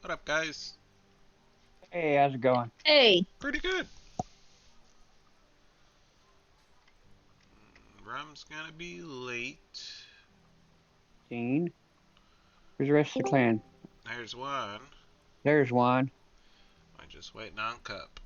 What up, guys? Hey, how's it going? Hey, Pretty good. Rum's gonna be late. Scene. Where's the rest of the clan? There's one. There's one. I'm just waiting on Cup.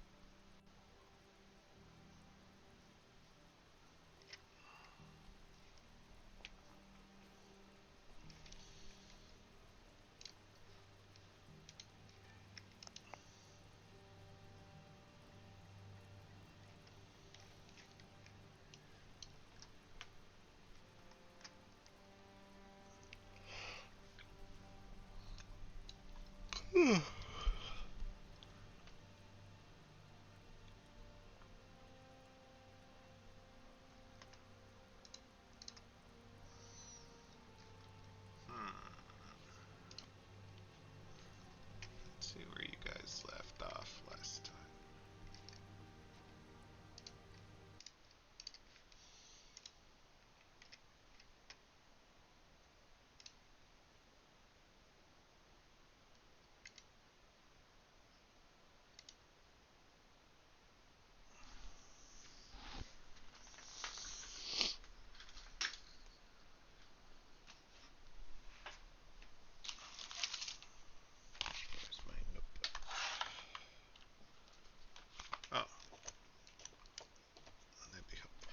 Let's see where you guys left off last time. Where's my notebook? Oh, that'd be helpful.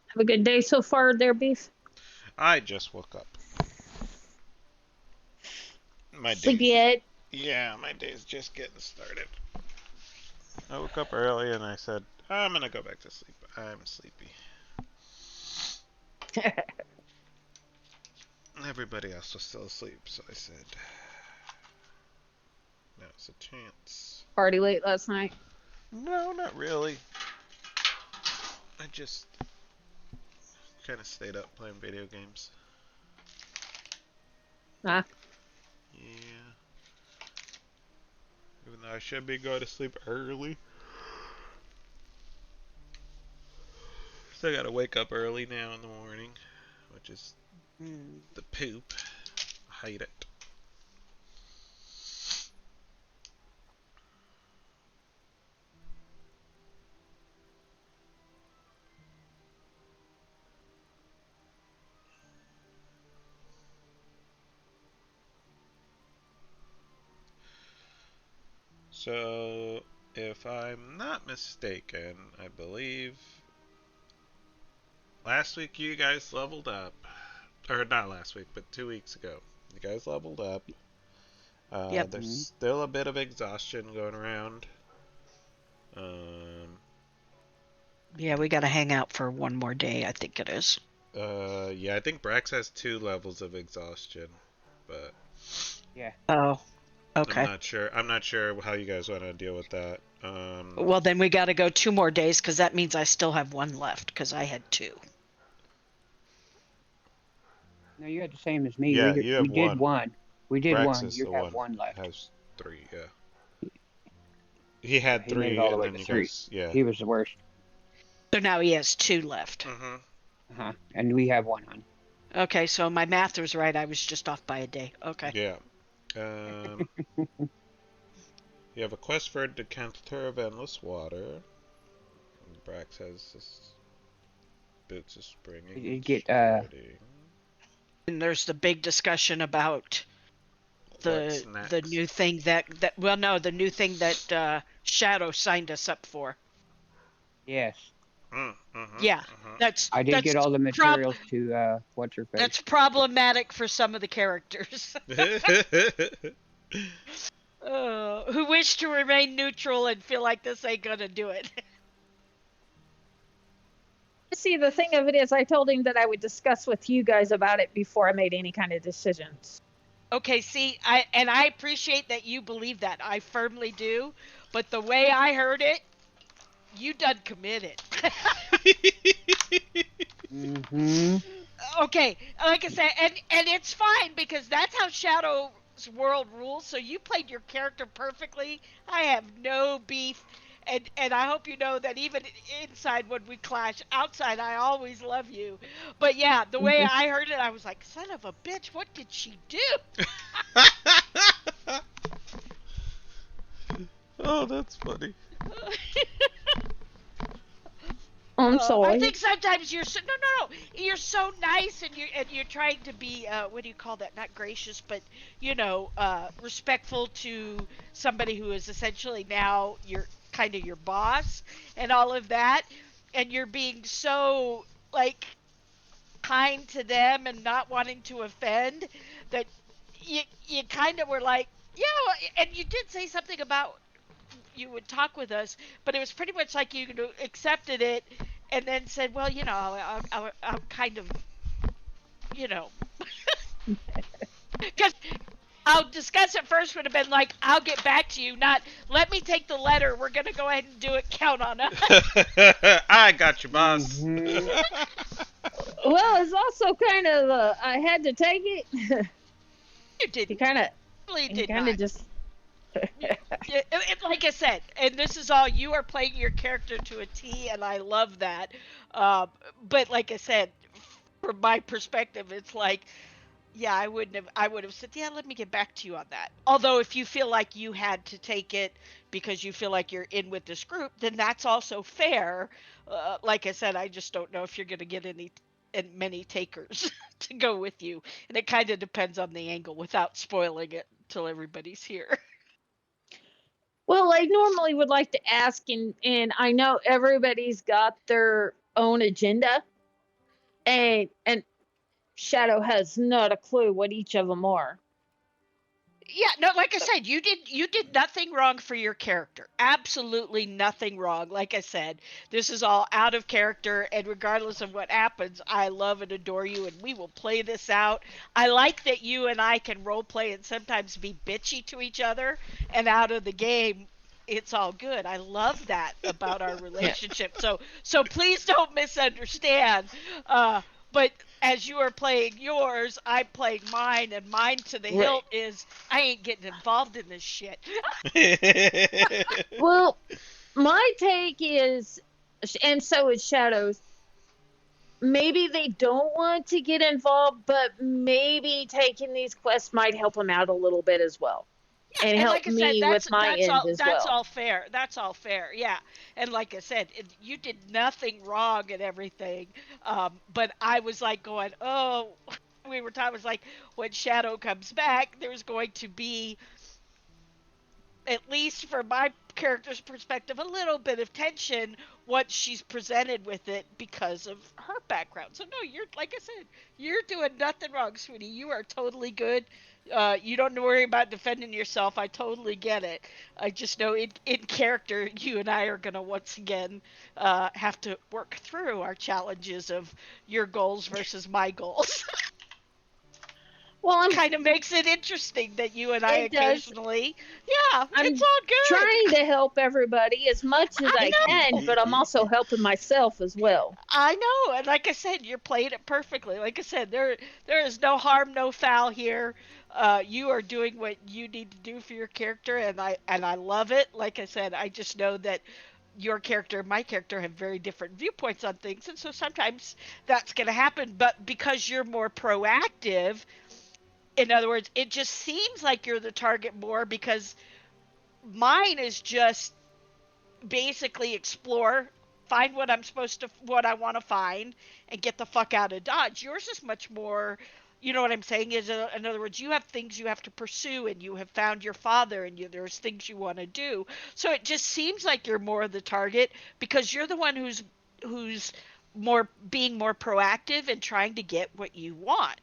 have a good day so far there, Beef. I just woke up. My Sleepy day. yet? Yeah, my day's just getting started. I woke up early and I said, I'm gonna go back to sleep. I'm sleepy. Everybody else was still asleep, so I said, now's a chance. Party late last night. No, not really. I just kind of stayed up playing video games. Huh? Yeah. Even though I should be going to sleep early. Still gotta wake up early now in the morning, which is the poop. I hate it. So, if I'm not mistaken, I believe last week you guys leveled up. Or not last week, but 2 weeks ago. You guys leveled up. Yep. There's still a bit of exhaustion going around. Yeah, we gotta hang out for one more day, I think it is. Yeah, I think Brax has 2 levels of exhaustion, but Yeah. Oh, I'm okay. not sure. I'm not sure how you guys want to deal with that. Well, then we gotta go 2 more days, because that means I still have 1 left, because I had 2. No, you had the same as me. Yeah, we, you we have did 1. one. We did Brax one. is You the have one one left. has 3. Yeah, he had He made it 3, all the and way then to you 3. guys, yeah. He was the worst. So now he has 2 left. And we have one on. Okay, so my math was right. I was just off by a day. Okay. Yeah. You have a quest for a decanter of endless water. Brax has this boots of springing. You get And there's the big discussion about What's the next? new thing that the new thing that Shadow signed us up for. yes. Yeah, that's I did get all the materials to what's her face. That's problematic for some of the characters who wish to remain neutral and feel like this ain't gonna do it. See, the thing of it is, I told him that I would discuss with you guys about it before I made any kind of decisions. Okay, see, I appreciate that you believe that. I firmly do. But the way I heard it, you done committed. Mm-hmm. Okay, like I said, and it's fine because that's how Shadow's world rules. So you played your character perfectly. I have no beef, and I hope you know that even inside when we clash, outside I always love you. But yeah, the way I heard it, I was like, son of a bitch, what did she do? Oh, that's funny. I'm I sorry. think sometimes you're so no, you're so nice and you're trying to be what do you call that? Not gracious, but respectful to somebody who is essentially now your kind of your boss and all of that, and you're being so like kind to them and not wanting to offend that you kind of were like yeah, and you did say something about you would talk with us, but it was pretty much like you accepted it and then said, well, I'll kind of, you know, because I'll discuss it first would have been like, I'll get back to you, not let me take the letter. We're going to go ahead and do it. Count on us. I got you, boss. Mhm. Well, it's also kind of I had to take it. You He didn't. kind of, Really he did kind not. of just. Like I said, and this is all you are playing your character to a T, and I love that. But like I said, from my perspective, it's like, yeah, I would have said, yeah, let me get back to you on that. Although, if you feel like you had to take it because you feel like you're in with this group, then that's also fair. Like I said, I just don't know if you're going to get many takers to go with you, and it kind of depends on the angle without spoiling it till everybody's here. Well, I normally would like to ask, and I know everybody's got their own agenda, and Shadow has not a clue what each of them are. Yeah, no, like I said, you did nothing wrong for your character. Absolutely nothing wrong. Like I said, this is all out of character, and regardless of what happens, I love and adore you, and we will play this out. I like that you and I can role play and sometimes be bitchy to each other, and out of the game, it's all good. I love that about our relationship. So please don't misunderstand. But as you are playing yours, I'm playing mine, and mine to the Right. hilt is I ain't getting involved in this shit. Well, my take is, and so is Shadow's. Maybe they don't want to get involved, but maybe taking these quests might help them out a little bit as well, and And help like I said, me with my end as that's well. all fair. That's all fair. Yeah. And like I said, you did nothing wrong and everything. But I was like going, oh, we were talking. Was like when Shadow comes back, there's going to be, at least from my character's perspective, a little bit of tension once she's presented with it because of her background. So no, you're like I said, you're doing nothing wrong, sweetie. You are totally good. You don't worry about defending yourself. I totally get it. I just know in character, you and I are gonna once again have to work through our challenges of your goals versus my goals. Well, I'm Kind of makes it interesting that you and I It does. occasionally, yeah, I'm it's all good. trying to help everybody as much as I can, but I'm also helping myself as well. I know, and like I said, you're playing it perfectly. Like I said, there is no harm, no foul here. You are doing what you need to do for your character, and I love it. Like I said, I just know that your character and my character have very different viewpoints on things, and so sometimes that's going to happen. But because you're more proactive, in other words, it just seems like you're the target more because mine is just basically explore, find what I want to find, and get the fuck out of Dodge. Yours is much more, you know what I'm saying? Is in other words, you have things you have to pursue, and you have found your father, and there's things you want to do. So it just seems like you're more the target because you're the one who's more being more proactive and trying to get what you want.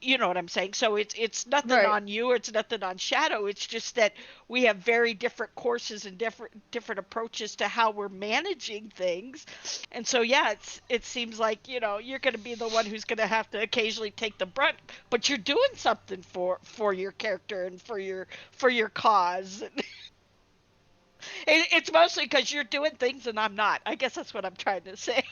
You know what I'm saying? So it's nothing Right. on you, it's nothing on Shadow. It's just that we have very different courses and different approaches to how we're managing things. And so yeah, it seems like, you're going to be the one who's going to have to occasionally take the brunt, but you're doing something for your character and for your cause. It's mostly because you're doing things and I'm not. I guess that's what I'm trying to say.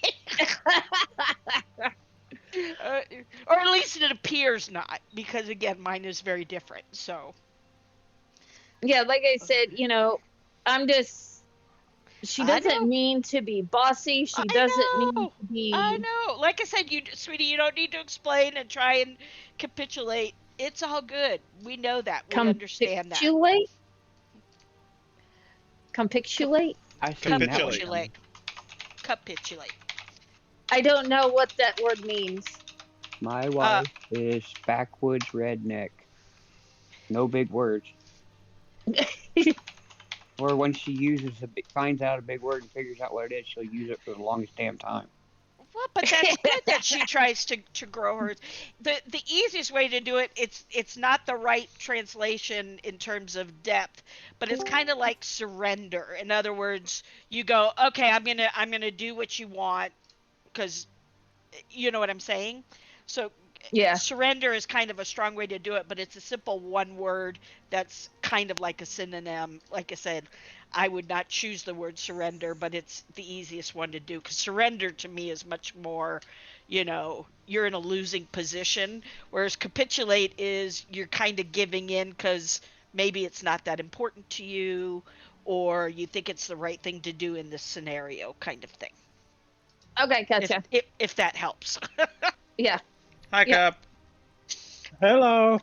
uh, or at least it appears not, because again, mine is very different. So Yeah, like I said, I'm just. She I doesn't know. mean to be bossy. She I doesn't mean know. to I be know. Like I said, sweetie, you don't need to explain and try and capitulate. It's all good. We know that. We understand that. capitulate. Capitulate. I seen that one Capitulate. coming. Capitulate. I don't know what that word means. My wife is backwoods redneck. No big words. Or when she finds out a big word and figures out what it is, she'll use it for the longest damn time. Well, but that's good that she tries to grow hers. The easiest way to do it, it's not the right translation in terms of depth, but it's kind of like surrender. In other words, you go, okay, I'm gonna do what you want, because you know what I'm saying. So Yeah. surrender is kind of a strong way to do it, but it's a simple one word that's kind of like a synonym. Like I said, I would not choose the word surrender, but it's the easiest one to do, because surrender to me is much more, you're in a losing position, whereas capitulate is you're kind of giving in because maybe it's not that important to you, or you think it's the right thing to do in this scenario, kind of thing. Okay, gotcha. If that helps. Yeah. Hi, Yeah. Cap. Hello.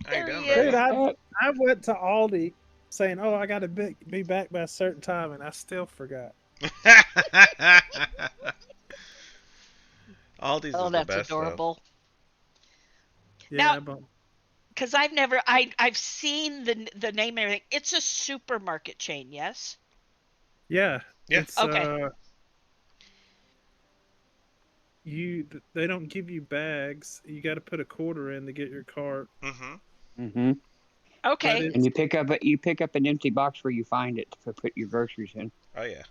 How There you doing, he is. Dude, buddy? I went to Aldi saying, oh, I got to be back by a certain time, and I still forgot. Aldi's Oh, is the that's best, adorable. Yeah, Now- but Because I've seen the name and everything. It's a supermarket chain, yes? yeah. Yeah. It's, Okay. they don't give you bags. You got to put a quarter in to get your cart. though. Mm-hmm. Mm-hmm. Okay. But And you pick up an empty box where you find it to put your groceries in. Oh, yeah.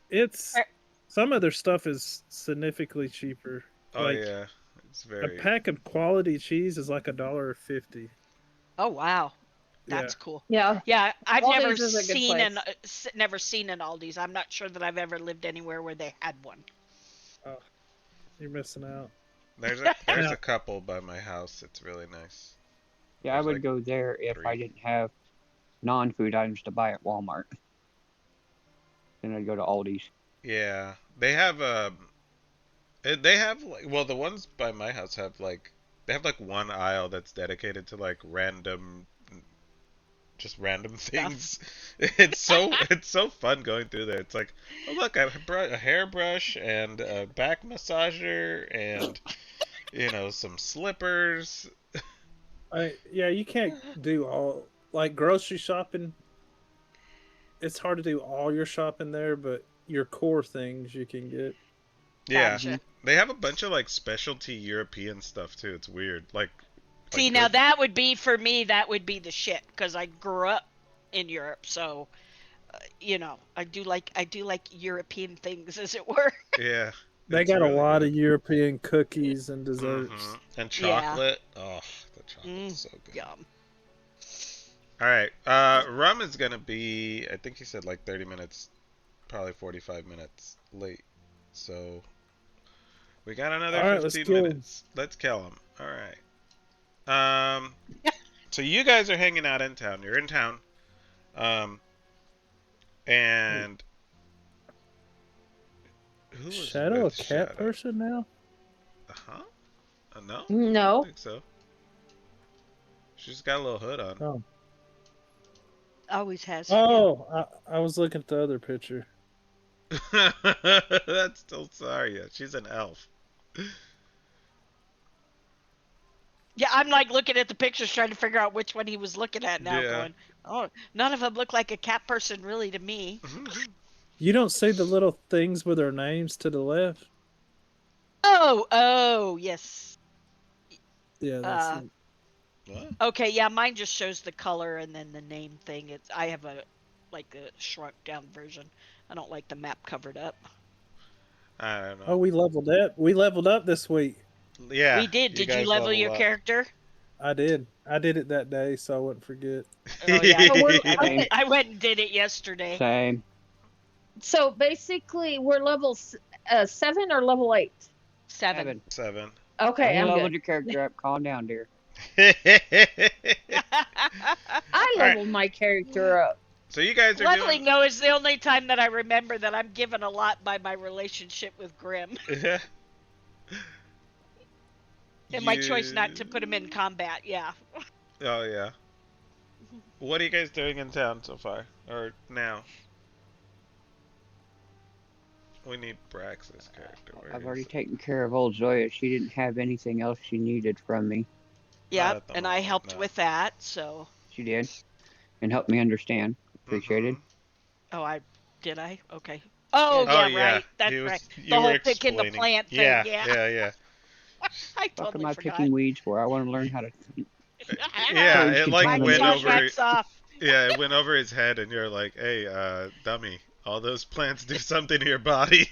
It's Er- some of their stuff is significantly cheaper. Oh, Like, yeah. It's a very... pack of quality cheese is like $1.50. Oh wow, Yeah. that's cool. Yeah. Yeah, I've Aldi's never is a good seen place. never seen an Aldi's. I'm not sure that I've ever lived anywhere where they had one. You're missing out. There's a Yeah. couple by my house. It's really nice. Yeah, I There's would like go there if I 3. didn't have non-food items to buy at Walmart. Then I'd go to Aldi's. Yeah. They have they have like, well, the ones by my house have like, they have like one aisle that's dedicated to like just random things. It's so fun going through there. It's like, oh look, a hairbrush and a back massager and some slippers. Yeah, you can't do all, like, grocery shopping. It's hard to do all your shopping there, but your core things you can get. Yeah, Gotcha. they have a bunch of like specialty European stuff too. It's weird. See, now that would be for me. That would be the shit, because I grew up in Europe, so I do like European things, as it were. Yeah. They it's got really a lot good. of European cookies and desserts. Mhm. And Yeah. chocolate. Oh, the chocolate's so good. Yum. All right. Rum is gonna be, I think he said like 30 minutes, probably 45 minutes late. So we got another All right, let's 15 go. minutes. Let's kill him. All right. So you guys are hanging out in town. You're in town. And who was Shadow a with cat Shadow? person now? Uh-huh. No? I No. don't think so. She's got a little hood on. Oh, Always has. I was looking at the other picture. That's still Zarya. She's an elf. Yeah, I'm like looking at the pictures, trying to figure out which one he was looking at now. Yeah. Going, oh, none of them look like a cat person, really, to me. You don't see the little things with their names to the left? Oh, yes. Yeah, that's it. What? Okay, yeah, mine just shows the color and then the name thing. I have a shrunk down version. I don't like the map covered up. I don't Oh, know. we leveled up. We leveled up this week. Yeah. We did. Did you guys level your up. character? I did. I did it that day, so I wouldn't forget. Oh yeah, So we're- Okay. I went and did it yesterday. Same. So basically, we're level 7 or level 8. 7. 7. Okay, You I'm leveled good. your character up. Calm down, dear. I Alright. leveled my character up. So you guys are Leveling doing. though is the only time that I remember that I'm given a lot by my relationship with Grim and my choice not to put him in combat. Yeah. Oh yeah. What are you guys doing in town so far, or now? We need Brax's character. Where I've is already it? taken care of old Zoya. She didn't have anything else she needed from me. Yeah, at the and I moment, helped no. with that. So, She did. And helped me understand. Appreciated. Mhm. oh, I did I? Okay. Oh Yeah. yeah, right. That's He was, right. you The were whole picking the explaining. plant thing. Yeah, Yeah. yeah. I Fuck am totally I forgot. picking weeds for? I want to learn how to. Yeah, Purge it like My went contamination. over. contract's off. Yeah, it went over his head, and you're like, "Hey, dummy, all those plants do something to your body."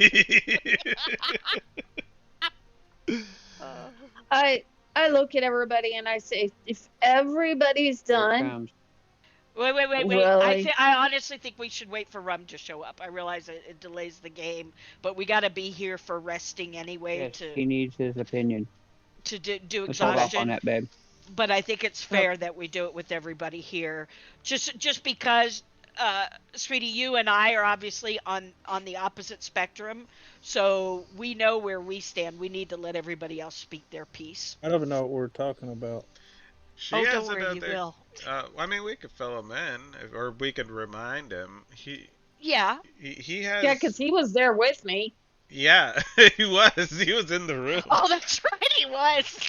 I look at everybody and I say, if everybody's Here it done, comes. Wait. Really? I honestly think we should wait for Rum to show up. I realize it delays the game, but we got to be here for resting anyway Yes, he needs his opinion. to do Let's hold off exhaustion. on that, babe. But I think it's fair that we do it with everybody here, just because, sweetie, you and I are obviously on the opposite spectrum, so we know where we stand. We need to let everybody else speak their piece. I don't even know what we're talking about. She Oh, has don't worry, you another. will. I mean, we could fill him in, or we could remind him. Yeah. He has. yeah, because he was there with me. Yeah, he was. He was in the room. Oh, that's right, he was.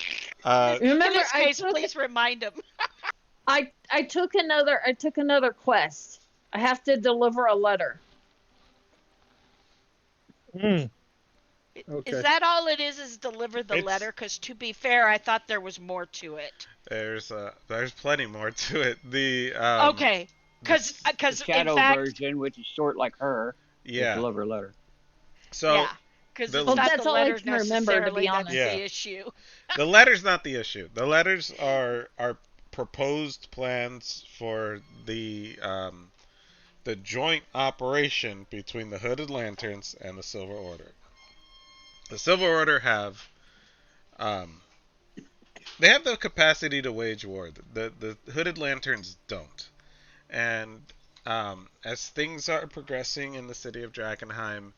In Remember, this I case, took, please remind him. I took another quest. I have to deliver a letter. Hmm. Okay. Is that all it is deliver the It's- letter? Because to be fair, I thought there was more to it. There's plenty more to it. The Okay. Because The in shadow fact, version, which is short like her, just yeah. deliver a letter. So yeah. Because the- it's Well, not that's the all I letters can remember, to be necessarily that's honest. Yeah. the issue. the letter's not the issue. The letters are proposed plans for the joint operation between the Hooded Lanterns and the Silver Order. The Silver Order have they have the capacity to wage war. The Hooded Lanterns don't. And as things are progressing in the city of Drakenheim,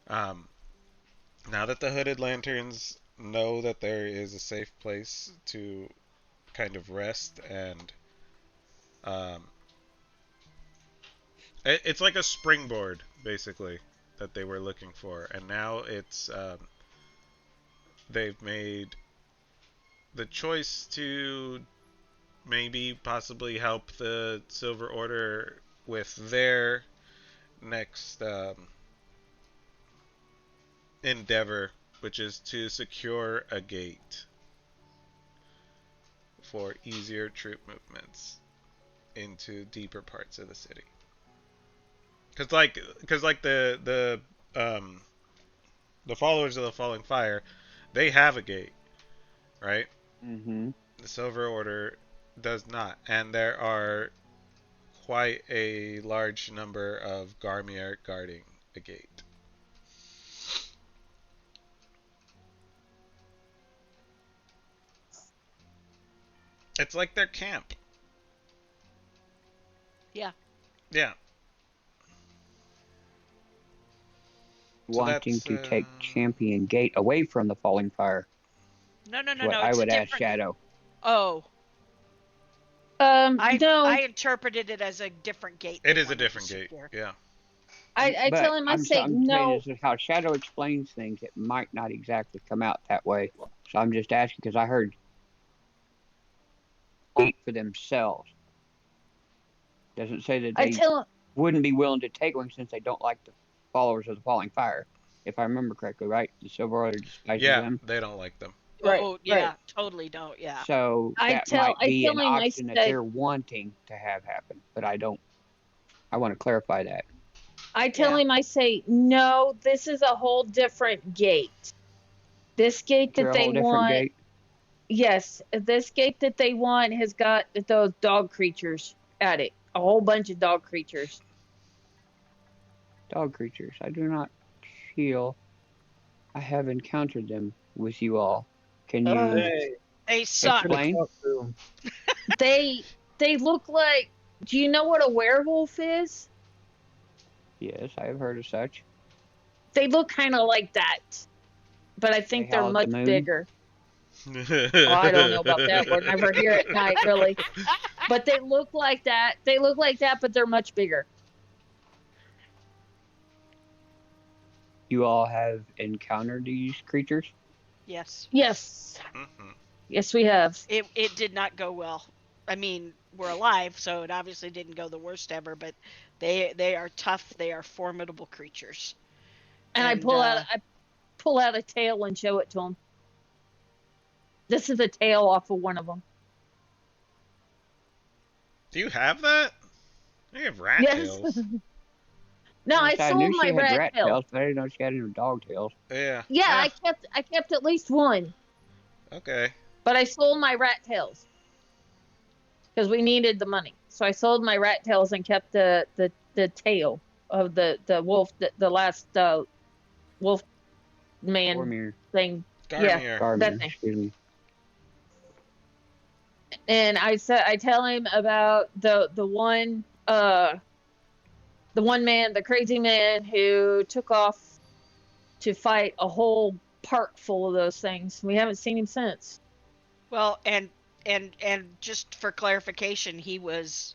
now that the Hooded Lanterns know that there is a safe place to kind of rest and it's like a springboard basically that they were looking for, and now it's they've made the choice to maybe possibly help the Silver Order with their next endeavor, which is to secure a gate for easier troop movements into deeper parts of the city. Cause like the followers of the Falling Fire, they have a gate, right? Mm-hmm. The Silver Order does not, and there are quite a large number of Garmier guarding the gate. It's like their camp. Yeah. Yeah. So Wanting that's, to take Champion Gate away from the Falling Fire. No. What I It's would a ask different. Shadow. Oh, No, I interpreted it as a different gate. It they is a wanted to different gate. secure. Yeah. I But tell him, I I'm say, saying no. this is how Shadow explains things. It might not exactly come out that way. So I'm just asking because I heard wait for themselves. Doesn't say that I they tell him, wouldn't be willing to take one since they don't like the followers of the Falling Fire. If I remember correctly, right? The Silver Order despises Yeah, them. they don't like them. Right, Oh, yeah, right. totally don't. Yeah. So I that tell- might I be tell an him I option that say- they're wanting to have happen. But I want to clarify that. I tell Yeah. him, I say, no, this is a whole different gate. This gate They're that a they whole different want, gate. Yes, this gate that they want has got those dog creatures at it. A whole bunch of dog creatures. Dog creatures. I do not feel I have encountered them with you all. Can you Hey, They I suck. should have explain? talked to him. They look like. Do you know what a werewolf is? Yes, I have heard of such. They look kind of like that, but I think They they're howl at much the moon? bigger. Oh, I don't know about that. We're never here at night, really. But they look like that. They look like that, but they're much bigger. You all have encountered these creatures? Yes. Yes, Mhm. yes, we have. It did not go well. I mean, we're alive, so it obviously didn't go the worst ever, but they are tough, they are formidable creatures. And I pull out a tail and show it to him. This is a tail off of one of them. Do you have that? You have rat Yes. tails. No, I Yes, sold knew my she had rat rat tail. tails, but I didn't know she had any dog tails. Yeah. Yeah, Ah, I kept at least one, okay. but I sold my rat tails because we needed the money. So I sold my rat tails and kept the tail of the wolf, the last wolf man Boromir. thing. Garnier. Garmin, that thing. excuse me. And I tell him about the one man, the crazy man who took off to fight a whole park full of those things. We haven't seen him since. Well, and just for clarification, he was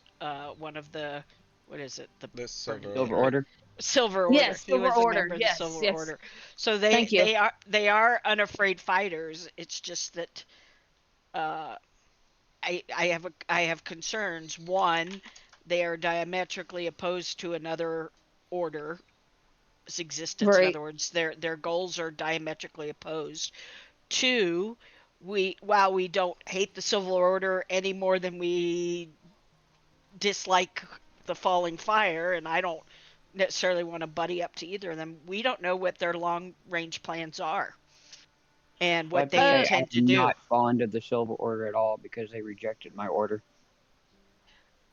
one of the, what is it? The This silver Silver order. Order. Silver Order. Yes, He Silver was a Order. member of the Yes, Silver yes. Order. So they Thank you. they are unafraid fighters. It's just that I have concerns. One, they are diametrically opposed to another order's existence. In Right. other words, their goals are diametrically opposed. Two, while we don't hate the Silver Order any more than we dislike the Falling Fire, and I don't necessarily want to buddy up to either of them, we don't know what their long range plans are and Well, I what they have to say, intend to I'm do. not fond of the Silver Order at all because they rejected my order.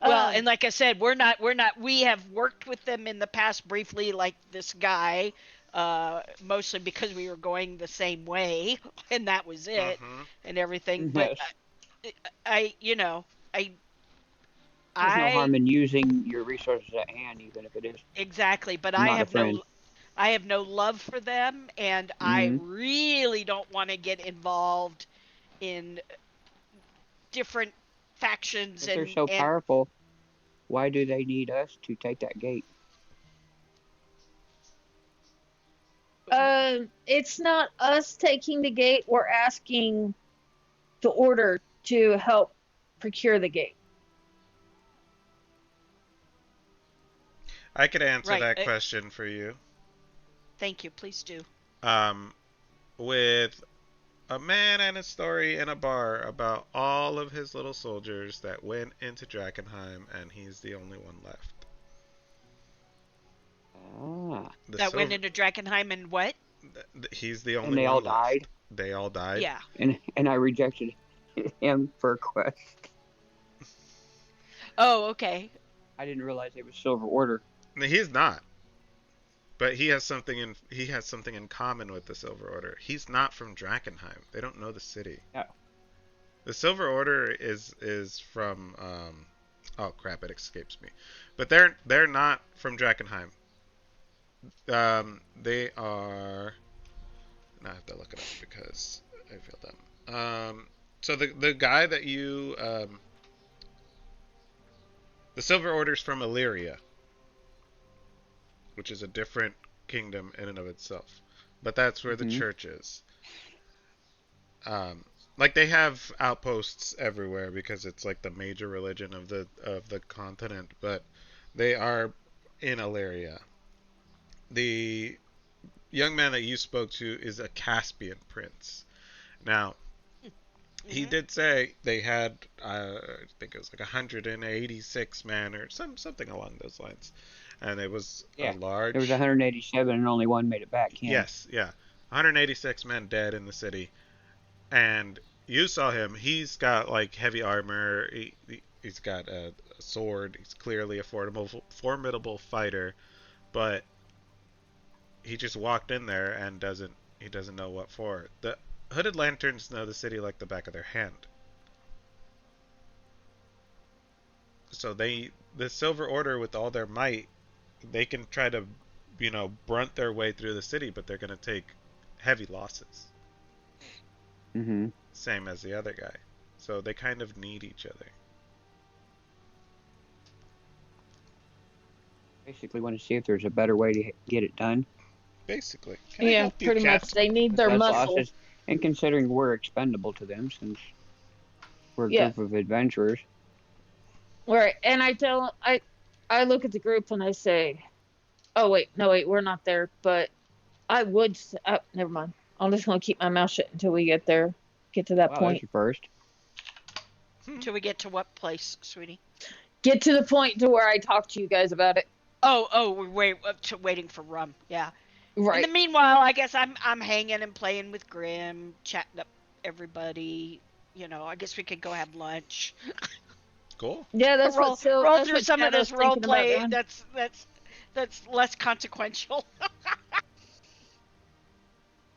Well, Um, and like I said, we have worked with them in the past briefly, like this guy, mostly because we were going the same way, and that was it, Mhm. and everything. But Yes. I There's no harm in using your resources at hand, even if it is exactly, but not I a have friend. I have no love for them, and I Mhm. really don't want to get involved in different factions If they're so powerful, why do they need us to take that gate? It's not us taking the gate. We're asking the order to help procure the gate. I could answer Right, that question for you. Thank you, please do. With a man and a story in a bar about all of his little soldiers that went into Drakenheim, and he's the only one left. Ah. The That went Silver- into Drakenheim and what? He's the only And they one all left. died? They all died. Yeah. And I rejected him for a quest. Oh, okay. I didn't realize it was Silver Order. No, he's not. But he has something in common with the Silver Order. He's not from Drakenheim. They don't know the city. No. The Silver Order is from oh crap, it escapes me. But they're not from Drakenheim. They are. Now I have to look it up because I feel dumb. So the guy that you the Silver Order's from Illyria, which is a different kingdom in and of itself. But that's where the Mhm. church is. Like they have outposts everywhere because it's like the major religion of the continent, but they are in Illyria. The young man that you spoke to is a Caspian prince. Now, he Mhm. did say they had, I think it was like 186 men or something along those lines, and it was Yeah, a large. There was 187 and only one made it back. Him. Yes, yeah, 186 men dead in the city, and You saw him. He's got like heavy armor. He's got a sword. He's clearly a formidable fighter, but he just walked in there and doesn't know what for. The Hooded Lanterns know the city like the back of their hand. So the Silver Order, with all their might, they can try to, brunt their way through the city, but they're going to take heavy losses. Mm-hmm. Same as the other guy. So they kind of need each other. Basically, want to see if there's a better way to get it done. Basically. Can I Yeah, help you, pretty Cat? much. They need their That's muscle. awesome. And considering we're expendable to them, since we're a Yeah. group of adventurers. Right, and I look at the group and I say, oh wait, no wait, we're not there. But I would. Never mind. I'm just gonna keep my mouth shut until we get there. Get to that Wow, point. that's your first. Till we get to what place, sweetie? Get to the point to where I talk to you guys about it. Oh, we're waiting for rum. Yeah. Right. In the meanwhile, I guess I'm hanging and playing with Grim, chatting up everybody. I guess we could go have lunch. Cool. Yeah, that's roll what Sil. roll that's through what some of Shadow's this role thinking about play. doing. That's less consequential.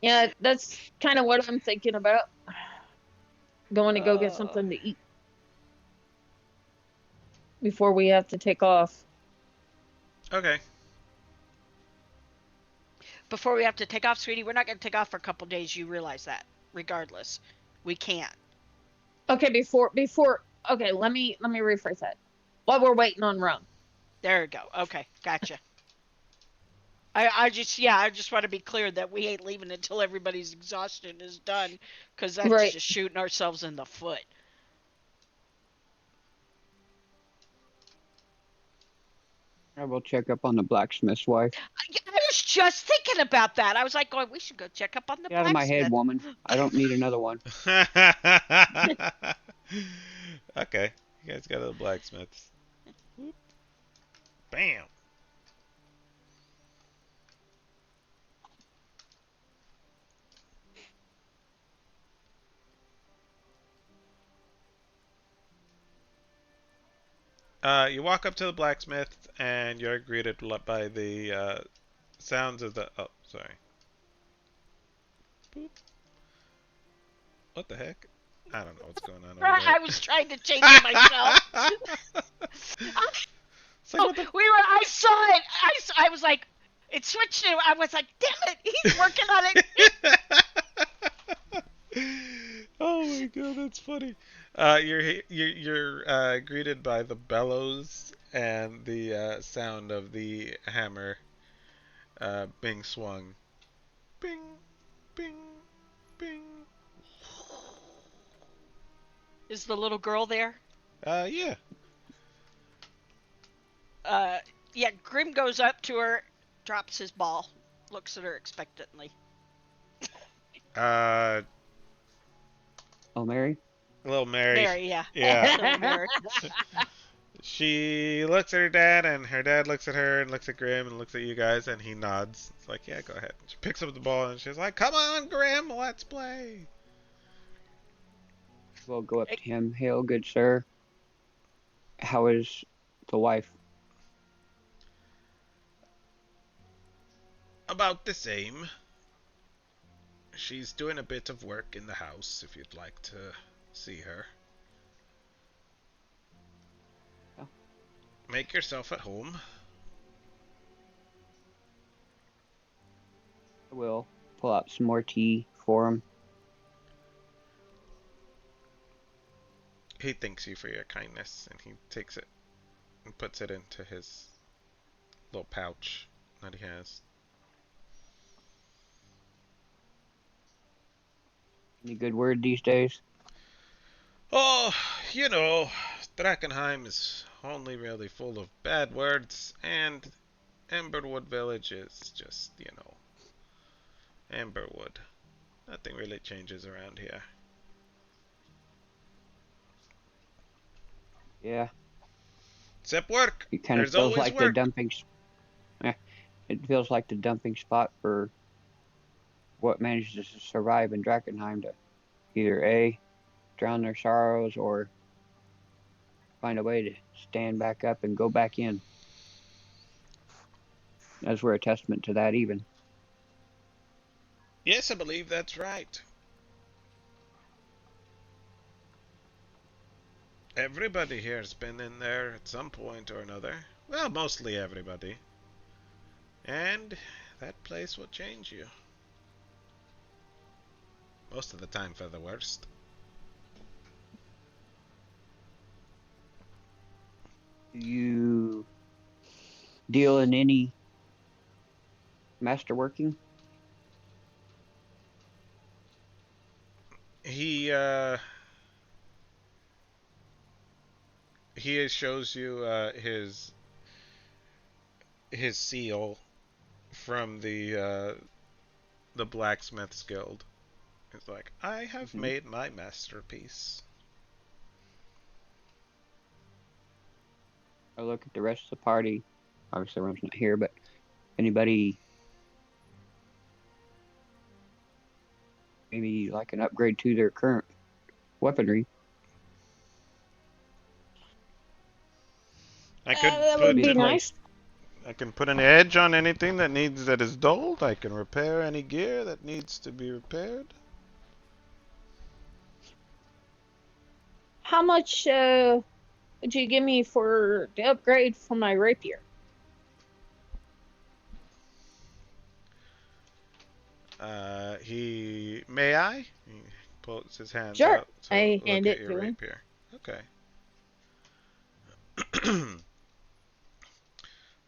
Yeah, that's kind of what I'm thinking about. Going to go get something to eat before we have to take off. Okay. Before we have to take off, sweetie, we're not going to take off for a couple days. You realize that. Regardless, we can't. Okay, before. Okay, let me rephrase that. While we're waiting on rum. There we go. Okay, gotcha. I just want to be clear that we ain't leaving until everybody's exhaustion is done, because that's Right. just shooting ourselves in the foot. I will check up on the blacksmith's wife. I was just thinking about that. I was like, we should go check up on the Get out of my head, blacksmith. woman. I don't need another one. Okay. You guys go to the blacksmiths. Whoop. Bam. You walk up to the blacksmith, and you're greeted by the sounds of the. Oh, sorry. Boop. What the heck? I don't know what's going on over I there. was trying to change it myself. It's like, what the I saw it. I was like, it switched to. I was like, damn it, he's working on it. Oh my god, that's funny. You're greeted by the bellows and the sound of the hammer being swung. Bing, bing, bing. Is the little girl there? Yeah. Yeah. Grim goes up to her, drops his ball, looks at her expectantly. Oh, Mary? Little Mary. Mary, yeah. Yeah. Little Mary. She looks at her dad, and her dad looks at her, and looks at Grim, and looks at you guys, and he nods. It's like, yeah, go ahead. She picks up the ball, and she's like, come on, Grim, let's play. We'll go up to him. Hail, good sir. How is the wife? About the same. She's doing a bit of work in the house, if you'd like to see her. Oh. Make yourself at home. I will pull out some more tea for him. He thanks you for your kindness, and he takes it and puts it into his little pouch that he has. Any good word these days? Oh, Drakenheim is only really full of bad words, and Emberwood Village is just, Emberwood. Nothing really changes around here. Yeah. Except work. It kind of There's feels always like work. the dumping. It feels like the dumping spot for what manages to survive in Drakenheim to either A, drown their sorrows or find a way to stand back up and go back in. As we're a testament to that, even. Yes, I believe that's right. Everybody here has been in there at some point or another. Well, mostly everybody. And that place will change you. Most of the time for the worst. Do you deal in any masterworking? He shows you his seal from the blacksmith's guild. It's like, I have made my masterpiece. I look at the rest of the party. Obviously, everyone's not here, but anybody maybe like an upgrade to their current weaponry? I could that put would be in, nice. I can put an edge on anything that is dulled. I can repair any gear that needs to be repaired. How much would you give me for the upgrade for my rapier? May I? He pulls his hands Sure. out to I look hand at it your to him. rapier. Okay.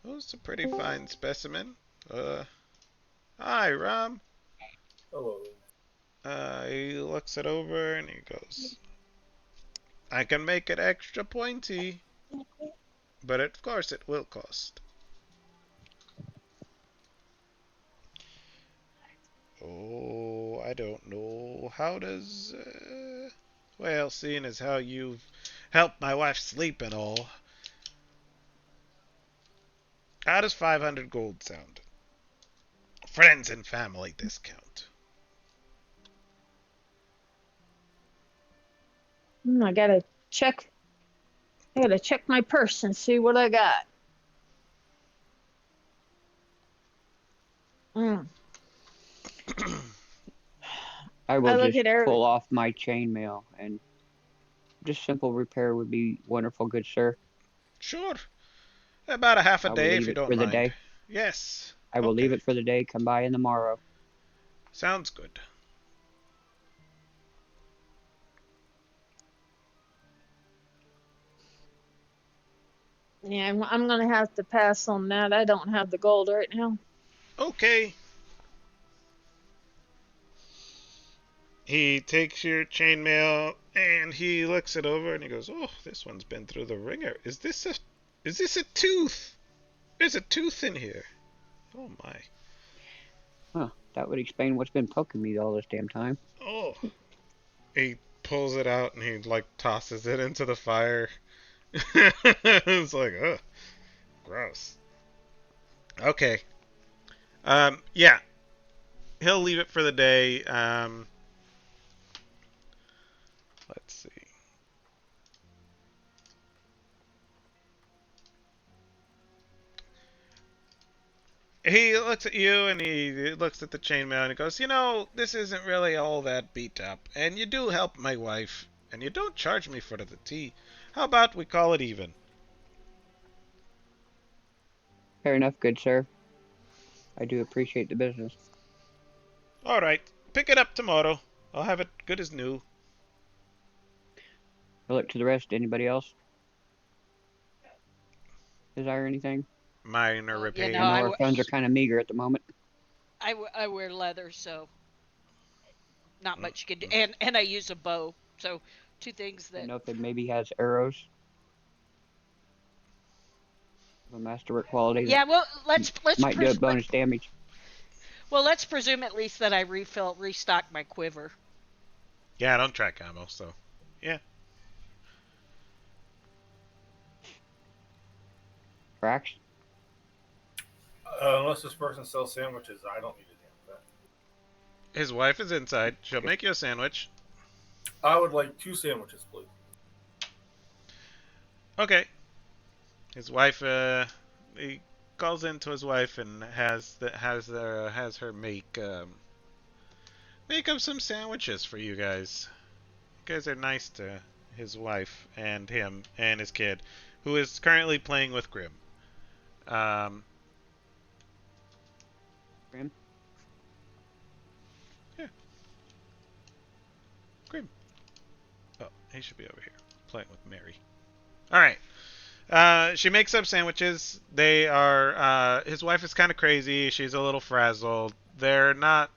Oh, it's a pretty fine specimen. Hi, Ram. Hello. He looks it over and he goes, I can make it extra pointy, but of course it will cost. Oh, I don't know. How does, well, seeing as how you've helped my wife sleep and all, how does 500 gold sound? Friends and family discount. I gotta check. I gotta check my purse and see what I got. I will I look just at her. pull off my chainmail, and just simple repair would be wonderful, good sir. Sure. About a half a I will day if leave you it don't for the mind. day. Yes. I will Okay. leave it for the day. Come by in the morrow. Sounds good. Yeah, I'm gonna have to pass on that. I don't have the gold right now. Okay. He takes your chainmail and he looks it over and he goes, "Oh, this one's been through the ringer. Is this a tooth? There's a tooth in here. Oh my. Huh. That would explain what's been poking me all this damn time. Oh." He pulls it out and he like tosses it into the fire. It's like, ugh, gross. Okay. Yeah. He'll leave it for the day. Let's see. He looks at you and he looks at the chainmail and he goes, you know, this isn't really all that beat up. And you do help my wife. And you don't charge me for the tea. How about we call it even? Fair enough, good sir. I do appreciate the business. Alright. Pick it up tomorrow. I'll have it good as new. I look to the rest. Anybody else desire anything? Minor Well, repair. No, I I know our funds are kind of meager at the moment. I wear leather, so not much you can do. And I use a bow, so two things I that. know if it maybe has arrows of a masterwork quality. Yeah, well, let's Might do a bonus damage. Well, let's presume at least that I restock my quiver. Yeah, I don't track ammo, so yeah. Cracks. Unless this person sells sandwiches, I don't need a damn thing. His wife is inside. She'll make you a sandwich. I would like 2 sandwiches, please. Okay. His wife, he calls into his wife and has her make up some sandwiches for you guys. You guys are nice to his wife and him and his kid, who is currently playing with Grim. Grim? Yeah. Grim. Oh, he should be over here playing with Mary. All right. She makes up sandwiches. They are, his wife is kind of crazy. She's a little frazzled. They're not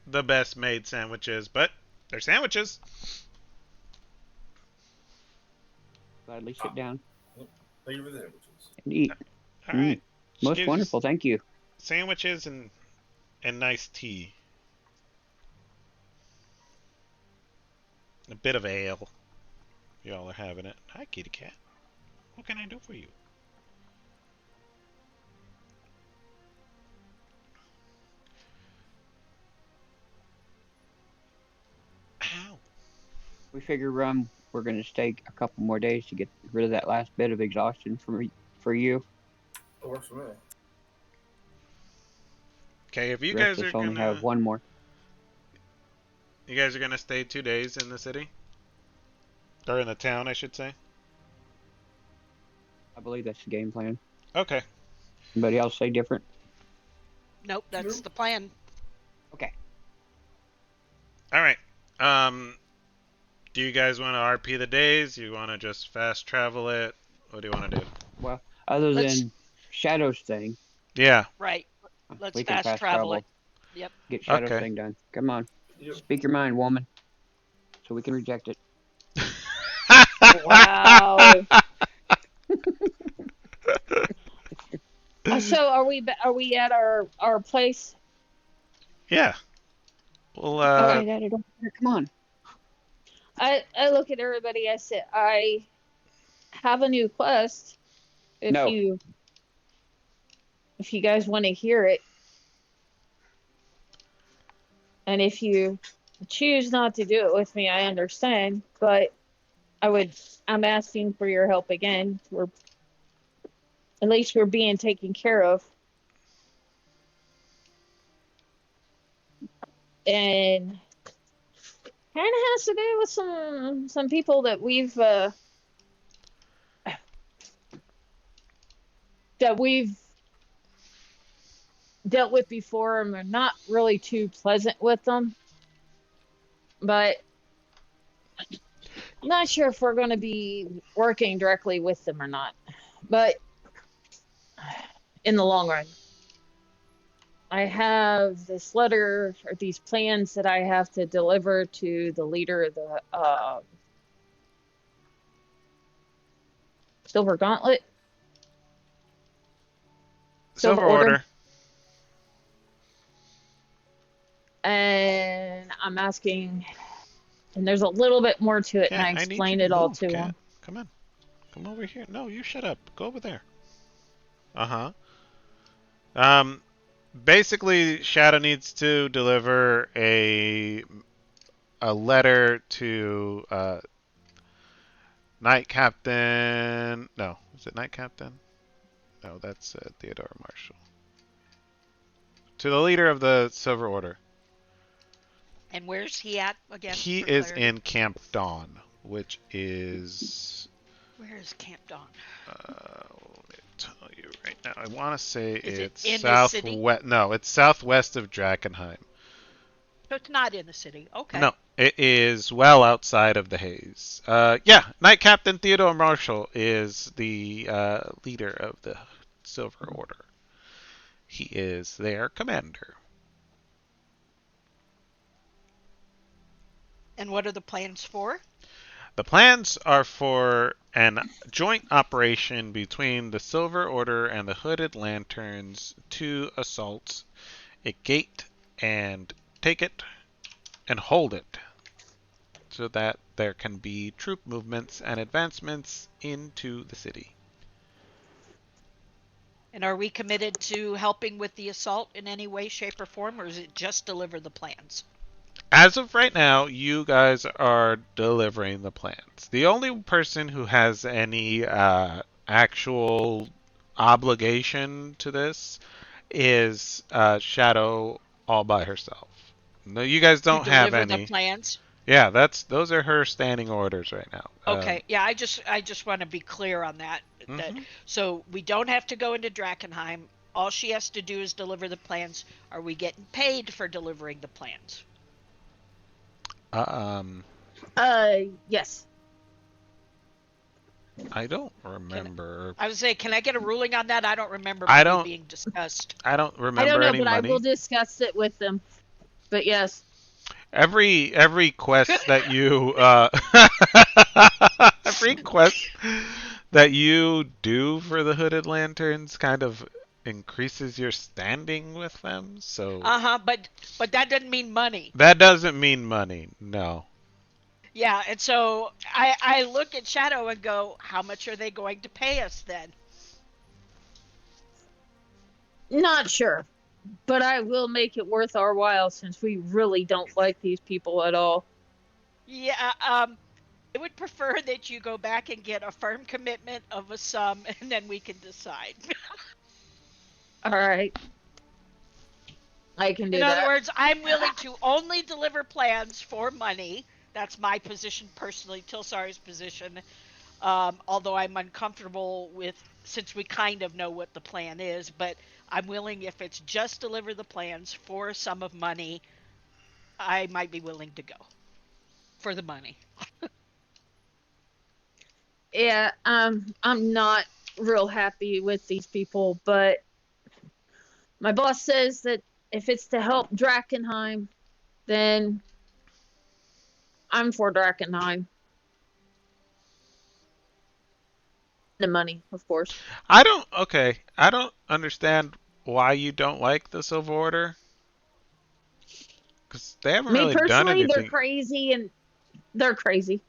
the best made sandwiches, but they're sandwiches. Gladly sit down Thank you for the sandwiches. and eat. All right. She Most gives wonderful, thank you. Sandwiches and nice tea. A bit of ale. Y'all are having it. Hi, kitty cat. What can I do for you? Ow. We figure we're gonna stay a couple more days to get rid of that last bit of exhaustion for you. It works for me. Okay, if you The rest guys of are us only gonna have one more. you guys are gonna stay 2 days in the city? Or in the town, I should say. I believe that's the game plan. Okay. Anybody else say different? Nope, that's the plan. Okay. Alright. Do you guys want to RP the days? You want to just fast travel it? What do you want to do? Well, other Let's- than Shadow's thing, Yeah. Right. Let's we can fast travel it. Yep. Get Shadow's Okay. thing done. Come on, Yep. speak your mind, woman, so we can reject it. Wow. So are we at our place? Yeah. Well, Okay, Daddy, don't come on. I look at everybody. I said, I have a new quest. If No. you guys want to hear it, and if you choose not to do it with me, I understand. But I'm asking for your help again. At least we're being taken care of. And kind of has to do with some people that we've dealt with before, and we're not really too pleasant with them. But I'm not sure if we're going to be working directly with them or not. But in the long run, I have this letter or these plans that I have to deliver to the leader of the Silver Gauntlet. Silver Order. And I'm asking, and there's a little bit more to it, Yeah, and I need explain you it all move, to Cat. him. Come on. Come over here. No, you shut up. Go over there. Uh-huh. Basically, Shadow needs to deliver a letter to Knight Captain. No, is it Knight Captain? No, that's Theodore Marshall. To the leader of the Silver Order. And where's he at again? He for is clarity? in Camp Dawn, which is. Where is Camp Dawn? Let me tell you right now. I want to say Is it it's in the city? southwest. No, it's southwest of Drakenheim. So it's not in the city. Okay. No, it is well outside of the haze. Yeah, Knight Captain Theodore Marshall is the leader of the Silver Order. He is their commander. And what are the plans for? The plans are for an joint operation between the Silver Order and the Hooded Lanterns to assault a gate and take it and hold it so that there can be troop movements and advancements into the city. And are we committed to helping with the assault in any way, shape, or form, or is it just deliver the plans? as of right now, you guys are delivering the plans. The only person who has any actual obligation to this is Shadow all by herself. No, you guys To don't have deliver the any. plans. Yeah, those are her standing orders right now. Okay, yeah, I just want to be clear on that. That Mhm. so we don't have to go into Drakenheim. All she has to do is deliver the plans. Are we getting paid for delivering the plans? Um, Yes. I don't remember. I would say, can I get a ruling on that? I don't remember I money don't. being discussed. I don't I don't remember know, any but I will money. discuss it with them. But yes. Every quest that you every quest that you do for the Hooded Lanterns kind of increases your standing with them. So Uh-huh, but that doesn't mean money. that doesn't mean money. No. Yeah, and so I look at Shadow and go, how much are they going to pay us then? Not sure. But I will make it worth our while since we really don't like these people at all. Yeah, I would prefer that you go back and get a firm commitment of a sum, and then we can decide. All right. I can do In other that. words, I'm willing to only deliver plans for money. That's my position personally. Tilsari's position. Although I'm uncomfortable with, since we kind of know what the plan is, but I'm willing, if it's just deliver the plans for a sum of money, I might be willing to go for the money. Yeah, I'm not real happy with these people, but my boss says that if it's to help Drakenheim, then I'm for Drakenheim. The money, of course. Okay. I don't understand why you don't like the Silver Order. Because they haven't Me really done personally, they're anything. crazy and they're crazy.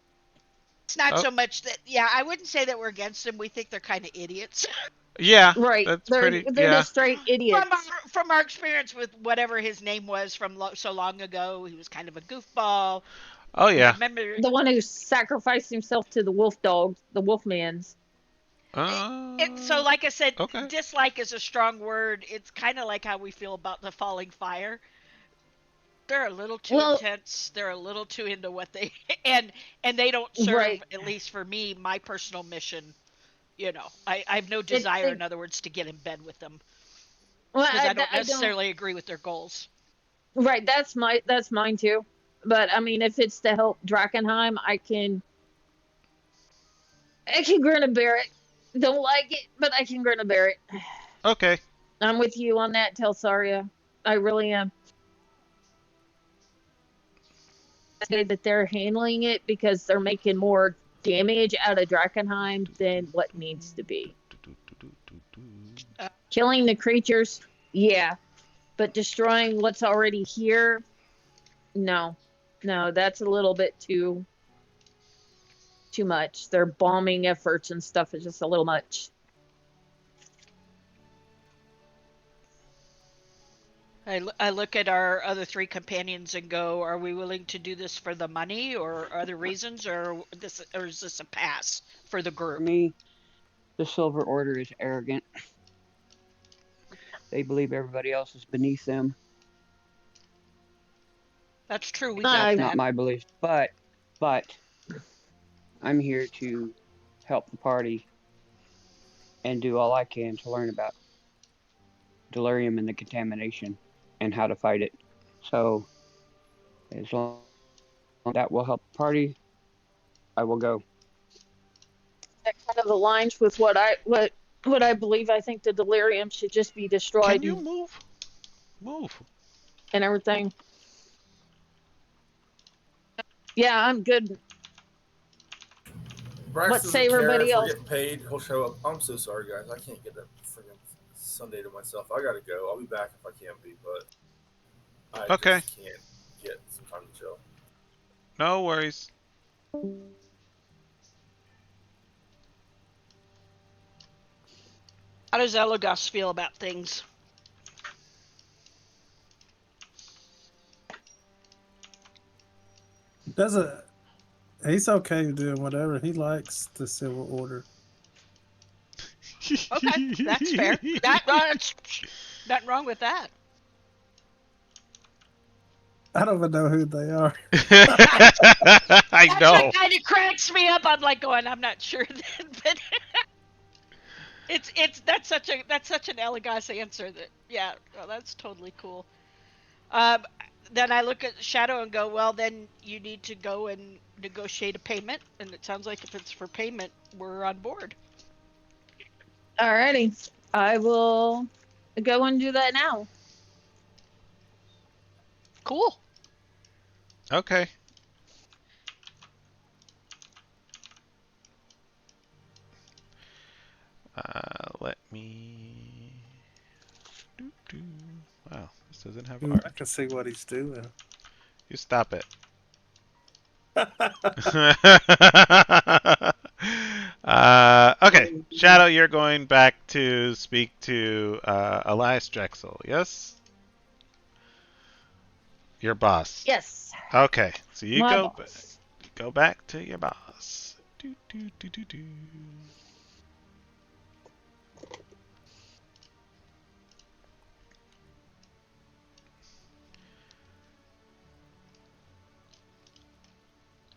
It's not Oh, so much that, yeah, I wouldn't say that we're against them. We think they're kind of idiots. yeah, Right. that's They're pretty. they're Yeah. just straight idiots. From our experience with whatever his name was from so long ago, he was kind of a goofball. Oh, Yeah, yeah. remember? The one who sacrificed himself to the wolf dogs, the wolfmans. So, like I said, Okay. dislike is a strong word. It's kind of like how we feel about the Falling Fire. They're a little too Well, intense. They're a little too into what they and they don't serve, right. at least for me, my personal mission. I have no It, desire, it in other words, to get in bed with them well, because I don't I don't. necessarily agree with their goals. Right. That's mine too. But I mean, if it's to help Drakenheim, I can grin and bear it. Don't like it, but I can grin and bear it. Okay. I'm with you on that, Telsaria. I really am. Say that they're handling it because they're making more damage out of Drakenheim than what needs to be. Killing the creatures, yeah, but destroying what's already here, no, no, that's a little bit too much. Their bombing efforts and stuff is just a little much. I look at our other three companions and go, are we willing to do this for the money or other reasons, or is this a pass for the For group? me, the Silver Order is arrogant. They believe everybody else is beneath them. That's true. We Uh, got That's that. not my belief. But I'm here to help the party and do all I can to learn about delirium and the contamination and how to fight it. So as long as that will help the party, I will go. That kind of aligns with what I believe. I think the delirium should just be destroyed Can you move? Move. and everything. Yeah, I'm good. Bryce What doesn't say care everybody if we're else? getting paid. He'll show up. I'm so sorry, guys. I can't get that friggin' Sunday to myself. I gotta go. I'll be back if I can be, but I Okay. just can't get some time to chill. No worries. How does Elagos feel about things? Doesn't he's okay doing whatever he likes. The Civil Order. Okay, that's fair. That's nothing wrong with that. I don't even know who they are. I That's know. what kind of cracks me up. I'm like going, I'm not sure then, but that's such an elegant answer that well, that's totally cool. Then I look at Shadow and go, well, then you need to go and negotiate a payment, and it sounds like if it's for payment, we're on board. Alrighty. I will go and do that now. Cool. Okay. Let me. Wow, this doesn't have I art. can see what he's doing. You stop it. Okay, Shadow, you're going back to speak to Elias Drexel, yes? Your boss. Yes. Okay, so you My go boss. go back to your boss. Do, do, do, do, do.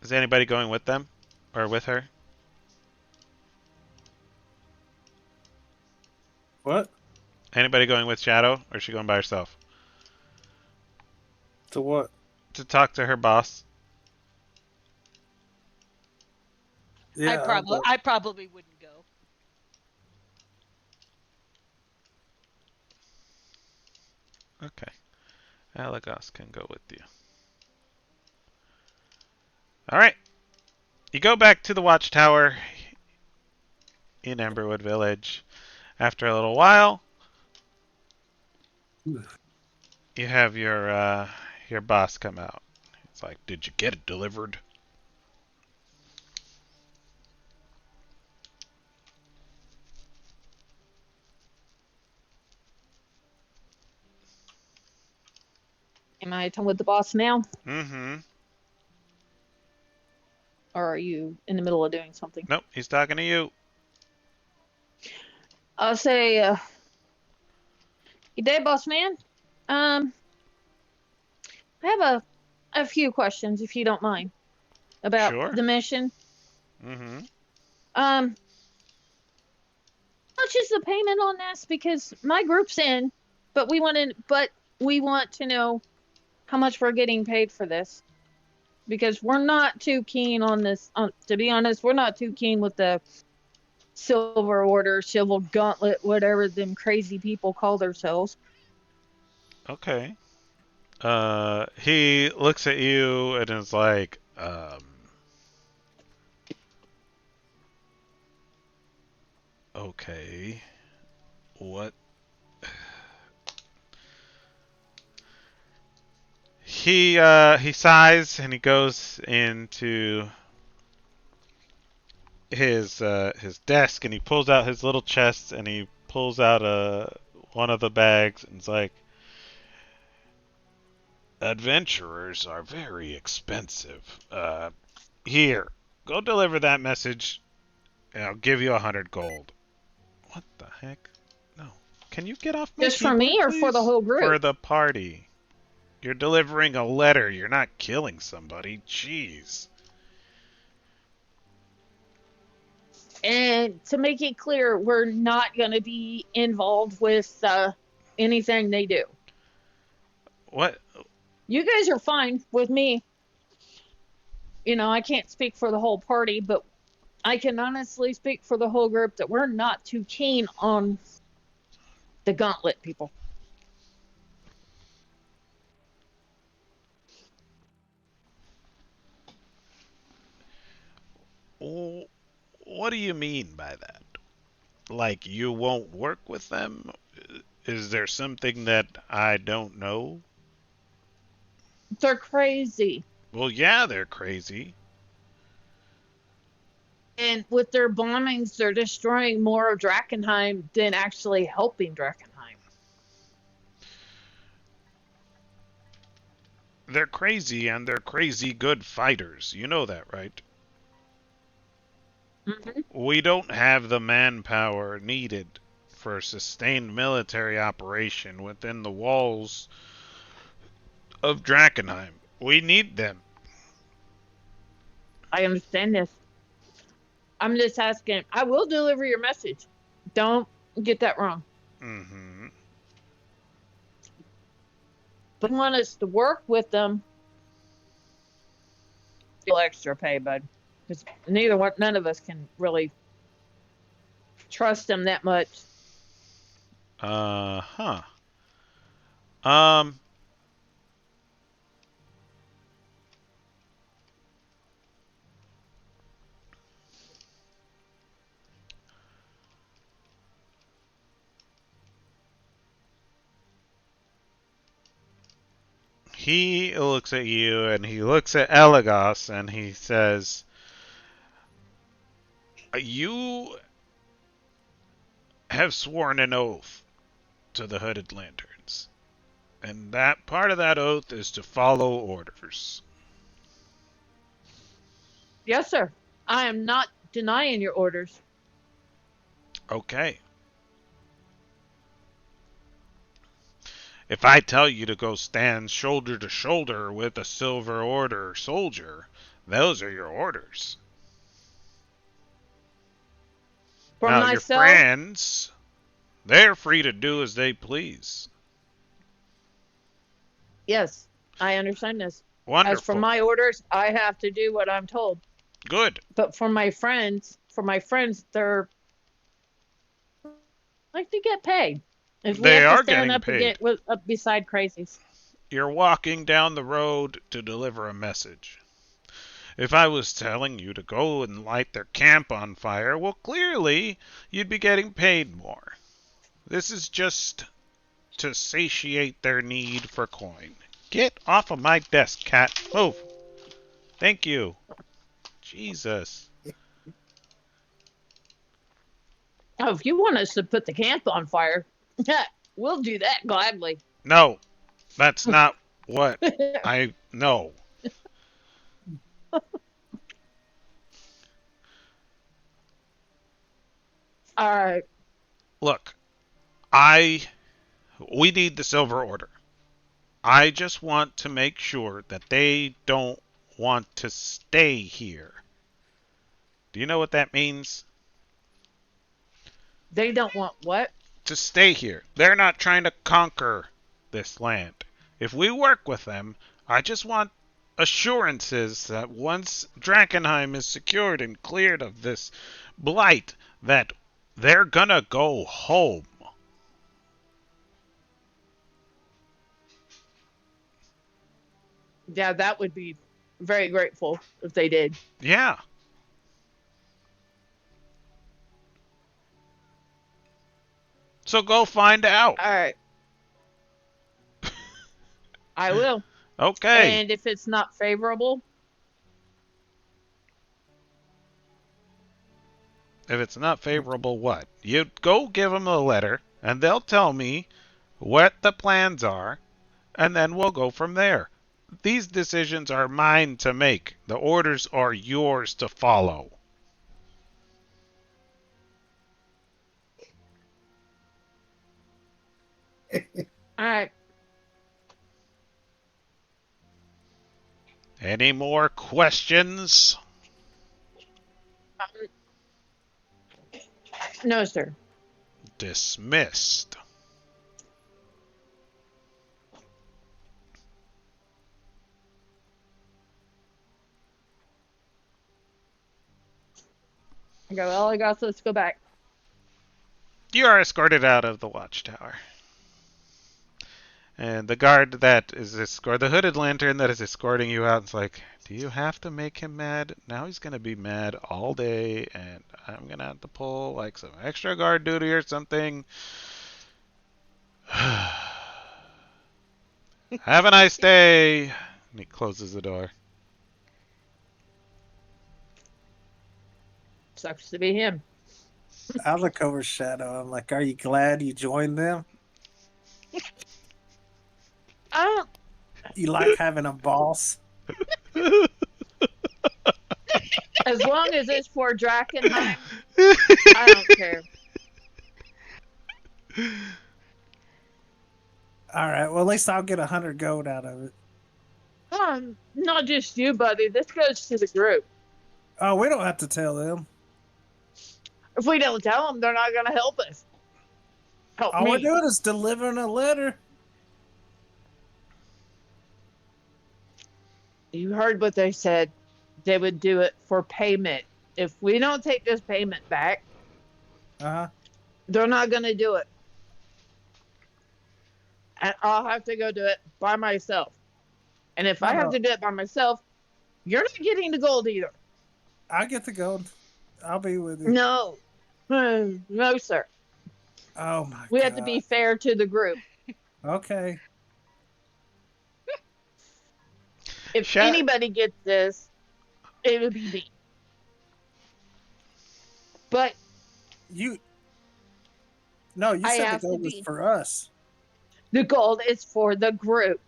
Is anybody going with them or with her? What? Anybody going with Shadow, or is she going by herself? To what? To talk to her boss. Yeah. I probably wouldn't go. Okay. Alagos can go with you. Alright. You go back to the watchtower in Emberwood Village. After a little while, you have your boss come out. It's like, did you get it delivered? Am I talking with the boss now? Mm-hmm. Or are you in the middle of doing something? Nope, he's talking to you. I'll say, good day, boss man. I have a few questions, if you don't mind, about Sure. the mission. Mm-hmm. How much is the payment on this? Because my group's in, but we want to know how much we're getting paid for this. Because we're not too keen on this. To be honest, we're not too keen with the Silver Order, Civil Gauntlet, whatever them crazy people call themselves. Okay. He looks at you and is like, okay. What? He sighs and he goes into his desk and he pulls out his little chest and he pulls out one of the bags and it's like, adventurers are very expensive. Here, go deliver that message and I'll give you 100 gold. What the heck? No. Can you get off my Just for keyboard, me or for the please? whole group? For the party. You're delivering a letter. You're not killing somebody. Jeez. And to make it clear, we're not going to be involved with anything they do. What? You guys are fine with me. You know, I can't speak for the whole party, but I can honestly speak for the whole group that we're not too keen on the Gauntlet people. What do you mean by that? Like, you won't work with them? Is there something that I don't know? They're crazy. Well, yeah, they're crazy. And with their bombings, they're destroying more of Drakenheim than actually helping Drakenheim. they're crazy and they're crazy good fighters. You know that, right? Hmm. We don't have the manpower needed for a sustained military operation within the walls of Drakenheim. We need them. I understand this. I'm just asking. I will deliver your message. Don't get that wrong. Mm-hmm. But want us to work with them. Feel extra pay, bud. Because none of us can really trust them that much. Huh. Um, he looks at you and he looks at Elagos and he says, "You have sworn an oath to the Hooded Lanterns, and that part of that oath is to follow orders." Yes, sir. I am not denying your orders. Okay. If I tell you to go stand shoulder to shoulder with a Silver Order soldier, those are your orders. For Now, your myself, friends, they're free to do as they please. yes, I understand this. Wonderful. As for my orders, I have to do what I'm told. Good. But for my friends, they're like to get paid. If we They have are to stand getting up paid. up beside crazies. You're walking down the road to deliver a message. If I was telling you to go and light their camp on fire, well, clearly you'd be getting paid more. This is just to satiate their need for coin. Get off of my desk, cat. Move. Thank you. Jesus. Oh, if you want us to put the camp on fire, we'll do that gladly. No, that's not what I know. All right. Look, we need the Silver Order. I just want to make sure that they don't want to stay here. Do you know what that means? They don't want what? To stay here. They're not trying to conquer this land. If we work with them, I just want assurances that once Drakenheim is secured and cleared of this blight, that they're gonna go home. Yeah, that would be very grateful if they did. Yeah. So go find out. All right. I will. Okay. And if it's not favorable, If it's not favorable, what? You go give them a letter, and they'll tell me what the plans are, and then we'll go from there. These decisions are mine to make. The orders are yours to follow. all right. Any more questions? No, sir. Dismissed. I go, well, I guess let's go back. You are escorted out of the watchtower. And the guard that is the hooded lantern that is escorting you out is like, do you have to make him mad? Now he's going to be mad all day, and I'm going to have to pull like some extra guard duty or something. Have a nice day. And he closes the door. Sucks to be him. I look over Shadow. I'm like, are you glad you joined them? You like having a boss? As long as it's for Drakenheim, I don't care. All right. Well, at least I'll get 100 gold out of it. Not just you, buddy. This goes to the group. Oh, we don't have to tell them. If we don't tell them, they're not going to help us. Help All we're me. doing is delivering a letter. You heard what they said. They would do it for payment. If we don't take this payment back, Uh-huh. they're not going to do it. And I'll have to go do it by myself. And if I have to do it by myself, you're not getting the gold either. I get the gold. I'll be with you. No. No, sir. Oh, my God. We have to be fair to the group. Okay. If Sha- anybody gets this, it would be me. But No, you I said have the to gold was be. for us. the gold is for the group.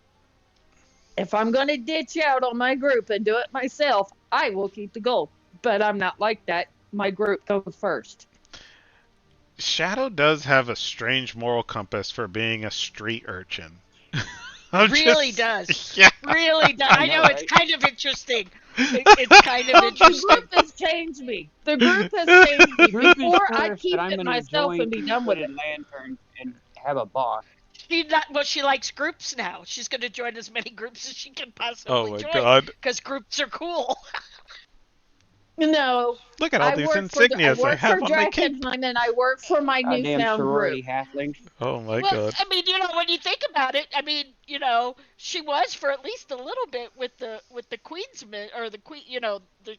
If I'm going to ditch out on my group and do it myself, I will keep the gold. But I'm not like that. My group goes first. Shadow does have a strange moral compass for being a street urchin. I'm Really just- does. Yeah. Really does. I know, it's kind of interesting. It's kind of Oh, the interesting. group has changed me. The group has changed me. Group is Before I first, keep but I'm it gonna myself join and be done with it. Two-Footed Lantern and have a boss. She likes groups now. She's going to join as many groups as she can possibly Oh my join. god. Because groups are cool. No, Look at all I these work insignias for, I I work have for on my cape. Drakenheim and I work for my Goddamn newfound sorority group. halflings. Oh my Well, god. I mean, when you think about it, I mean, she was for at least a little bit with the Queensmen or the Queen, the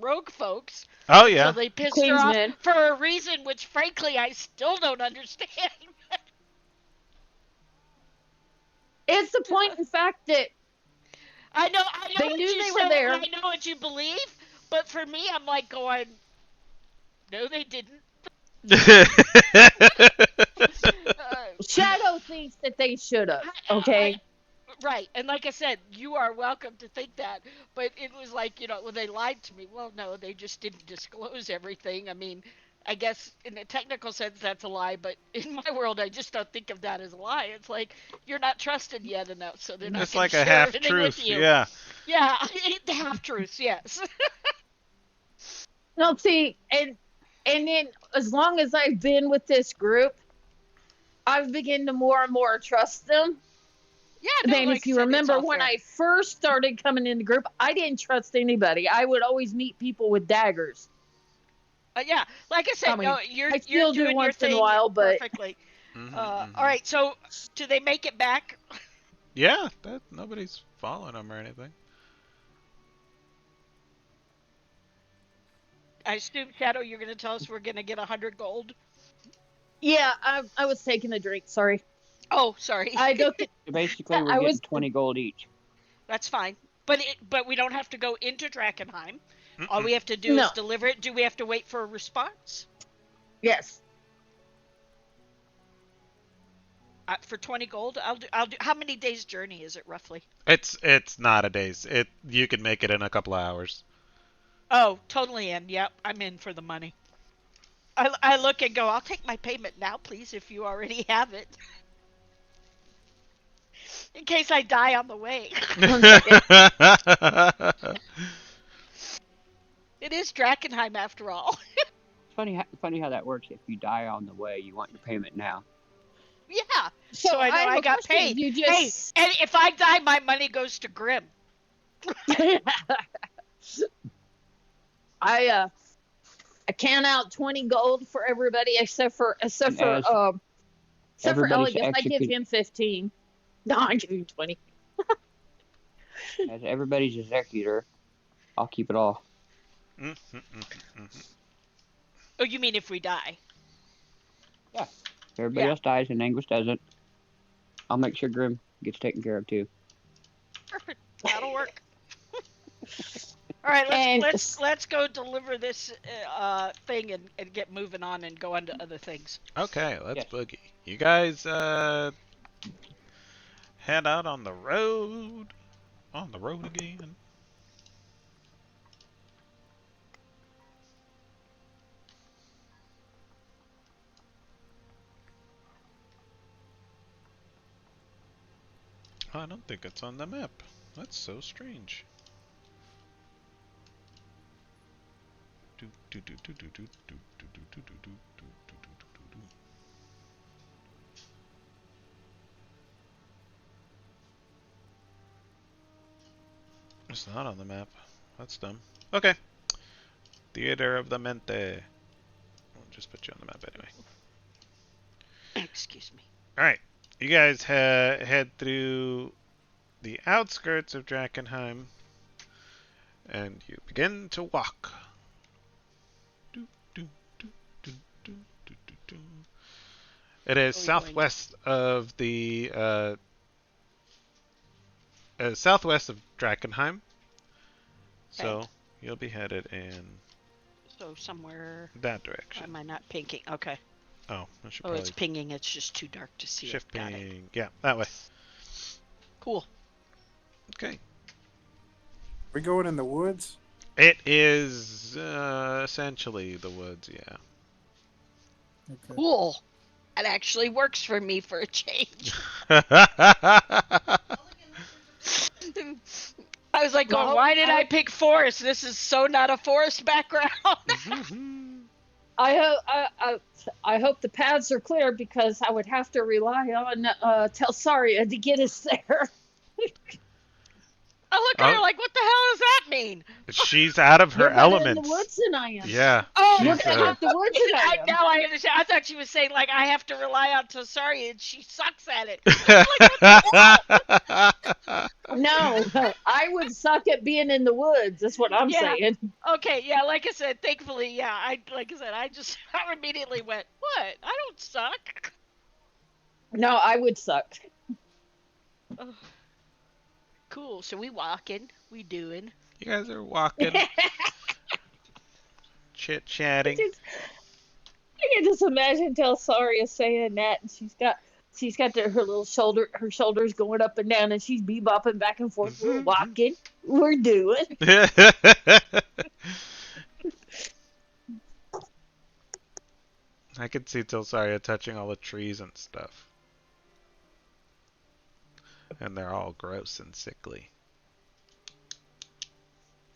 rogue folks. Oh yeah. So they pissed her off Queensmen. for a reason which, frankly, I still don't understand. It's the point in fact that I know They what knew you they were said, there. and I know what you believe, but for me, I'm like going, no, they didn't. Shadow thinks that they should have. Okay. Right, and like I said, you are welcome to think that, but it was like, when they lied to me, well, no, they just didn't disclose everything. I mean, I guess in a technical sense that's a lie, but in my world, I just don't think of that as a lie. It's like, you're not trusted yet enough, so they're not It's gonna like a share half anything truth. with you. Yeah. Yeah, the half truths, yes. No, see, and then as long as I've been with this group, I've begun to more and more trust them. Yeah, no, Then, like if you I said, it's remember all when fair. I first started coming in the group, I didn't trust anybody. I would always meet people with daggers. Yeah, like I said, I mean, no, you're I still do doing once your in a thing while, but- perfectly. Mhm, All mhm. right, so do they make it back? Yeah, nobody's following them or anything. I assume, Shadow, you're going to tell us we're going to get 100 gold. Yeah, I was taking a drink. Sorry. Oh, sorry. I don't. So basically, I we're getting was- 20 gold each. That's fine. But we don't have to go into Drakenheim. All Mm-mm. we have to do No. is deliver it. Do we have to wait for a response? Yes. For 20 gold, I'll do. How many days journey is it roughly? It's not a days. You can make it in a couple of hours. Oh, totally in. Yep, I'm in for the money. I look and go, I'll take my payment now, please, if you already have it. In case I die on the way. It is Drakenheim after all. It's funny how that works. If you die on the way, you want your payment now. Yeah. So I know have I a got question. paid. You Hey, just. and if I die, my money goes to Grim. I count out 20 gold for everybody except for as Elliot. everybody's I give execute- him 15. No, I give him 20. As everybody's executor, I'll keep it all. Mhm, mhm, mhm. Oh, you mean if we die? If everybody Yeah. else dies and Anguish doesn't, I'll make sure Grim gets taken care of too. Perfect. That'll work. All right, And- let's go deliver this thing and get moving on and go on to other things. Okay, let's Yes. boogie. You guys head out on the road. On the road again. I don't think it's on the map. That's so strange. It's not on the map. That's dumb. Okay. Theater of the Mente. I'll just put you on the map anyway. Excuse me. Alright. You guys head through the outskirts of Drakenheim. And you begin to walk. It is southwest of the southwest of Drakenheim. So you'll be headed in So somewhere. that direction. Am I not pinking? Okay. Oh, I should Oh, probably it's pinging. It's just too dark to see shift it. Got it. ping. Yeah, that way. Cool. Okay. We going in the woods? It is essentially the woods, yeah. Okay. Cool. That actually works for me for a change. I was like, going, Well, why did I pick forest? This is so not a forest background. I hope the paths are clear because I would have to rely on Telsaria to get us there. I look at her like, what the hell does that mean? She's out of her You're better elements. in the woods than I am. Yeah. Oh, You're She's, better in the woods than I am. now I understand. I thought she was saying, like, I have to rely on Tosari and she sucks at it. No, I would suck at being in the woods. That's what I'm Yeah. saying. Okay, yeah, like I said, thankfully, yeah, I just I immediately went, what? I don't suck. No, I would suck. Ugh. Cool. So we walking, we doing. You guys are walking, chit-chatting. I can just imagine Telsaria saying that, and she's got her little her shoulders going up and down, and she's bebopping back and forth. We're walking, we're doing. I could see Tilsaria touching all the trees and stuff. And they're all gross and sickly.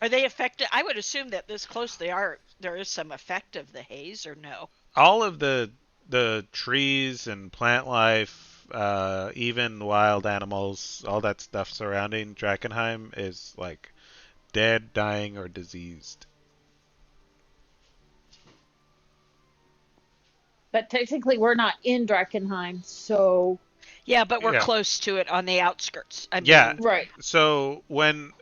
Are they affected? I would assume that this close there is some effect of the haze, or no? All of the trees and plant life, even wild animals, all that stuff surrounding Drakenheim is like dead, dying, or diseased. But technically, we're not in Drakenheim, so Yeah, but we're Yeah. close to it on the outskirts. I mean, Yeah. right. So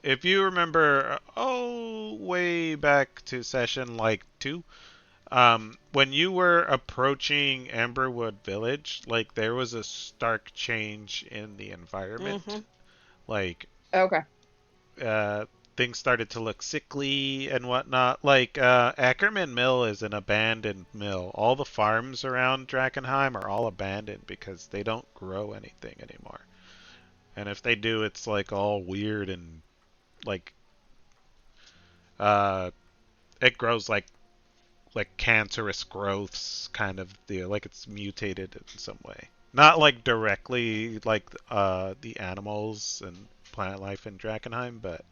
if you remember, way back to session like 2, when you were approaching Amberwood Village, like there was a stark change in the environment. Mhm. Like, Okay. things started to look sickly and whatnot. Like, Ackerman Mill is an abandoned mill. All the farms around Drakenheim are all abandoned because they don't grow anything anymore. And if they do, it's like all weird and like, it grows like cancerous growths kind of deal, like it's mutated in some way. Not like directly like the animals and plant life in Drakenheim, but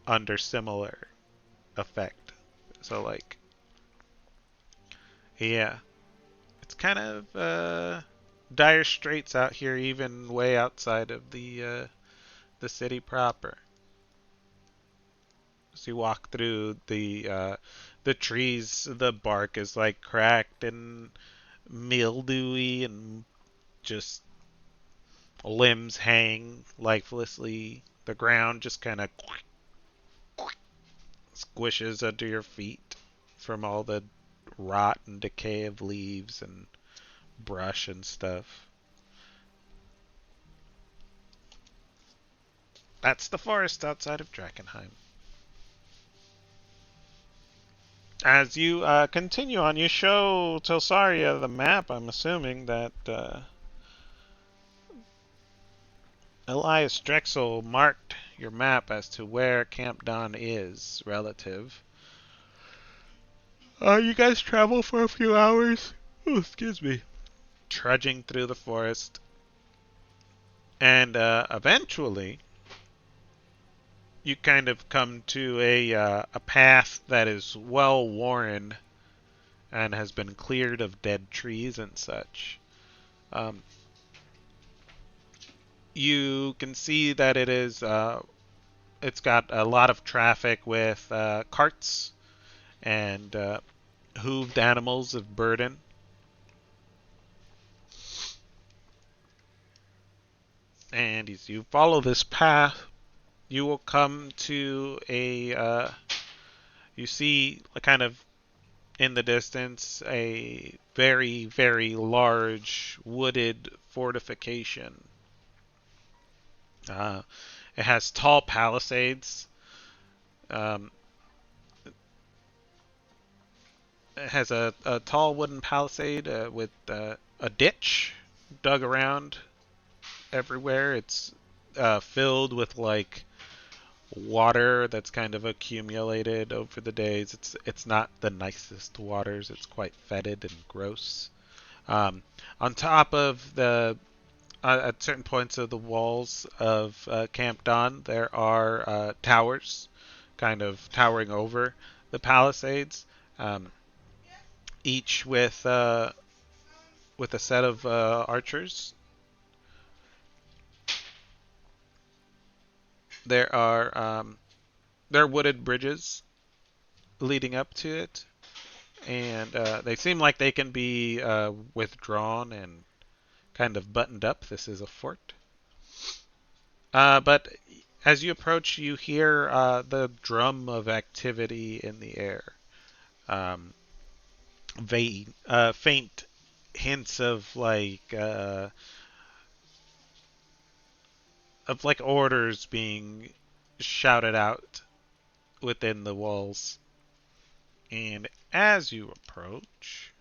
under similar effect. So like, yeah, it's kind of dire straits out here, even way outside of the city proper. As you walk through the trees, the bark is like cracked and mildewy, and just limbs hang lifelessly. The ground just kind of squishes under your feet from all the rot and decay of leaves and brush and stuff. That's the forest outside of Drakenheim. As you continue on, you show Telsaria the map. I'm assuming that Elias Drexel marked your map as to where Camp Dawn is relative. You guys travel for a few hours. Oh, excuse me. Trudging through the forest. And eventually, you kind of come to a path that is well worn and has been cleared of dead trees and such. You can see that it's got a lot of traffic with carts and hooved animals of burden. And as you follow this path, you will come to you see kind of in the distance a very, very large wooded fortification. It has tall palisades. It has a tall wooden palisade with a ditch dug around everywhere. It's filled with like water that's kind of accumulated over the days. It's not the nicest waters. It's quite fetid and gross. On top of the at certain points of the walls of Camp Dawn, there are towers, kind of towering over the palisades, each with a set of archers. There are wooded bridges leading up to it, and they seem like they can be withdrawn and kind of buttoned up. This is a fort. But as you approach, you hear the drum of activity in the air. Faint hints of like orders being shouted out within the walls. And as you approach,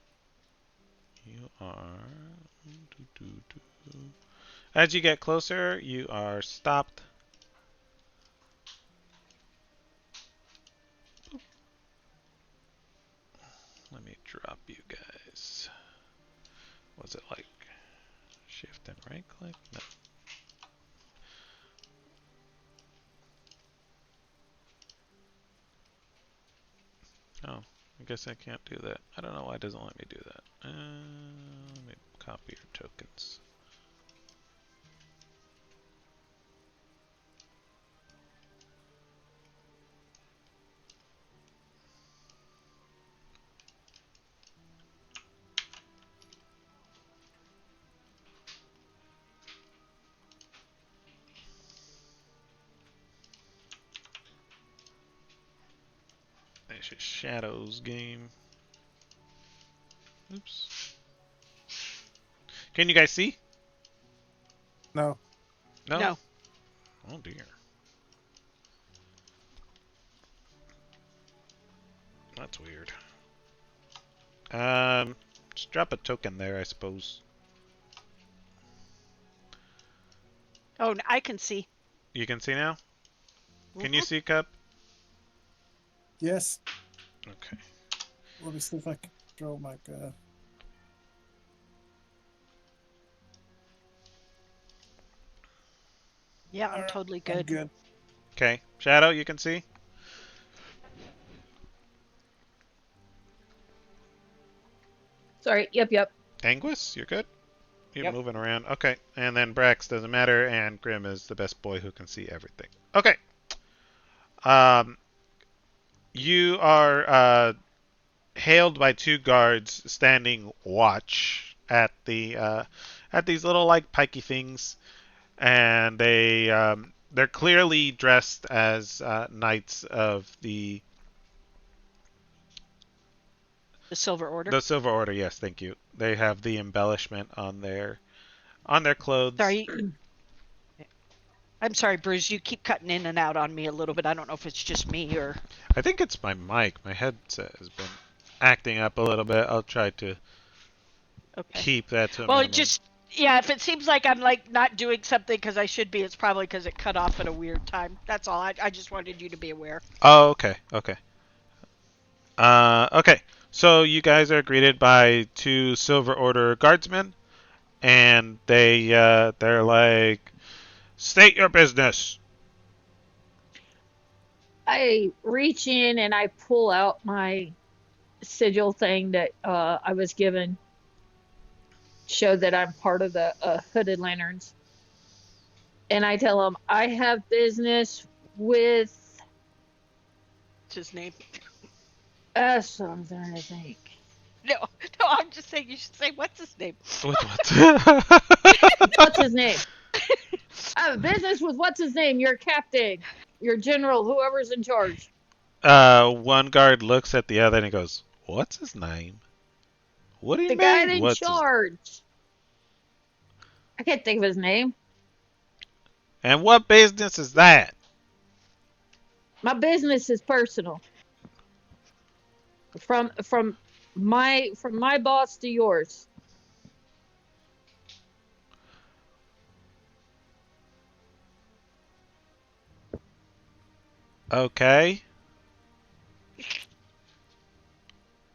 as you get closer, you are stopped. Let me drop you guys. Was it like shift and right click? No. Oh, I guess I can't do that. I don't know why it doesn't let me do that. Let me copy your tokens. It's a Shadows game. Oops. Can you guys see? No. No. Oh dear. That's weird. Just drop a token there, I suppose. Oh, I can see. You can see now? Can you see, Cup? Yes. Okay. Let me see if I can control my guy. Yeah, I'm totally I'm good. good. Okay. Shadow, you can see? Sorry. Yep. Anguis, you're good? You're Yep. moving around. Okay. And then Brax doesn't matter, and Grim is the best boy who can see everything. Okay. You are hailed by two guards standing watch at these little like pikey things, and they're clearly dressed as knights of the Silver Order. The Silver Order. Yes, thank you. They have the embellishment on their clothes. Sorry. I'm sorry, Bruce. You keep cutting in and out on me a little bit. I don't know if it's just me or. I think it's my mic. My headset has been acting up a little bit. I'll try to Okay. keep that to a Well, minimum. just Yeah, if it seems like I'm like not doing something because I should be, it's probably because it cut off at a weird time. That's all. I just wanted you to be aware. Oh, okay, okay. Okay. So you guys are greeted by two Silver Order guardsmen, and they're like, "State your business." I reach in and I pull out my sigil thing that I was given, show that I'm part of the Hooded Lanterns. And I tell them, I have business with. What's his name? So I'm trying to think. No, no, I'm just saying you should say what's his name. With what? What's his name? I have business with what's his name? Your captain, your general, whoever's in charge. One guard looks at the other and he goes, "What's his name? What do you The mean? guy in What's charge. I can't think of his name. And what business is that?" My business is personal. From my boss to yours. Okay.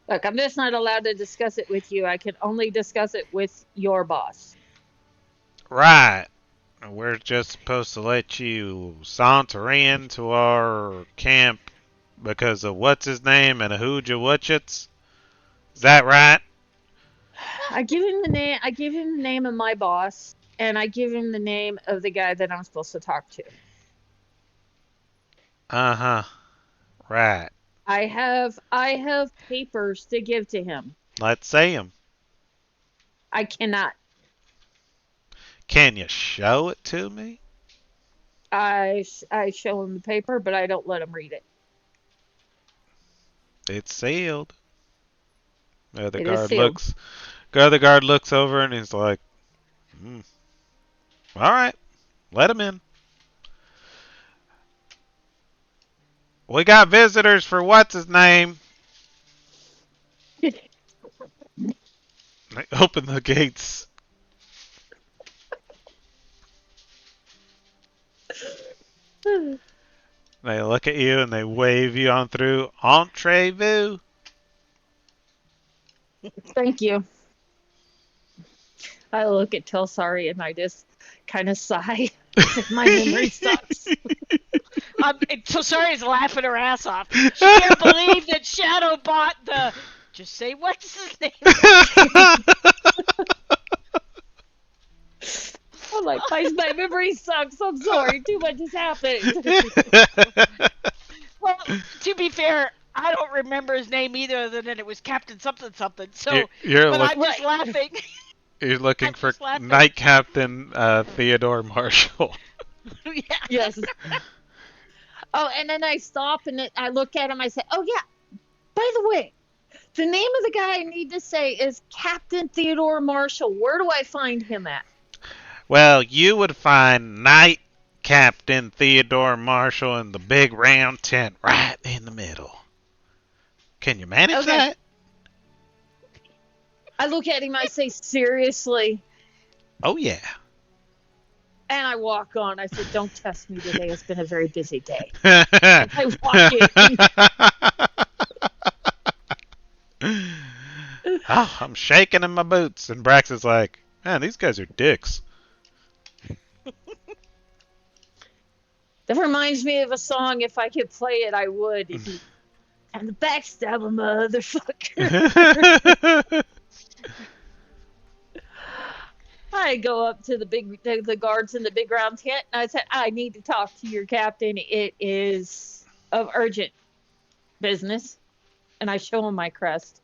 Look, I'm just not allowed to discuss it with you. I can only discuss it with your boss. Right. We're just supposed to let you saunter in to our camp because of what's his name and a hooja whatchits. Is that right? I give him the name. I give him the name of my boss, and I give him the name of the guy that I'm supposed to talk to. Uh-huh. Right. I have papers to give to him. Let's see him. I cannot. Can you show it to me? I show him the paper, but I don't let him read it. It's sealed. The other It is guard sealed. looks over and he's like, all right, let him in. We got visitors for what's his name. They open the gates. They look at you and they wave you on through. Entrez-vous. Thank you. I look at Telsari and I just kind of sigh. My memory sucks. So sorry, is laughing her ass off. She can't believe that Shadow bought the. Just say what's his name. I'm like, my memory sucks. I'm sorry. Too much has happened. Well, to be fair, I don't remember his name either, other than it was Captain something something. So, but I'm just laughing. You're looking I'm for just laughing. Knight Captain Theodore Marshall. Yeah. Yes. Oh, and then I stop and I look at him. I say, "Oh yeah, by the way, the name of the guy I need to say is Captain Theodore Marshall. Where do I find him at?" Well, you would find Knight Captain Theodore Marshall in the big round tent right in the middle. Can you manage Okay. that? I look at him. I say, "Seriously?" Oh, yeah. And I walk on. I said, "Don't test me today. It's been a very busy day." Oh, I walk in. I'm shaking in my boots. And Brax is like, man, these guys are dicks. That reminds me of a song. If I could play it, I would. And the backstab a motherfucker. I go up to the guards in the big round tent, and I said, "I need to talk to your captain. It is of urgent business." And I show him my crest.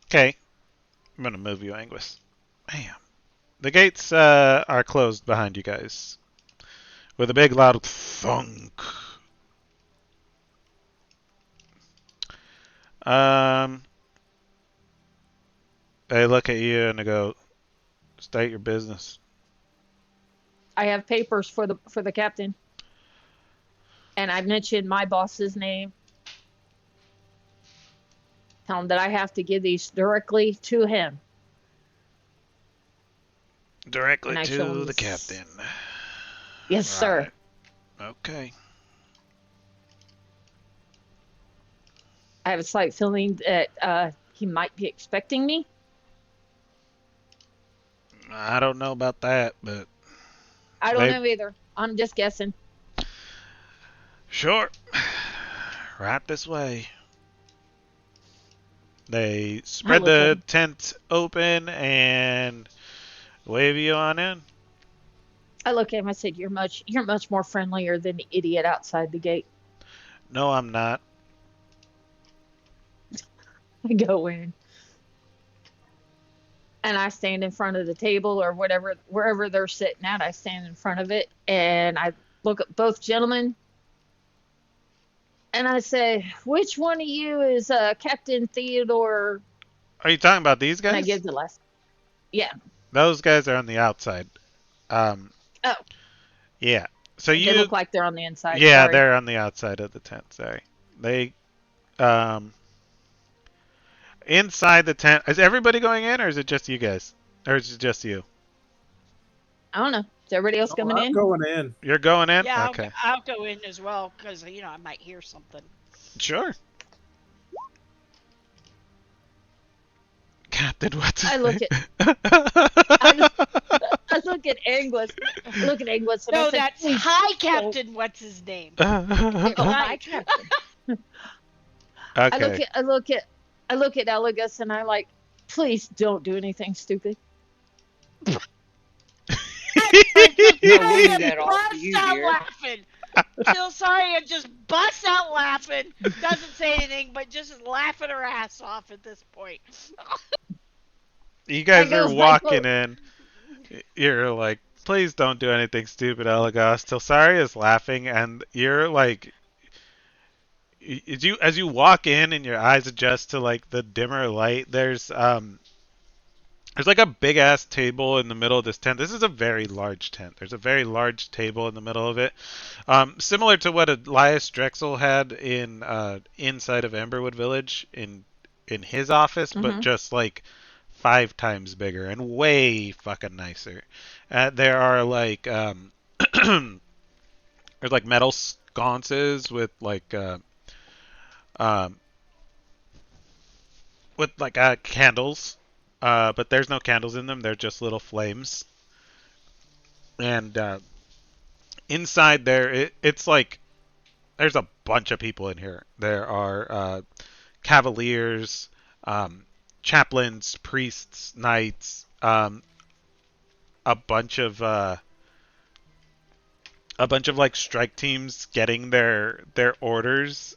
Okay. I'm going to move you, Anguis. Bam. The gates are closed behind you guys. With a big loud thunk. They look at you and they go, "State your business." I have papers for the captain, and I mentioned my boss's name. Tell him that I have to give these directly to him. Directly And I show him to the this- captain. Yes, sir. Right. Okay. I have a slight feeling that he might be expecting me. I don't know about that, but I don't Maybe- know either. I'm just guessing. sure. Right this way. They spread look at the him. tent open and wave you on in. I look at him. I said, "You're much more friendlier than the idiot outside the gate." No, I'm not. I go in, and I stand in front of the table or whatever, wherever they're sitting at. I stand in front of it, and I look at both gentlemen, and I say, "Which one of you is Captain Theodore?" Are you talking about these And I guys? give the last. Yeah. Those guys are on the outside. Oh. Yeah. So They you look like they're on the inside. Yeah, Sorry. they're on the outside of the tent, sorry. They inside the tent. Is everybody going in or is it just you guys? Or is it just you? I don't know. Is everybody else Oh, coming I'm in? going in. You're going in? Yeah, Okay. I'll go in as well because I might hear something. Sure. Captain, what's his I look name? I look at Angus. Look at Angus. And I No, said, that's "Please Hi Captain. What's his name? don't." Oh, hi, Right. Captain. Okay. I look at Elegus and I like, please don't do anything stupid. No, we do that all for Bust you, out dear. laughing. Tilsaria just busts out laughing. Doesn't say anything, but just is laughing her ass off at this point. You guys That are goes like, walking in. You're like, please don't do anything stupid, Elagos. Tilsari is laughing, and you're like, as you walk in and your eyes adjust to like the dimmer light, there's like a big ass table in the middle of this tent. This is a very large tent. There's a very large table in the middle of it, similar to what Elias Drexel had in inside of Emberwood Village in his office, but Mhm. just like 5 times bigger and way fucking nicer. There are like there's like metal sconces with like candles, but there's no candles in them. They're just little flames. And inside there, it's like there's a bunch of people in here. There are cavaliers, chaplains, priests, knights, a bunch of like strike teams getting their orders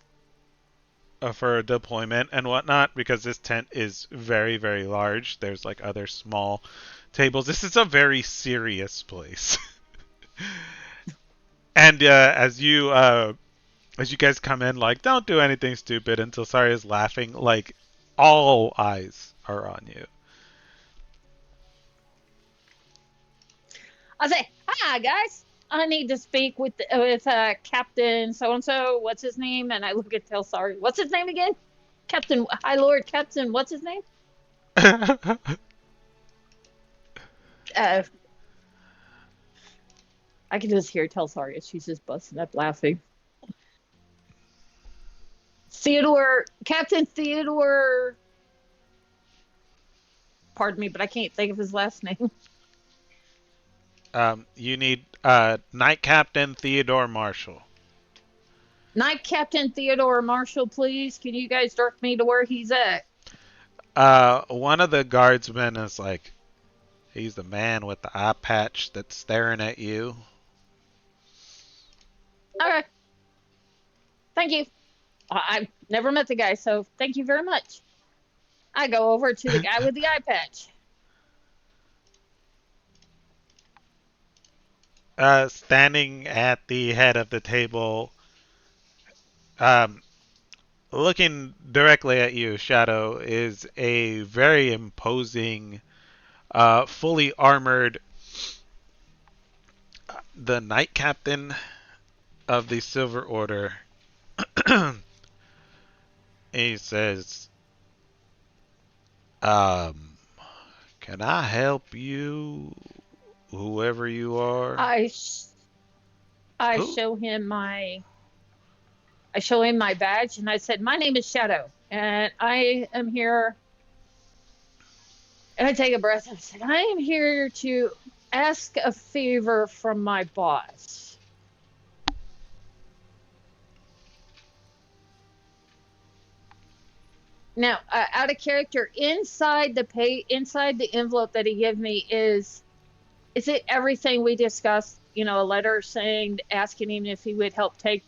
for deployment and whatnot, because this tent is very, very large. There's like other small tables. This is a very serious place. And as you guys come in, like, don't do anything stupid, until Sari is laughing, like all eyes are on you. I say, hi guys. I need to speak with Captain so and so. What's his name? And I look at Telsari. What's his name again? Captain. Hi, Lord Captain. What's his name? I can just hear Telsari as she's just busting up laughing. Captain Theodore. Pardon me, but I can't think of his last name. You need Knight Captain Theodore Marshall. Knight Captain Theodore Marshall, please. Can you guys direct me to where he's at? One of the guardsmen is like, he's the man with the eye patch that's staring at you. Okay. Thank you. I've never met the guy, so thank you very much. I go over to the guy with the eye patch. Standing at the head of the table, looking directly at you, Shadow, is a very imposing, fully armored, the Knight Captain of the Silver Order. He says, can I help you whoever you are. I Who? show him my badge, and I said, "My name is Shadow, and I am here." And I take a breath and I said, "I am here to ask a favor from my boss." Now, out of character, inside the envelope that he gave me is it everything we discussed? You know, a letter saying, asking him if he would help take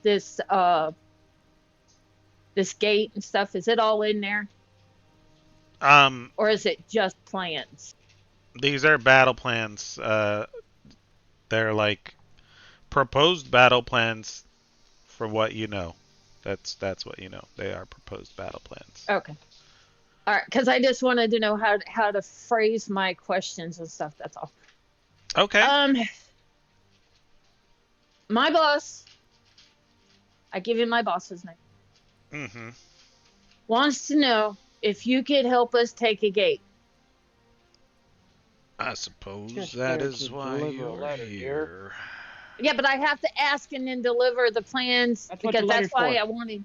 this this gate and stuff. Is it all in there, Um, or is it just plans? these are battle plans. They're like proposed battle plans for what you know. That's what you know. They are proposed battle plans. Okay. All right, because I just wanted to know how to phrase my questions and stuff. That's all. Okay. My boss. I give you my boss's name. Mm-hmm. Wants to know if you could help us take a gate. I suppose Just that there is to why deliver a you're letter, dear. here. Yeah, but I have to ask and then deliver the plans That's what because the that's letter's why for. I wanted.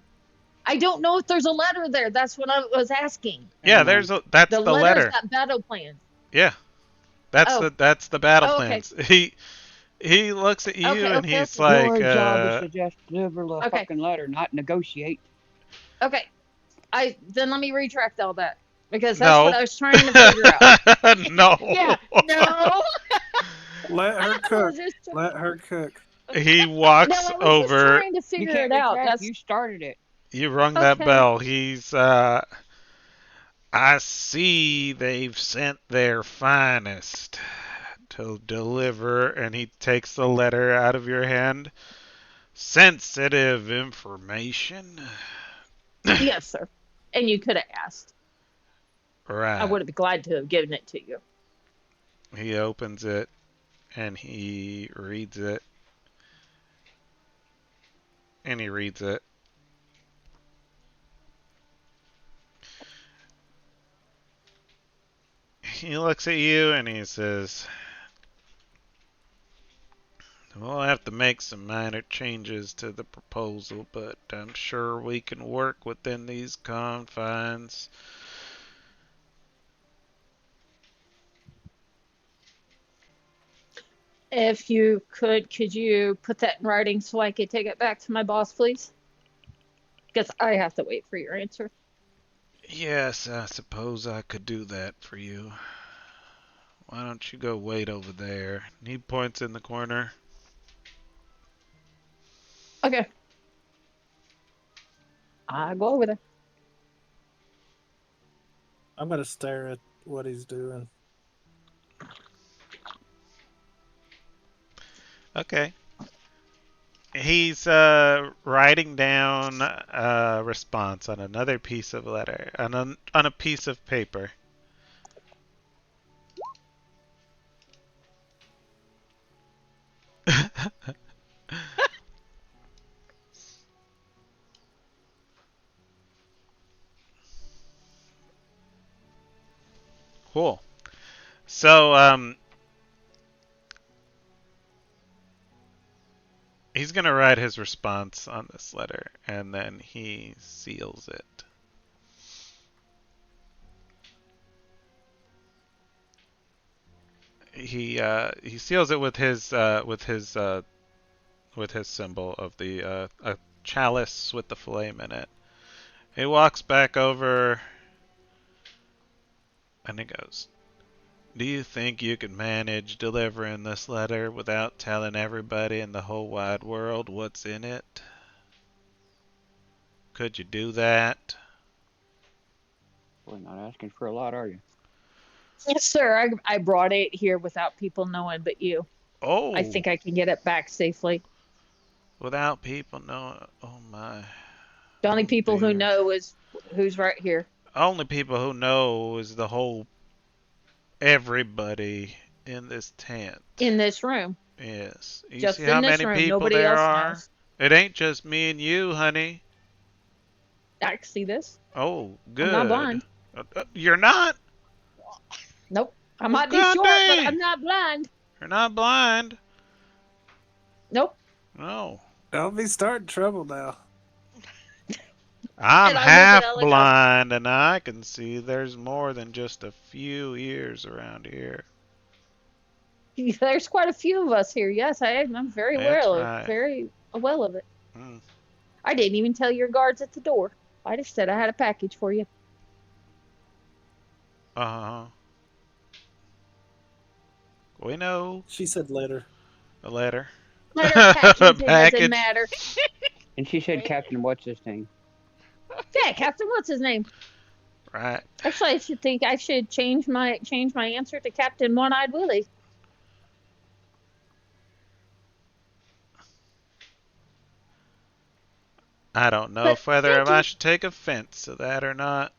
I don't know if there's a letter there. That's what I was asking. Yeah, Never mind. that's The the letter's letter. got battle plans. Yeah, that's Oh. the battle Oh, okay. plans. He looks at you Okay, and okay, he's okay. like, Your job is to just deliver the Okay. fucking letter, not negotiate. Okay. Then let me retract all that because that's No. what I was trying to figure out. No. Yeah. No. Let her I was cook. just, Let her cook. He no, walks I was just over. trying to You figure can't it out. retract. That's You started it. You rung that Okay. bell. He's I see they've sent their finest to deliver, and he takes the letter out of your hand. Sensitive information. yes, sir. And you could have asked. I Right. would have been glad to have given it to you. He opens it and he reads it. And he reads it. He looks at you and he says, "We'll have to make some minor changes to the proposal, but I'm sure we can work within these confines." If you could you put that in writing so I could take it back to my boss, please? Because I have to wait for your answer. Yes, I suppose I could do that for you. Why don't you go wait over there? He points in the corner. Okay. I go over there. I'm gonna stare at what he's doing. Okay. He's writing down a response on another piece of letter, on a piece of paper. Cool. So, he's gonna write his response on this letter, and then he seals it. He seals it with his symbol of the a chalice with the flame in it. He walks back over, and he goes, "Do you think you could manage delivering this letter without telling everybody in the whole wide world what's in it? Could you do that?" Boy, not asking for a lot, are you? Yes, sir. I brought it here without people knowing but you. Oh, I think I can get it back safely. without people knowing. Oh my. The only Oh, people who dear. know is who's right here. Only people who know is the whole everybody in this tent. In this room. Yes. You Just see in how this many room. people Nobody there else are? knows. It ain't just me and you, honey. I can see this. Oh, good. I'm not blind. You're not? Nope. I Well, might be short, but goddamn. I'm not blind. You're not blind. Nope. No. Don't be starting trouble now. I'm And I'm looking half at it like blind and I can see there's more than just a few ears around here. There's quite a few of us here. Yes, I'm very That's well, right. very well of it. Mm. I didn't even tell your guards at the door. I just said I had a package for you. Uh-huh. We know. She said later. A letter. Letter package, it doesn't Package. matter. And she said, Captain, what's his name? Yeah, Captain, what's his name? Right. Actually, I should change my answer to Captain One-Eyed Willie. I don't know But if whether thank I you. should take offense to that or not.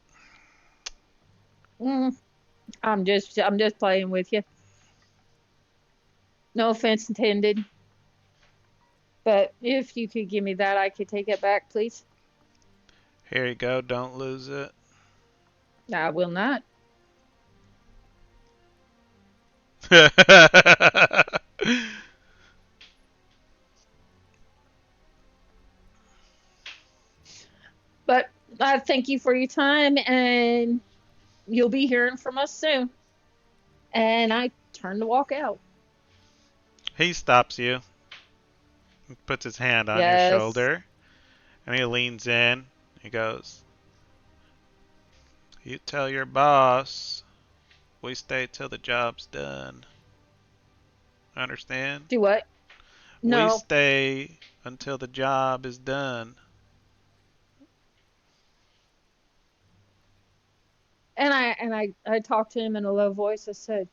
I'm just playing with you. No offense intended. But if you could give me that, I could take it back, please. Here you go. Don't lose it. I will not. But I thank you for your time, and you'll be hearing from us soon. And I turn to walk out. He stops you. He puts his hand on your Yes. shoulder. And he leans in. He goes, "You tell your boss we stay till the job's done. Understand? Do what? We No. stay until the job is done." And I talked to him in a low voice. I said,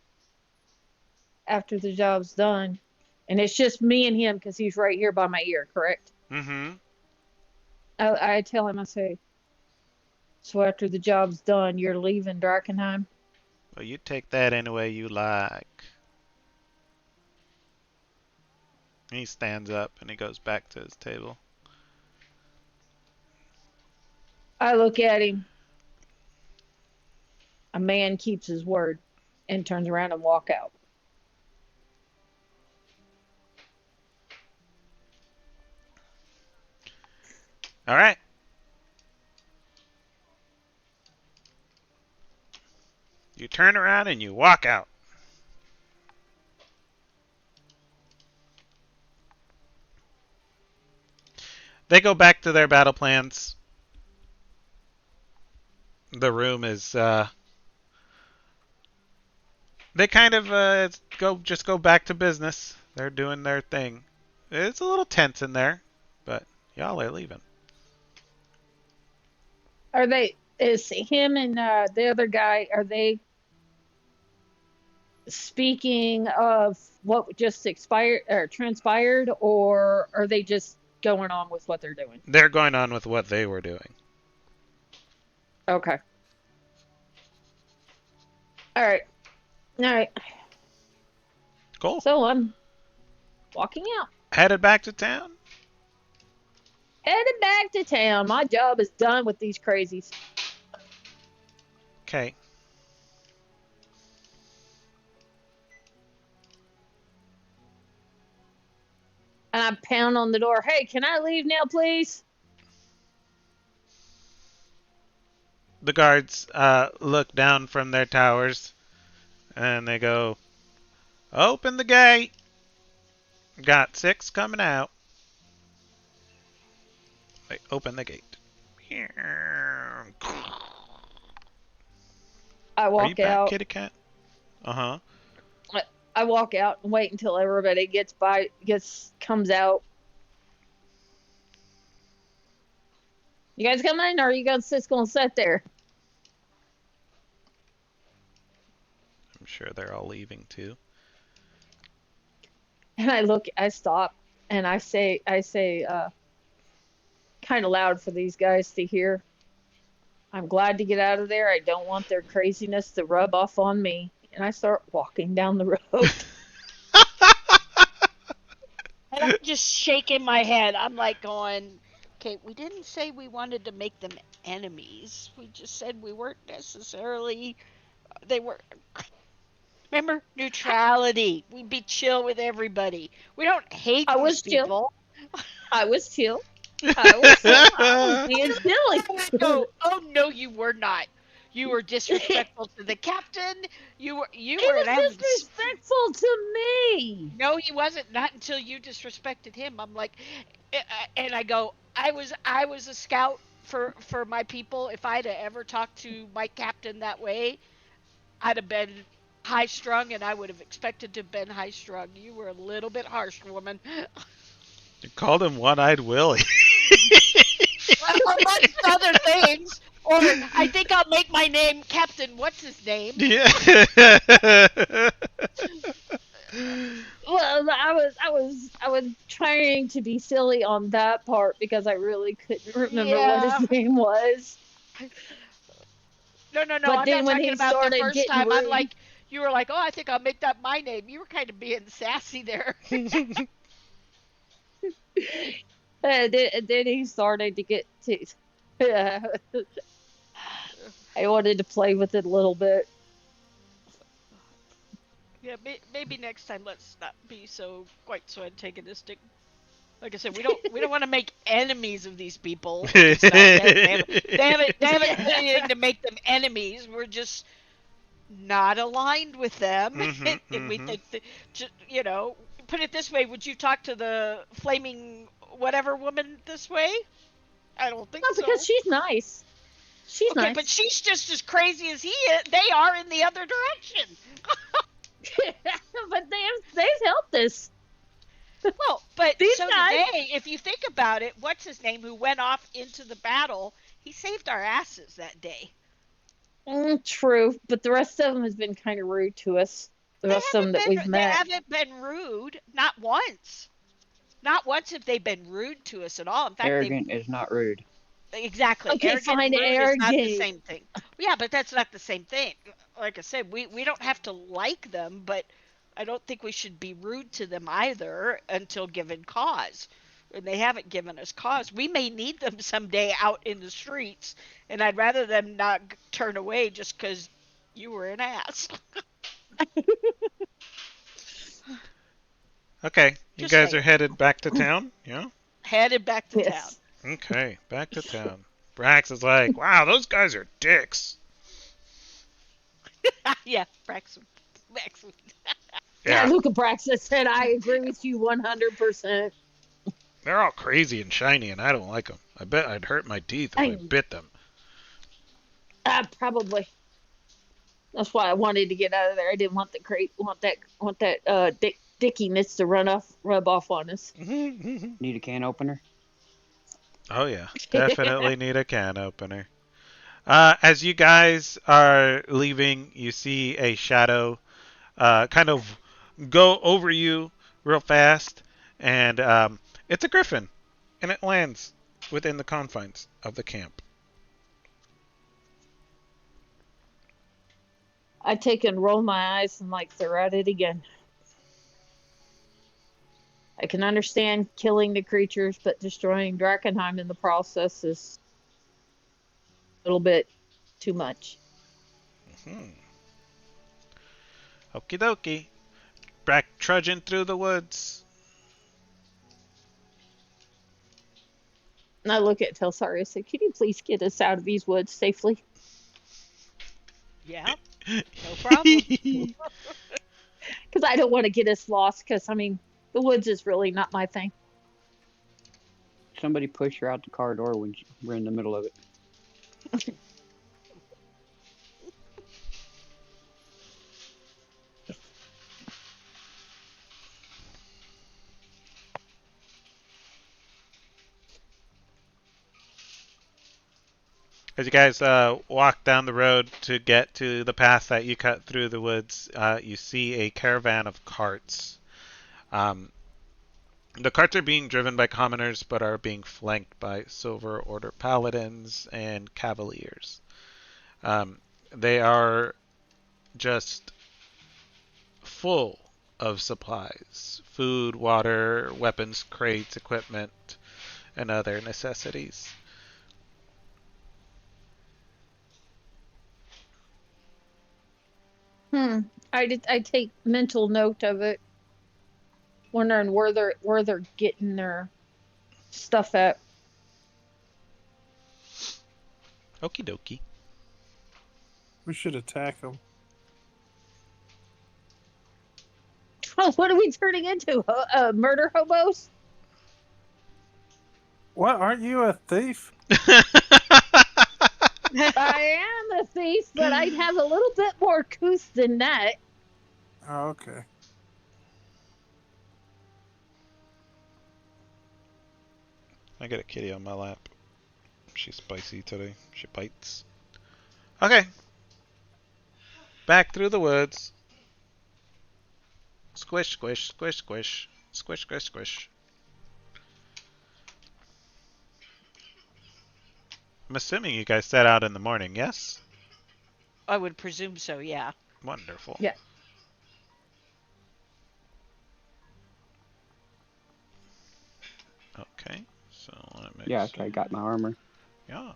after the job's done, and it's just me and him because he's right here by my ear, correct? Mm-hmm. I tell him, I say, so after the job's done, you're leaving Drakenheim? Well, you take that any way you like. He stands up and he goes back to his table. I look at him. A man keeps his word and turns around and walk out. All right. You turn around and you walk out. They go back to their battle plans. The room is they kind of go back to business. They're doing their thing. It's a little tense in there, but y'all are leaving. Are they? Is him and the other guy? Are they speaking of what just expired or transpired, or are they just going on with what they're doing? They're going on with what they were doing. Okay. All right. All right. Cool. So I'm walking out. Headed back to town. Headed back to town. My job is done with these crazies. Okay. And I pound on the door. Hey, can I leave now, please? The guards look down from their towers and they go, "Open the gate. Got 6 coming out." They open the gate. I Are you walk back, out. kitty cat? Uh-huh. I walk out and wait until everybody comes out. You guys coming, or are you guys just gonna sit there? I'm sure they're all leaving too. And I stop, and I say, kind of loud for these guys to hear. I'm glad to get out of there. I don't want their craziness to rub off on me. And I start walking down the road. And I'm just shaking my head. I'm like going, okay, we didn't say we wanted to make them enemies. We just said we weren't necessarily. They were. Remember, neutrality. We'd be chill with everybody. We don't hate I these was chill. people. I was chill. I was being No, silly. oh no, you were not. You were disrespectful to the captain. You were He an was disrespectful to me. No, he wasn't. Not until you disrespected him. I'm like, and I go, I was a scout for my people. If I'd have ever talked to my captain that way, I'd have been high strung, and I would have expected to have been high strung. You were a little bit harsh, woman. You called him One-Eyed Willie. Amongst other things. Or I think I'll make my name Captain. What's his name? Yeah. Well, I was trying to be silly on that part because I really couldn't remember what his name was. No. But I'm then not when talking he about the started first getting time. I'm rude- like, you were like, oh, I think I'll make that my name. You were kind of being sassy there. Then he started to get to. I wanted to play with it a little bit. Yeah, maybe next time let's not be quite so antagonistic. Like I said, we don't want to make enemies of these people. It's not, they haven't done anything to make them enemies. We're just not aligned with them, and we think that, put it this way: would you talk to the flaming whatever woman this way? I don't think No, so. because she's nice. She's Okay, nice. but she's just as crazy as he is. They are in the other direction. But they've helped us. Well, but These so guys- did they. If you think about it, what's his name who went off into the battle? He saved our asses that day. True, but the rest of them has been kind of rude to us. The rest of them that we've They met. haven't been rude, not once. Not once have they been rude to us at all. In fact, Arrogant is not rude. exactly. Okay, Arrogant fine, and rude is not the arrogant. same thing. Yeah, but that's not the same thing. Like I said, we don't have to like them, but I don't think we should be rude to them either until given cause. And they haven't given us cause. We may need them someday out in the streets, and I'd rather them not turn away just because you were an ass. Okay, you Just guys saying. are headed back to town? Yeah? Headed back to town. Yes. Okay, back to town. Brax is like, wow, those guys are dicks. Yeah, Braxton. Yeah, Yeah, Luca Braxton said, I agree with you 100%. they're all crazy and shiny, and I don't like them. I bet I'd hurt my teeth if I bit them. Probably. That's why I wanted to get out of there. I didn't want that dickiness to rub off on us. Need a can opener? Oh yeah, definitely need a can opener. As you guys are leaving, you see a shadow kind of go over you real fast, and it's a griffin, and it lands within the confines of the camp. I take and roll my eyes and like they're at it again. I can understand killing the creatures, but destroying Drakenheim in the process is a little bit too much. Okie dokie. Back trudging through the woods. And I look at Telsari. I say, "Can you please get us out of these woods safely?" Yeah, no problem. Because I don't want to get us lost. Because I mean, the woods is really not my thing. Somebody push her out the car door when we're in the middle of it. As you guys walk down the road to get to the path that you cut through the woods, you see a caravan of carts. The carts are being driven by commoners, but are being flanked by Silver Order paladins and cavaliers. They are just full of supplies: food, water, weapons, crates, equipment, and other necessities. I take mental note of it, wondering where they're getting their stuff at. Okie dokie. We should attack them. What are we turning into? Murder hobos? What? Aren't you a thief? I am a thief, but I'd have a little bit more couth than that. Oh, okay. I got a kitty on my lap. She's spicy today. She bites. Okay. Back through the woods. Squish, squish, squish, squish. Squish, squish, squish. I'm assuming you guys set out in the morning, yes? I would presume so, yeah. Wonderful. Yeah. Okay. So let me Yeah, after I got my armor. Yeah.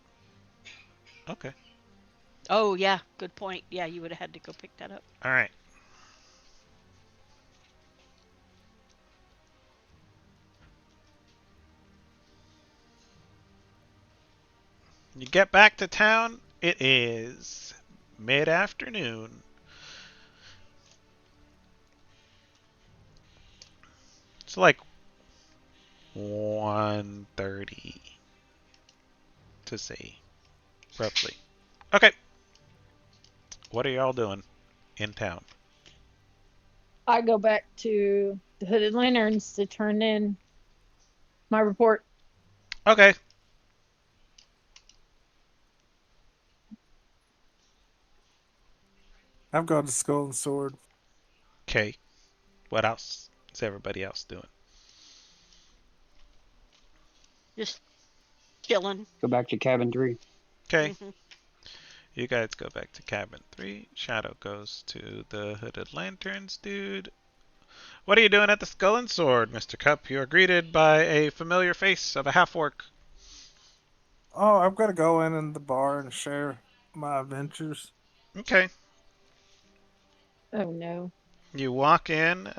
Okay. Oh, yeah, good point. Yeah, you would have had to go pick that up. All right. You get back to town. It is mid-afternoon. It's like 1:30 to say, roughly. Okay. What are y'all doing in town? I go back to the Hooded Lanterns to turn in my report. Okay. I've gone to Skull and Sword. Okay. What else is everybody else doing? Just chilling. Go back to cabin 3. Okay. Mhm. You guys go back to cabin 3. Shadow goes to the Hooded Lanterns, dude. What are you doing at the Skull and Sword, Mr. Cup? You are greeted by a familiar face of a half-orc. Oh, I'm gonna go in the bar and share my adventures. Okay. Oh no. You walk in,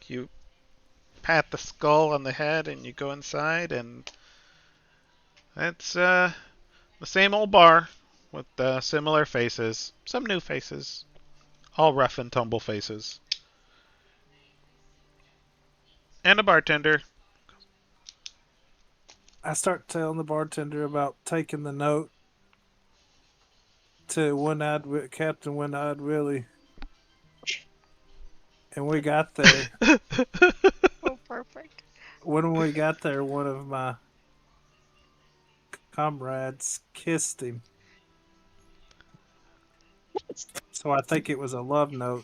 you pat the skull on the head, and you go inside, and it's the same old bar with similar faces. Some new faces. All rough and tumble faces. And a bartender. I start telling the bartender about taking the note to Captain One-Eyed Willie. And we got there. Oh, perfect. When we got there, one of my comrades kissed him. So I think it was a love note.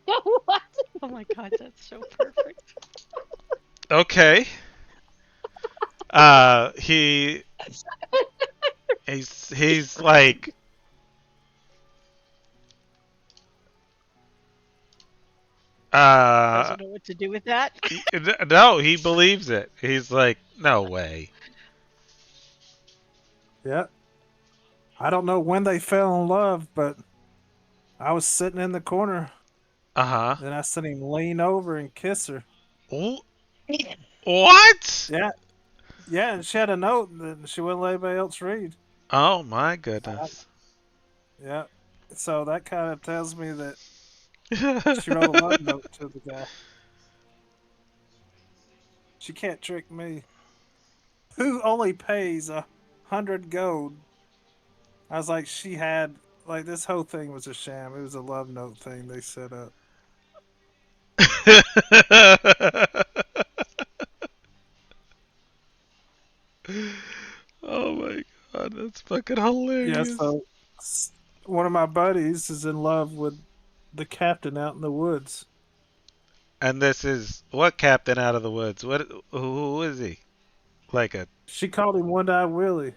What? Oh my god, that's so perfect. Okay. He's like, Doesn't know what to do with that. no, he believes it. He's like, no way. Yeah. I don't know when they fell in love, but I was sitting in the corner. Uh-huh. Then I seen him lean over and kiss her. What? Yeah. Yeah, and she had a note that she wouldn't let anybody else read. Oh my goodness. Yeah. So that kind of tells me that she wrote a love note to the guy. She can't trick me. Who only pays 100 gold? I was like, she had, like, this whole thing was a sham. It was a love note thing they set up. Oh my god, that's fucking hilarious. Yeah, so one of my buddies is in love with the captain out in the woods. And this is what captain out of the woods? Who is he? Like a She called him One-Eyed Willie.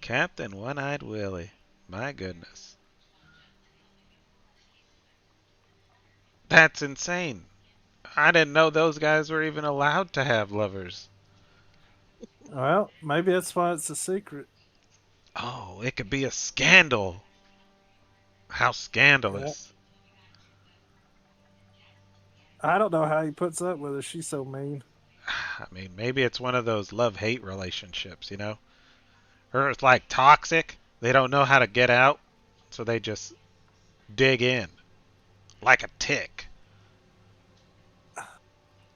Captain One-Eyed Willie. My goodness. That's insane. I didn't know those guys were even allowed to have lovers. Well, maybe that's why it's a secret. Oh, it could be a scandal. How scandalous. I don't know how he puts up with her. She's so mean. I mean, maybe it's one of those love-hate relationships, you know? Or it's like toxic. They don't know how to get out, so they just dig in like a tick.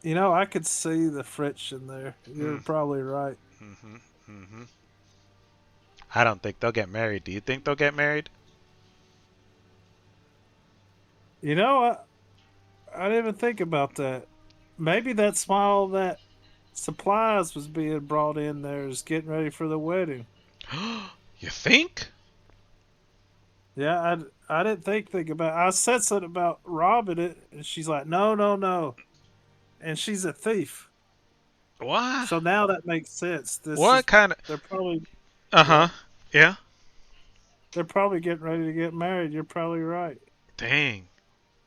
You know, I could see the friction there. You're probably right. Hmm. Hmm. I don't think they'll get married. Do you think they'll get married? You know, I didn't even think about that. Maybe that's why all that supplies was being brought in there is getting ready for the wedding. You think? Yeah, I didn't think about. I said something about robbing it, and she's like, "No, no, no," and she's a thief. What? So now that makes sense. What kind of? They're probably Uh-huh. Yeah. they're probably getting ready to get married. You're probably right. Dang.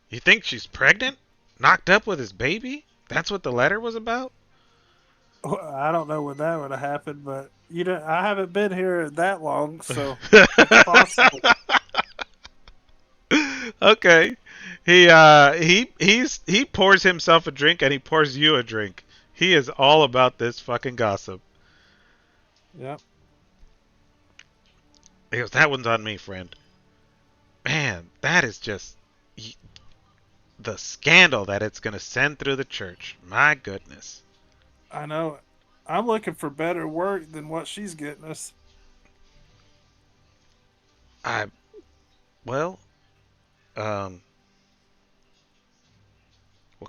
You think she's pregnant? Knocked up with his baby? That's what the letter was about? Well, I don't know when that would have happened, but I haven't been here that long, so it's possible. Okay. He pours himself a drink and he pours you a drink. He is all about this fucking gossip. Yep. He goes, that one's on me, friend. Man, that is just the scandal that it's gonna send through the church. My goodness. I know. I'm looking for better work than what she's getting us. Well, what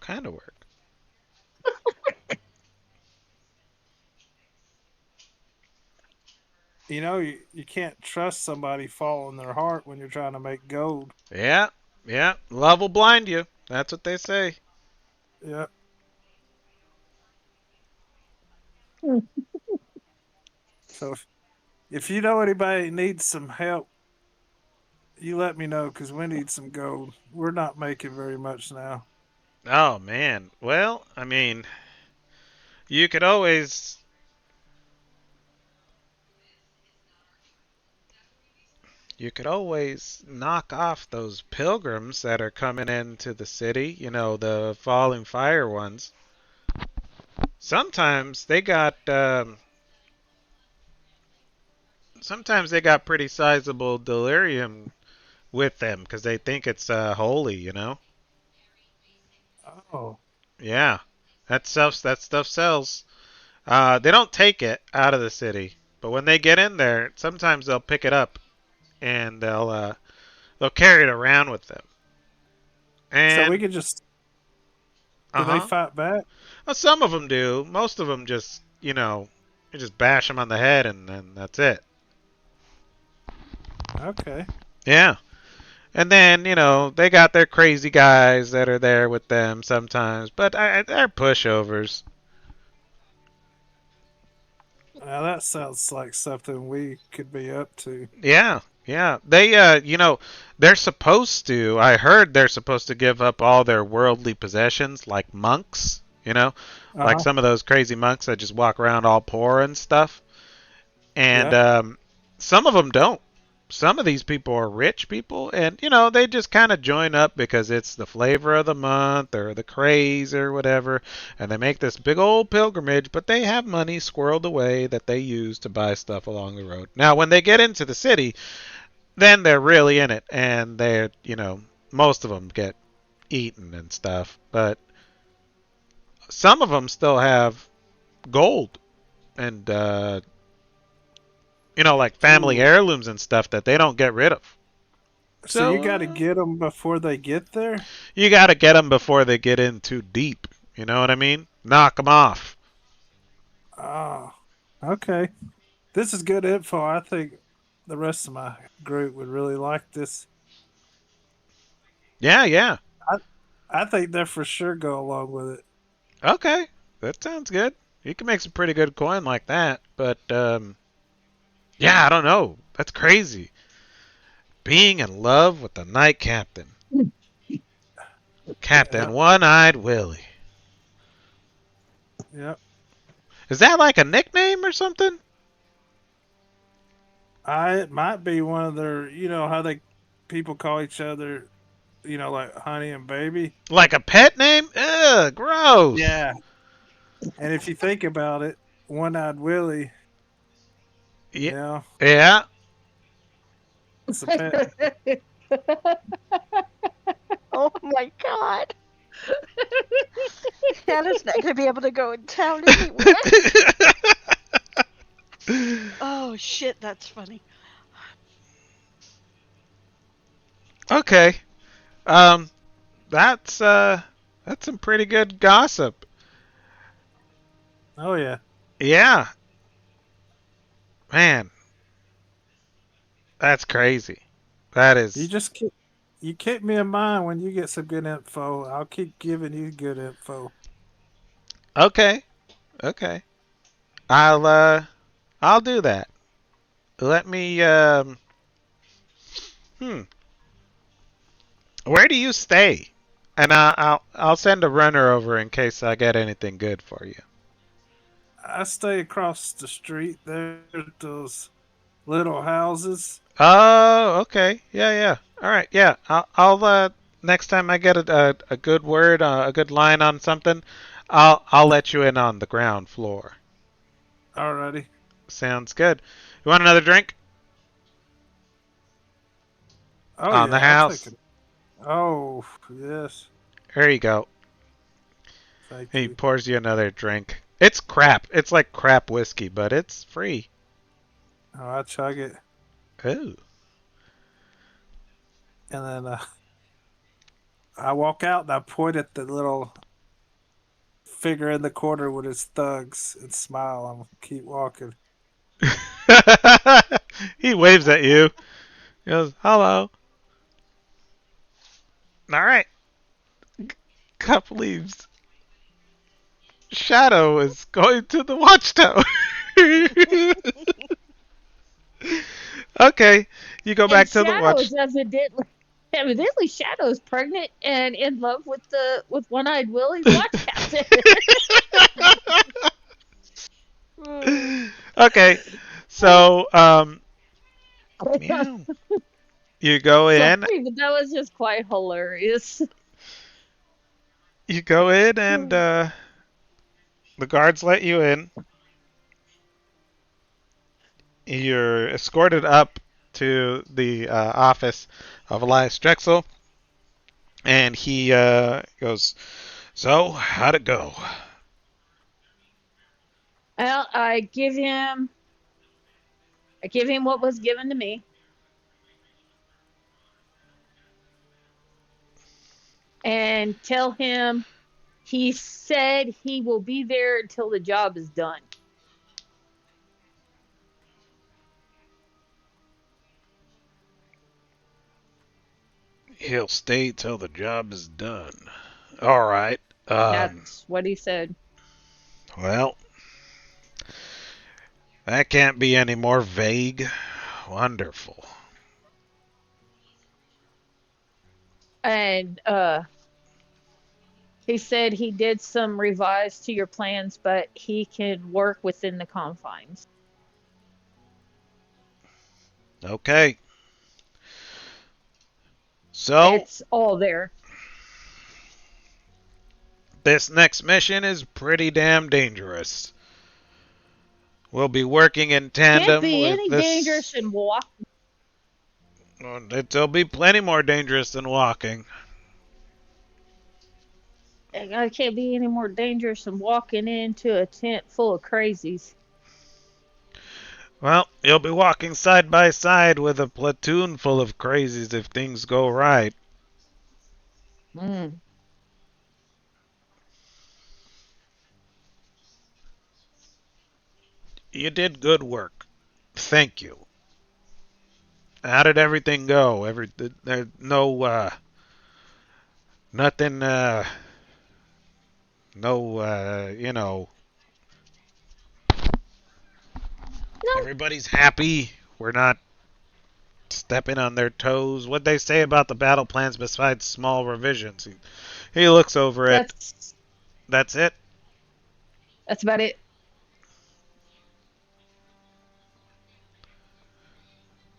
kind of work? You know, you can't trust somebody following their heart when you're trying to make gold. Yeah, yeah. Love will blind you. That's what they say. Yep. So if you know anybody needs some help, you let me know because we need some gold. We're not making very much now. Oh man. Well, I mean, you could always knock off those pilgrims that are coming into the city, you know, the falling fire ones. Sometimes they got pretty sizable delirium with them because they think it's holy, you know. Oh. Yeah, that stuff sells. They don't take it out of the city, but when they get in there, sometimes they'll pick it up and they'll carry it around with them. And So we could just. Do they fight back? Well, some of them do. Most of them just, you just bash them on the head and then that's it. Okay. Yeah. And then, they got their crazy guys that are there with them sometimes, but they're pushovers. Now that sounds like something we could be up to. Yeah, yeah. They, they're supposed to, I heard they're supposed to give up all their worldly possessions, like monks, like some of those crazy monks that just walk around all poor and stuff. And some of them don't. Some of these people are rich people, and, they just kind of join up because it's the flavor of the month or the craze or whatever, and they make this big old pilgrimage, but they have money squirreled away that they use to buy stuff along the road. Now, when they get into the city, then they're really in it, and they're, most of them get eaten and stuff, but some of them still have gold and, like family heirlooms and stuff that they don't get rid of. So you got to get them before they get there? You got to get them before they get in too deep. You know what I mean? Knock them off. Oh, okay. This is good info. I think the rest of my group would really like this. Yeah, yeah. I think they'll for sure go along with it. Okay, that sounds good. You can make some pretty good coin like that, but yeah, I don't know. That's crazy. Being in love with the night captain. Captain One-Eyed Willie. Yep. Is that like a nickname or something? It might be one of their, how they people call each other, like honey and baby. Like a pet name? Ugh, gross. Yeah. And if you think about it, One-Eyed Willie, Yeah. you know, Yeah. it's a pet. Oh my god. Hannah's not gonna be able to go in town anywhere. Oh shit, that's funny. Okay. That's some pretty good gossip. Oh yeah. Yeah. Man, that's crazy. That You is just keep me in mind when you get some good info. I'll keep giving you good info. okay. Okay. I'll do that. Let me hmm. Where do you stay? And I'll send a runner over in case I get anything good for you. I stay across the street. There's those little houses. Oh, okay. Yeah, yeah. All right. Yeah. I'll next time I get a good word, a good line on something, I'll let you in on the ground floor. Alrighty. Sounds good. You want another drink? Oh On the yeah, I'll take house. it. Oh yes, There you go. thank He you. pours you another drink. It's crap. It's like crap whiskey, but it's free. Oh, I chug it, Ooh. and then I walk out and I point at the little figure in the corner with his thugs and smile. I'm keep walking. He waves at you. He goes, "Hello." All right. Cup leaves. Shadow is going to the watchtower. Okay, you go And back to the watch. Shadow's evidently Shadow's pregnant and in love with One-Eyed Willie's watch captain. Okay, so meow. You go Sorry, in. but that was just quite hilarious. You go in, and the guards let you in. You're escorted up to the office of Elias Drexel, and he goes, "So, how'd it go?" Well, I give him what was given to me. And tell him he said he will be there until the job is done. He'll stay till the job is done. All right. That's what he said. Well, that can't be any more vague. Wonderful. And he said he did some revise to your plans, but he can work within the confines. Okay. So, It's all there. this next mission is pretty damn dangerous. We'll be working in Can't tandem be with any this. dangerous in walk. It'll be plenty more dangerous than walking. It can't be any more dangerous than walking into a tent full of crazies. Well, you'll be walking side by side with a platoon full of crazies if things go right. Mm. You did good work. Thank you. How did everything go? There nothing no No, everybody's happy. We're not stepping on their toes. What'd they say about the battle plans besides small revisions? He looks over it. That's it? that's about it.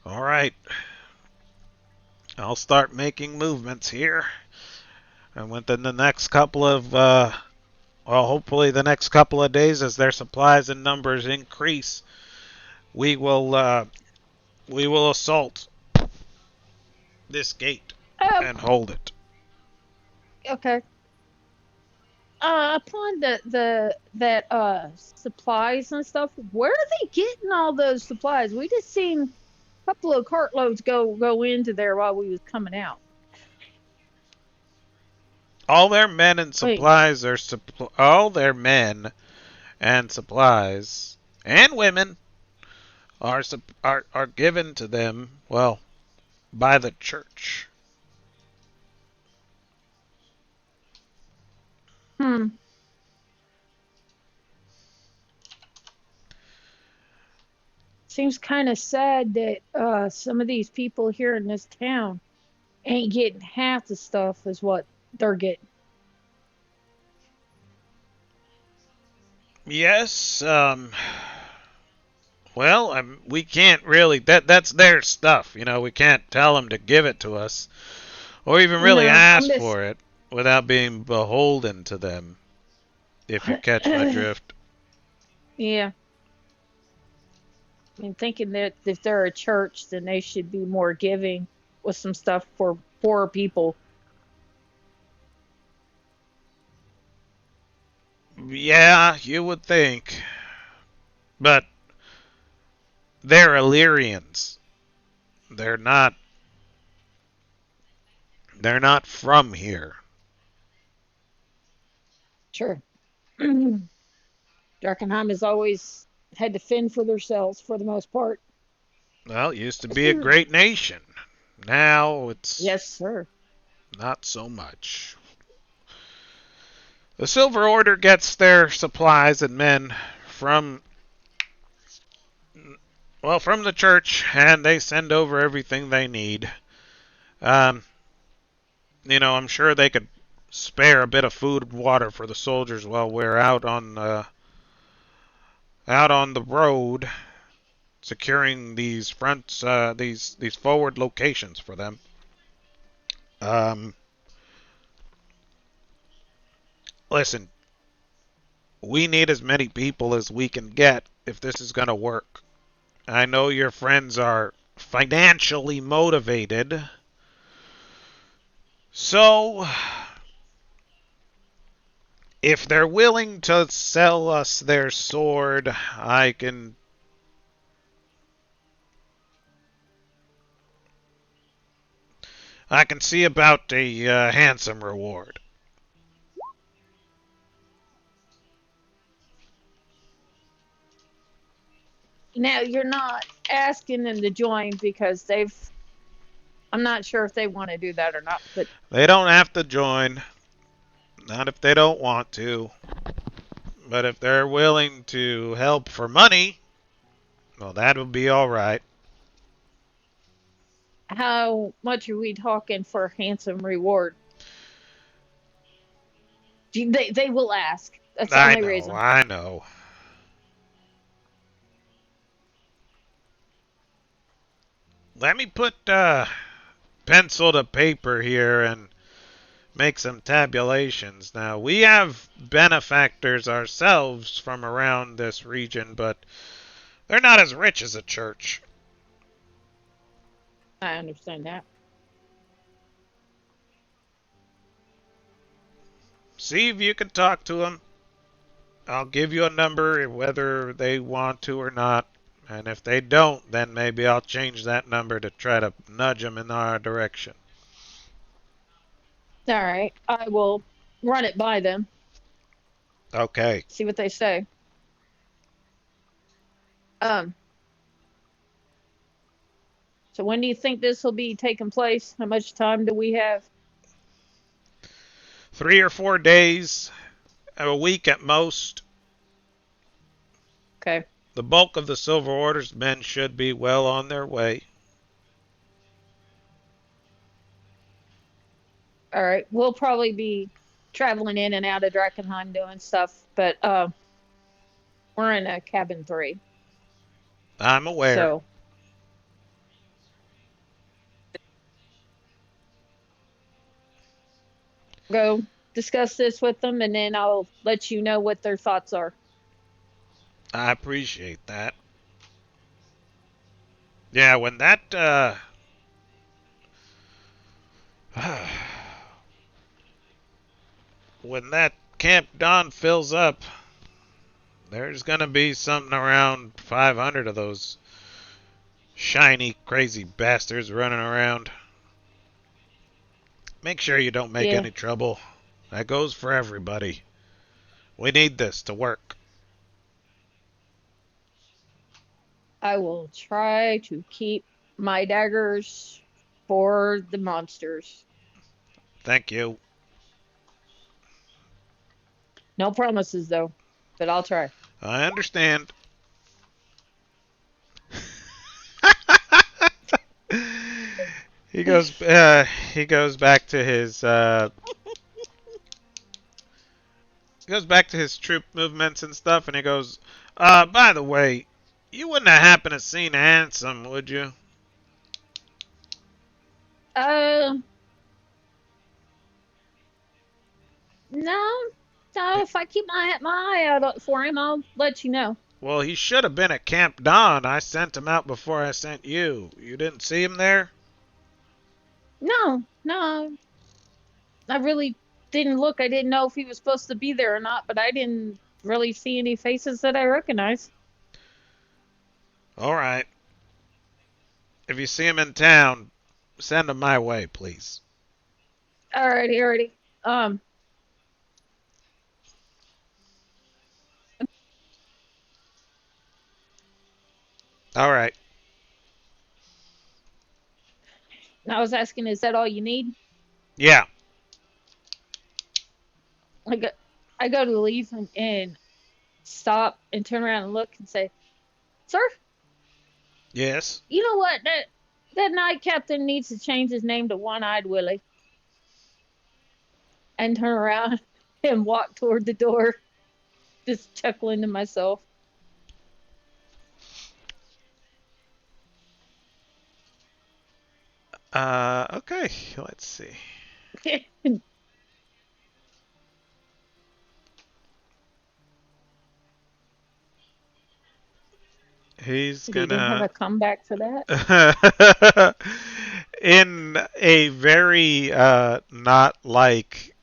All right. I'll start making movements here. And within the next couple of, hopefully the next couple of days, as their supplies and numbers increase, we will assault this gate Um, and hold it. okay. Upon the supplies and stuff, where are they getting all those supplies? We just seen a couple of cartloads go into there while we was coming out. All their men and Wait. supplies all their men and supplies and women are given to them, well, by the church. Hmm. Seems kind of sad that some of these people here in this town ain't getting half the stuff as what they're getting. Yes, well, we can't really, that's their stuff, we can't tell them to give it to us or even really No, ask I'm just for it without being beholden to them, if you catch my drift. yeah. I mean, thinking that if they're a church, then they should be more giving with some stuff for poor people. Yeah, you would think. But they're Illyrians. They're not from here. Sure. Darkenheim has always had to fend for themselves for the most part. Well, it used to be a great nation. Now it's Yes, sir. not so much. The Silver Order gets their supplies and men from from the church, and they send over everything they need. I'm sure they could spare a bit of food and water for the soldiers while we're out on the road, securing these fronts, these forward locations for them. Listen, we need as many people as we can get if this is going to work. I know your friends are financially motivated. So, if they're willing to sell us their sword, I can see about a handsome reward. Now, you're not asking them to join because I'm not sure if they want to do that or not, but They don't have to join. Not if they don't want to. But if they're willing to help for money, well, that would be all right. how much are we talking for a handsome reward? They will ask. That's the only reason. I know. Let me put pencil to paper here and make some tabulations. Now, we have benefactors ourselves from around this region, but they're not as rich as a church. I understand that. See if you can talk to them. I'll give you a number whether they want to or not. And if they don't, then maybe I'll change that number to try to nudge them in our direction. All right. I will run it by them. Okay. See what they say. So when do you think this will be taking place? How much time do we have? 3 or 4 days, a week at most. Okay. The bulk of the Silver Order's men should be well on their way. All right. We'll probably be traveling in and out of Drakenheim doing stuff, but we're in a cabin 3. I'm aware. So go discuss this with them, and then I'll let you know what their thoughts are. I appreciate that. Yeah, when that when that Camp Dawn fills up, there's gonna be something around 500 of those shiny, crazy bastards running around. Make sure you don't make Yeah. any trouble. That goes for everybody. We need this to work. I will try to keep my daggers for the monsters. Thank you. No promises, though, but I'll try. I understand. He goes back to his troop movements and stuff, and he goes, by the way, you wouldn't have happened to seen Ansem, would you? No. So if I keep my eye out for him, I'll let you know. Well, he should have been at Camp Dawn. I sent him out before I sent you. You didn't see him there? No. I really didn't look. I didn't know if he was supposed to be there or not, but I didn't really see any faces that I recognized. All right. If you see him in town, send him my way, please. Alrighty. All right. I was asking, is that all you need? Yeah. I go to leave and stop and turn around and look and say, "Sir, Yes. you know what? That night captain needs to change his name to One-Eyed Willie." And turn around and walk toward the door, just chuckling to myself. Okay. Let's see. He's Did he have gonna a comeback for that? in a very not like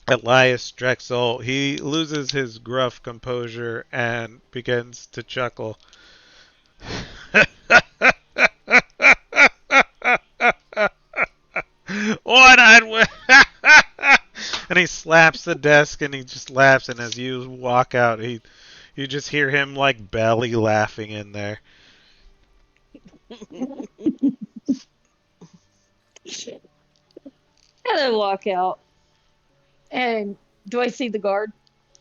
Elias Drexel, he loses his gruff composure and begins to chuckle. One-eyed and he slaps the desk and he just laughs, and as you walk out, you just hear him like belly laughing in there. And I walk out. And do I see the guard?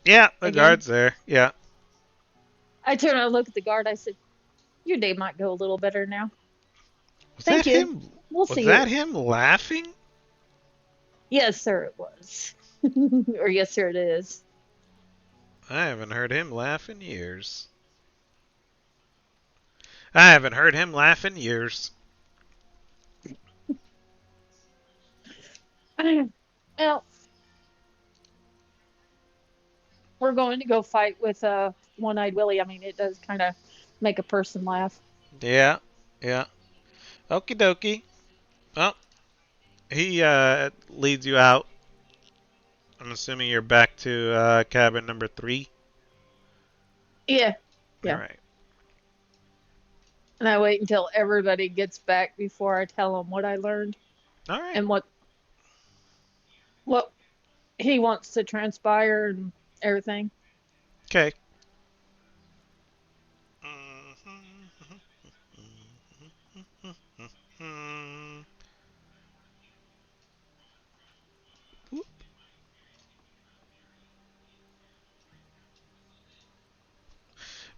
Yeah, the Again? guard's there. Yeah. I turn and look at the guard. I said, "Your day might go a little better now." Was Thank that you. him? We'll Was see that you. him laughing? Yes, sir, it was. Or yes, sir, it is. I haven't heard him laugh in years. I haven't heard him laugh in years. Well, we're going to go fight with One-Eyed Willie. I mean, it does kind of make a person laugh. Yeah, yeah. Okie dokie. Well, he leads you out. I'm assuming you're back to cabin number 3. Yeah. Yeah. All right. And I wait until everybody gets back before I tell them what I learned All right. and what he wants to transpire and everything. Okay.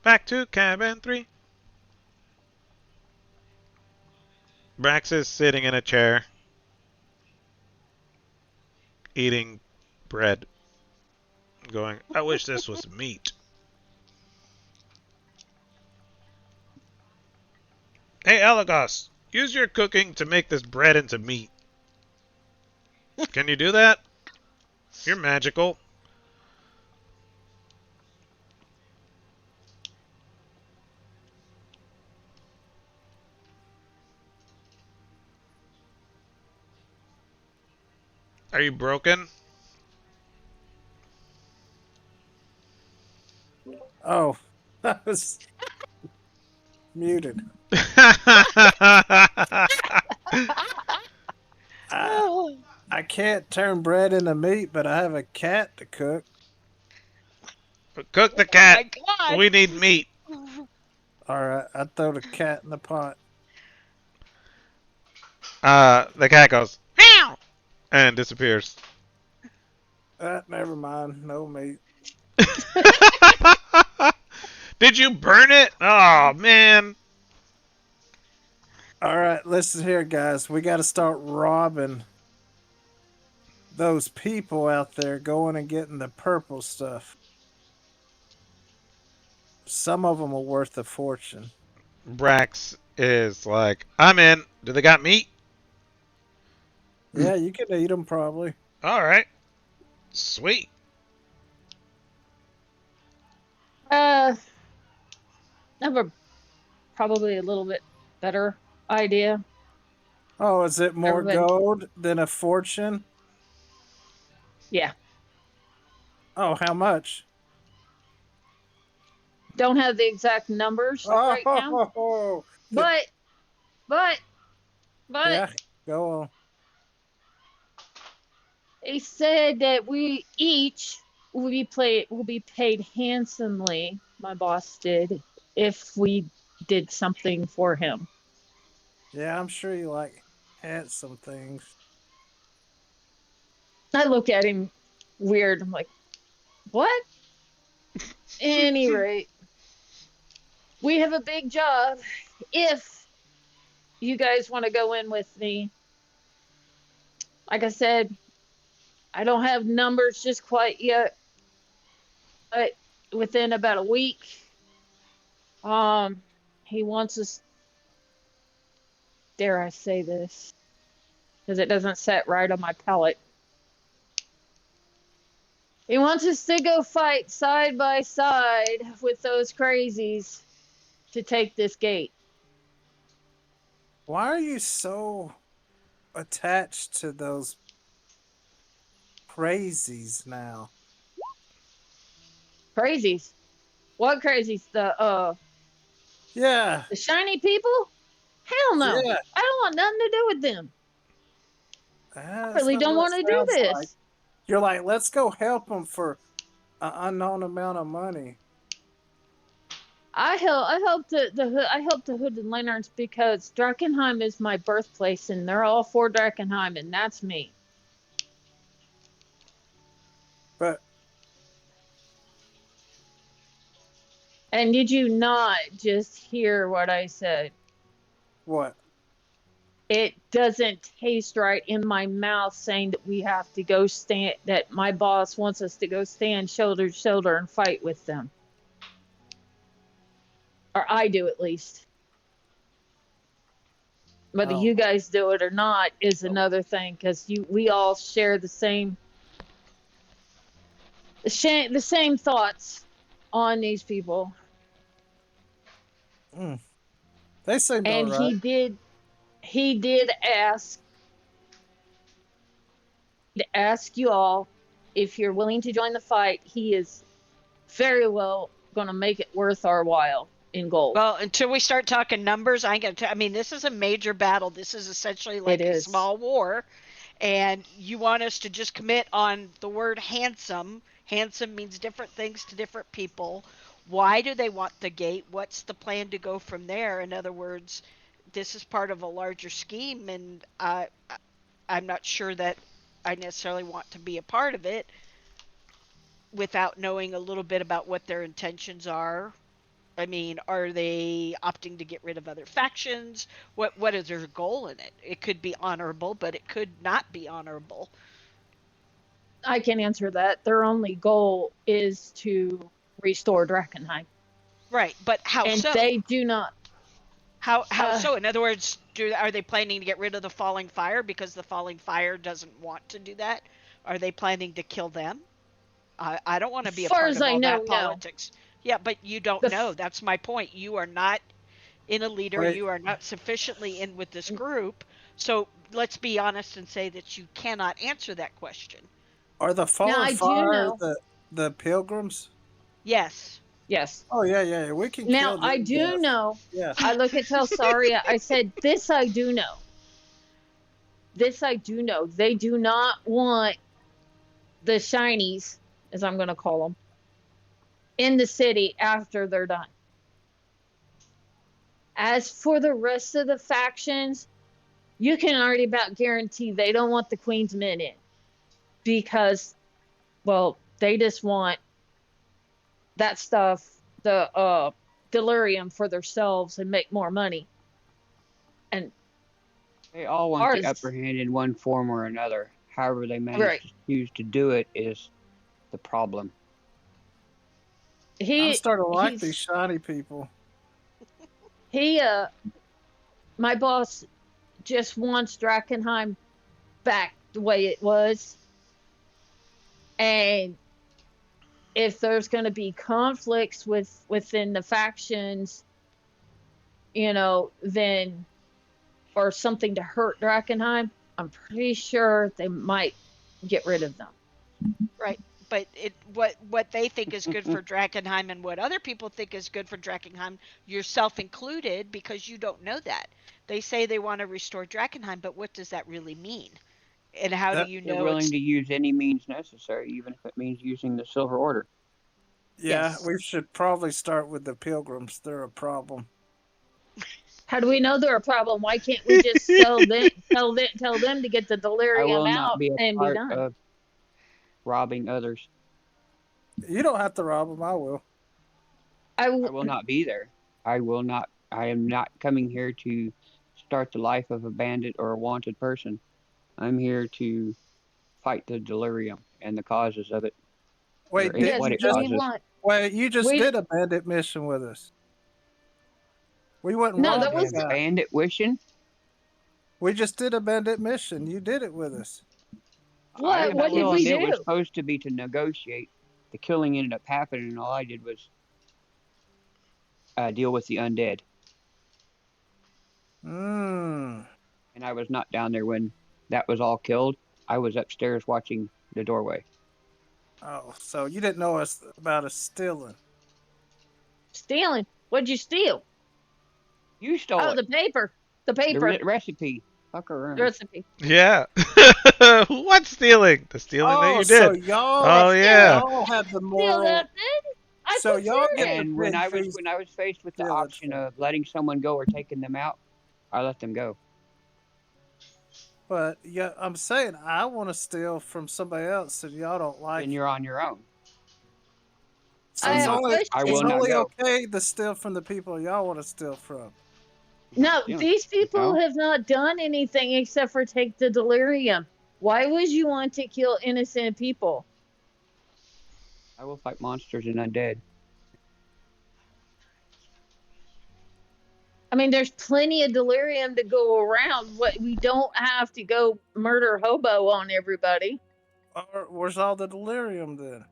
Back to cabin 3. Brax is sitting in a chair, eating bread, going, I wish this was meat. Hey, Elagos, use your cooking to make this bread into meat. Can you do that? You're magical. Are you broken? Oh, I was muted. I, I can't turn bread into meat, but I have a cat to cook. Cook the Oh cat. my god. We need meat. All right, I throw the cat in the pot. The cat goes meow and disappears. Never mind, no meat. Did you burn it? Oh man. All right, listen here, guys. We got to start robbing those people out there going and getting the purple stuff. Some of them are worth a fortune. Brax is like, I'm in. Do they got meat? Yeah, you can eat them probably. All right. Sweet. I have probably a little bit better idea. Oh, is it more Everybody- gold than a fortune? Yeah. Oh, how much? Don't have the exact numbers right now, Oh, but yeah, go on. they said that we each will be paid handsomely. My boss did if we did something for him. Yeah, I'm sure you like handsome things. I look at him weird. I'm like, what? Any rate, we have a big job. If you guys want to go in with me, like I said, I don't have numbers just quite yet, but within about a week, he wants us. Dare I say this? Because it doesn't set right on my palate. He wants us to go fight side by side with those crazies to take this gate. Why are you so attached to those crazies now? Crazies? What crazies? Yeah, The shiny people? Hell no. yeah. I don't want nothing to do with them. I That's really not don't what want it to do sounds this. like. You're like, let's go help them for an unknown amount of money. I helped the Hood and Lanterns because Drakenheim is my birthplace, and they're all for Drakenheim, and that's me. But And did you not just hear what I said? what? It doesn't taste right in my mouth saying that we have to go stand, that my boss wants us to go stand shoulder to shoulder and fight with them. Or I do at least. Whether Oh. you guys do it or not is another thing, because we all share the same thoughts on these people. They seemed And alright. he did ask you all if you're willing to join the fight. He is very well going to make it worth our while in gold. Well, until we start talking numbers, I ain't gonna. I mean, this is a major battle. This is essentially like It a is. small war, and you want us to just commit on the word handsome. Handsome means different things to different people. Why do they want the gate? What's the plan to go from there? In other words, this is part of a larger scheme, and I'm not sure that I necessarily want to be a part of it without knowing a little bit about what their intentions are. I mean, are they opting to get rid of other factions? What is their goal in it? It could be honorable, but it could not be honorable. I can answer that. Their only goal is to restore Drakenheim. Right, but how And so? they do not. How uh, so? In other words, are they planning to get rid of the Falling Fire because the Falling Fire doesn't want to do that? Are they planning to kill them? I don't want to be a Far part as of I all know, that no. politics. Yeah, but you don't The know. f- That's my point. You are not in a leader. Wait, You are not sufficiently in with this group. So let's be honest and say that you cannot answer that question. are the Now Fallen I do Fire know. the pilgrims? Yes. Yes. Oh yeah, yeah, we can Now kill I them do death. know. Yeah. I look at Telsaria. I said, this I do know. This I do know. They do not want the shinies, as I'm going to call them, in the city after they're done. As for the rest of the factions, you can already about guarantee they don't want the Queen's men in because, well, they just want that stuff, the delirium for themselves and make more money. And They all want the ours, upper hand in one form or another. However, they manage right? to choose to do it is the problem. I'm starting to like He's these shiny people. he my boss just wants Drakenheim back the way it was. And if there's going to be conflicts within the factions, then or something to hurt Drakenheim, I'm pretty sure they might get rid of them. Right. But what they think is good for Drakenheim and what other people think is good for Drakenheim, yourself included, because you don't know that. They say they want to restore Drakenheim, but what does that really mean? And how do That you They're know willing it's to use any means necessary, even if it means using the Silver Order. Yeah, Yes. we should probably start with the pilgrims. They're a problem. How do we know they're a problem? Why can't we just tell them to get the I delirium will not out be a and be part done? of robbing others. You don't have to rob them. I will. I I will not be there. I will not. I am not coming here to start the life of a bandit or a wanted person. I'm here to fight the delirium and the causes of it, Wait, or didn't yes, what you it just? we causes. want Wait, you just we did a bandit mission with us. We wouldn't no, rob that A was that guy. bandit wishing. We just did a bandit mission. You did it with us. what? All What did I we did was do? supposed to be to negotiate. The killing ended up happening, and all I did was deal with the undead. Hmm. And I was not down there when that was all killed. I was upstairs watching the doorway. Oh, so you didn't know us about us stealing? Stealing? What'd you steal? You stole Oh, it. the paper. The The paper. recipe. Fuck around. Recipe. Yeah. What's stealing? The stealing that Oh, you so did. y'all, Oh yeah. y'all had the Steal moral. nothing. I So took y'all care get of it. the And when big I was feast faced with the stealing option from. of letting someone go or taking them out, I let them go. But yeah, I'm saying I want to steal from somebody else, and y'all don't like Then it. you're on your own. So I it's have a only I will it's question. not only go. okay to steal from the people y'all want to steal from. I'm not No, stealing. these people No, have not done anything except for take the delirium. Why would you want to kill innocent people? I will fight monsters and undead. I mean, there's plenty of delirium to go around. What we don't have to go murder hobo on everybody. Or where's all the delirium then?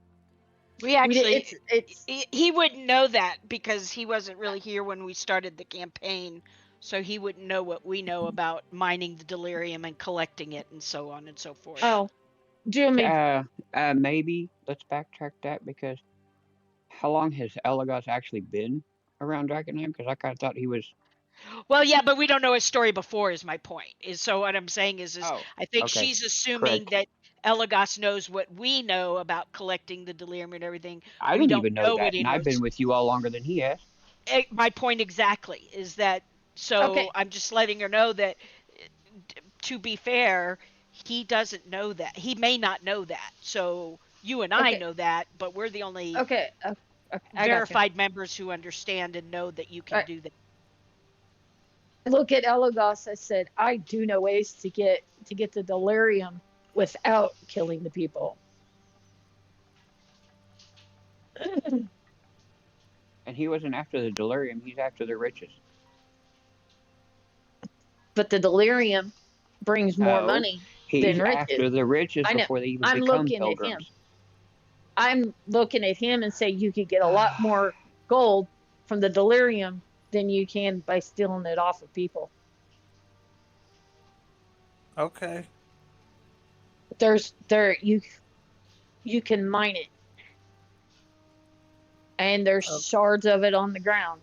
we actually It's he wouldn't know that because he wasn't really here when we started the campaign, so he wouldn't know what we know about mining the delirium and collecting it and so on and so forth. oh, Jimmy. Maybe let's backtrack that because how long has Elagos actually been around Drakenheim? Because I kind of thought he was. Well, yeah, but we don't know his story before. Is my point. Is so what I'm saying is Oh, I think okay. she's assuming Correct. that Elagos knows what we know about collecting the delirium and everything. I We didn't don't even know know that, what he and I've knows. been with you all longer than he has. My point exactly is that. So Okay. I'm just letting her know that. To be fair, he doesn't know that. He may not know that. So you and I Okay. know that, but we're the only Okay. Okay. I got you. verified members who understand and know that you can Right. do that. Look at Elagos. I said, I do know ways to get the delirium without killing the people. And he wasn't after the delirium; he's after the riches. But the delirium brings more No. money. He's riches. after the riches I know. before they even I'm become looking at him. pilgrims. I'm looking at him and say you could get a lot more gold from the delirium than you can by stealing it off of people. Okay. You can mine it. And there's Okay. shards of it on the ground.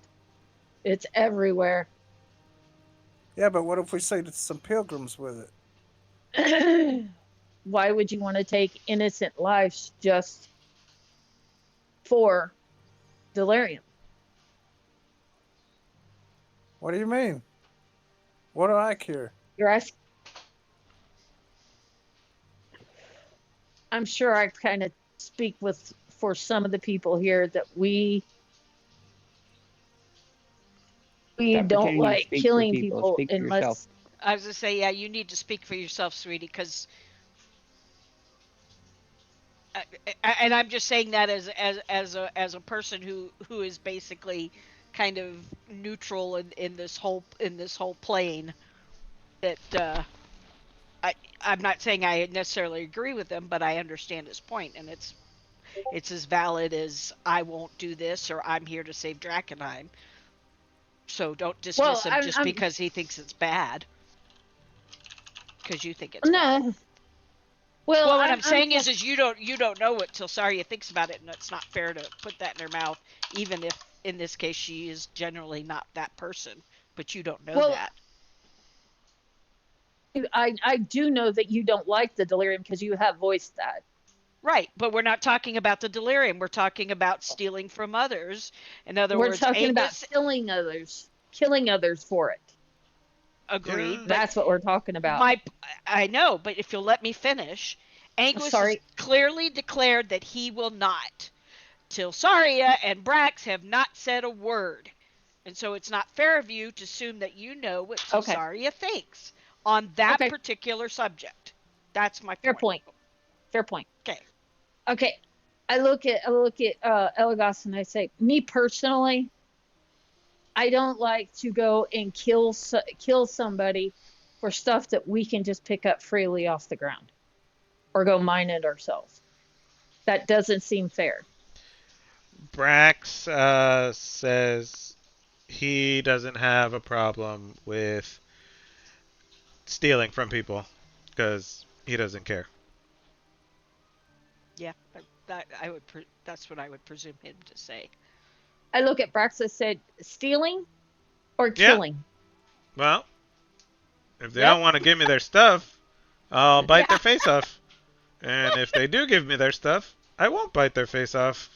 It's everywhere. Yeah, but what if we say that some pilgrims with it? Why would you want to take innocent lives just for delirium? What do you mean? What do I care? You're asking. I'm sure I kind of speak for some of the people here that we Stop don't pretending you like speak for killing people. people Speak for unless yourself. I was gonna say, yeah, you need to speak for yourself, sweetie, because, and I'm just saying that as a person who is basically kind of neutral in this whole plane. That I'm not saying I necessarily agree with him, but I understand his point, and it's as valid as I won't do this or I'm here to save Drakenheim. So don't dismiss him just because he thinks it's bad. Because you think it's bad. no. Well, what I'm saying is you don't know what Tilsaria thinks about it, and it's not fair to put that in her mouth, even if in this case she is generally not that person, but you don't know that. I do know that you don't like the delirium because you have voiced that. Right, but we're not talking about the delirium. We're talking about stealing from others. In other words, we're talking about Angus, killing others for it. Agreed. Yeah. That's what we're talking about. I know, but if you'll let me finish, Angus has clearly declared that he will not. Tilsaria and Brax have not said a word. And so it's not fair of you to assume that you know what Tilsaria thinks on that particular subject. That's my point. Fair point. Okay. Okay. I look at Elagos and I say, me personally, I don't like to go and kill somebody for stuff that we can just pick up freely off the ground or go mine it ourselves. That doesn't seem fair. Brax says he doesn't have a problem with stealing from people because he doesn't care. Yeah, that's what I would presume him to say. I look at Brax and said, stealing or killing? Yeah. Well, if they don't want to give me their stuff, I'll bite their face off. And if they do give me their stuff, I won't bite their face off.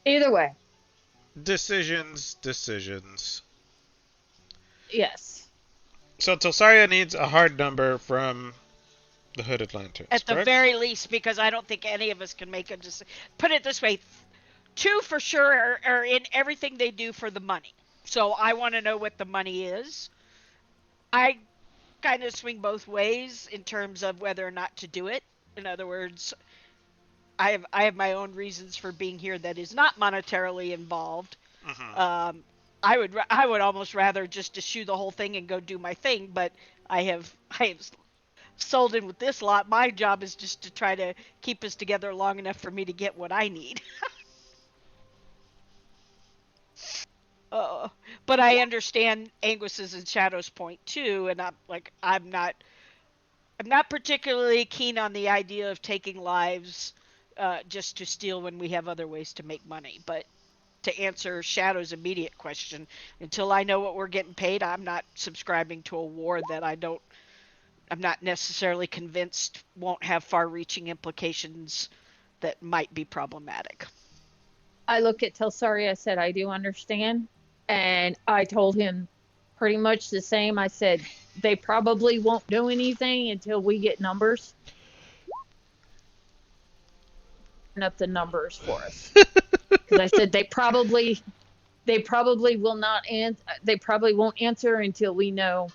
Either way. Decisions. Yes. So Tilsaria needs a hard number from the Hooded Lanterns. At the correct? very least, because I don't think any of us can make a decision. Put it this way, 2 for sure are in everything they do for the money. So I want to know what the money is. I kind of swing both ways in terms of whether or not to do it. In other words, I have my own reasons for being here that is not monetarily involved. Mm-hmm. I would almost rather just eschew the whole thing and go do my thing, but I have sold in with this lot. My job is just to try to keep us together long enough for me to get what I need. But I understand Angus's and Shadow's point too, and I'm not particularly keen on the idea of taking lives just to steal when we have other ways to make money. But to answer Shadow's immediate question, until I know what we're getting paid, I'm not subscribing to a war that I'm not necessarily convinced won't have far-reaching implications that might be problematic. I look at Tilsaria, I said, I do understand. And I told him pretty much the same. I said, they probably won't do anything until we get numbers. Up the numbers for us. Because I said they probably will not they probably won't answer until we know.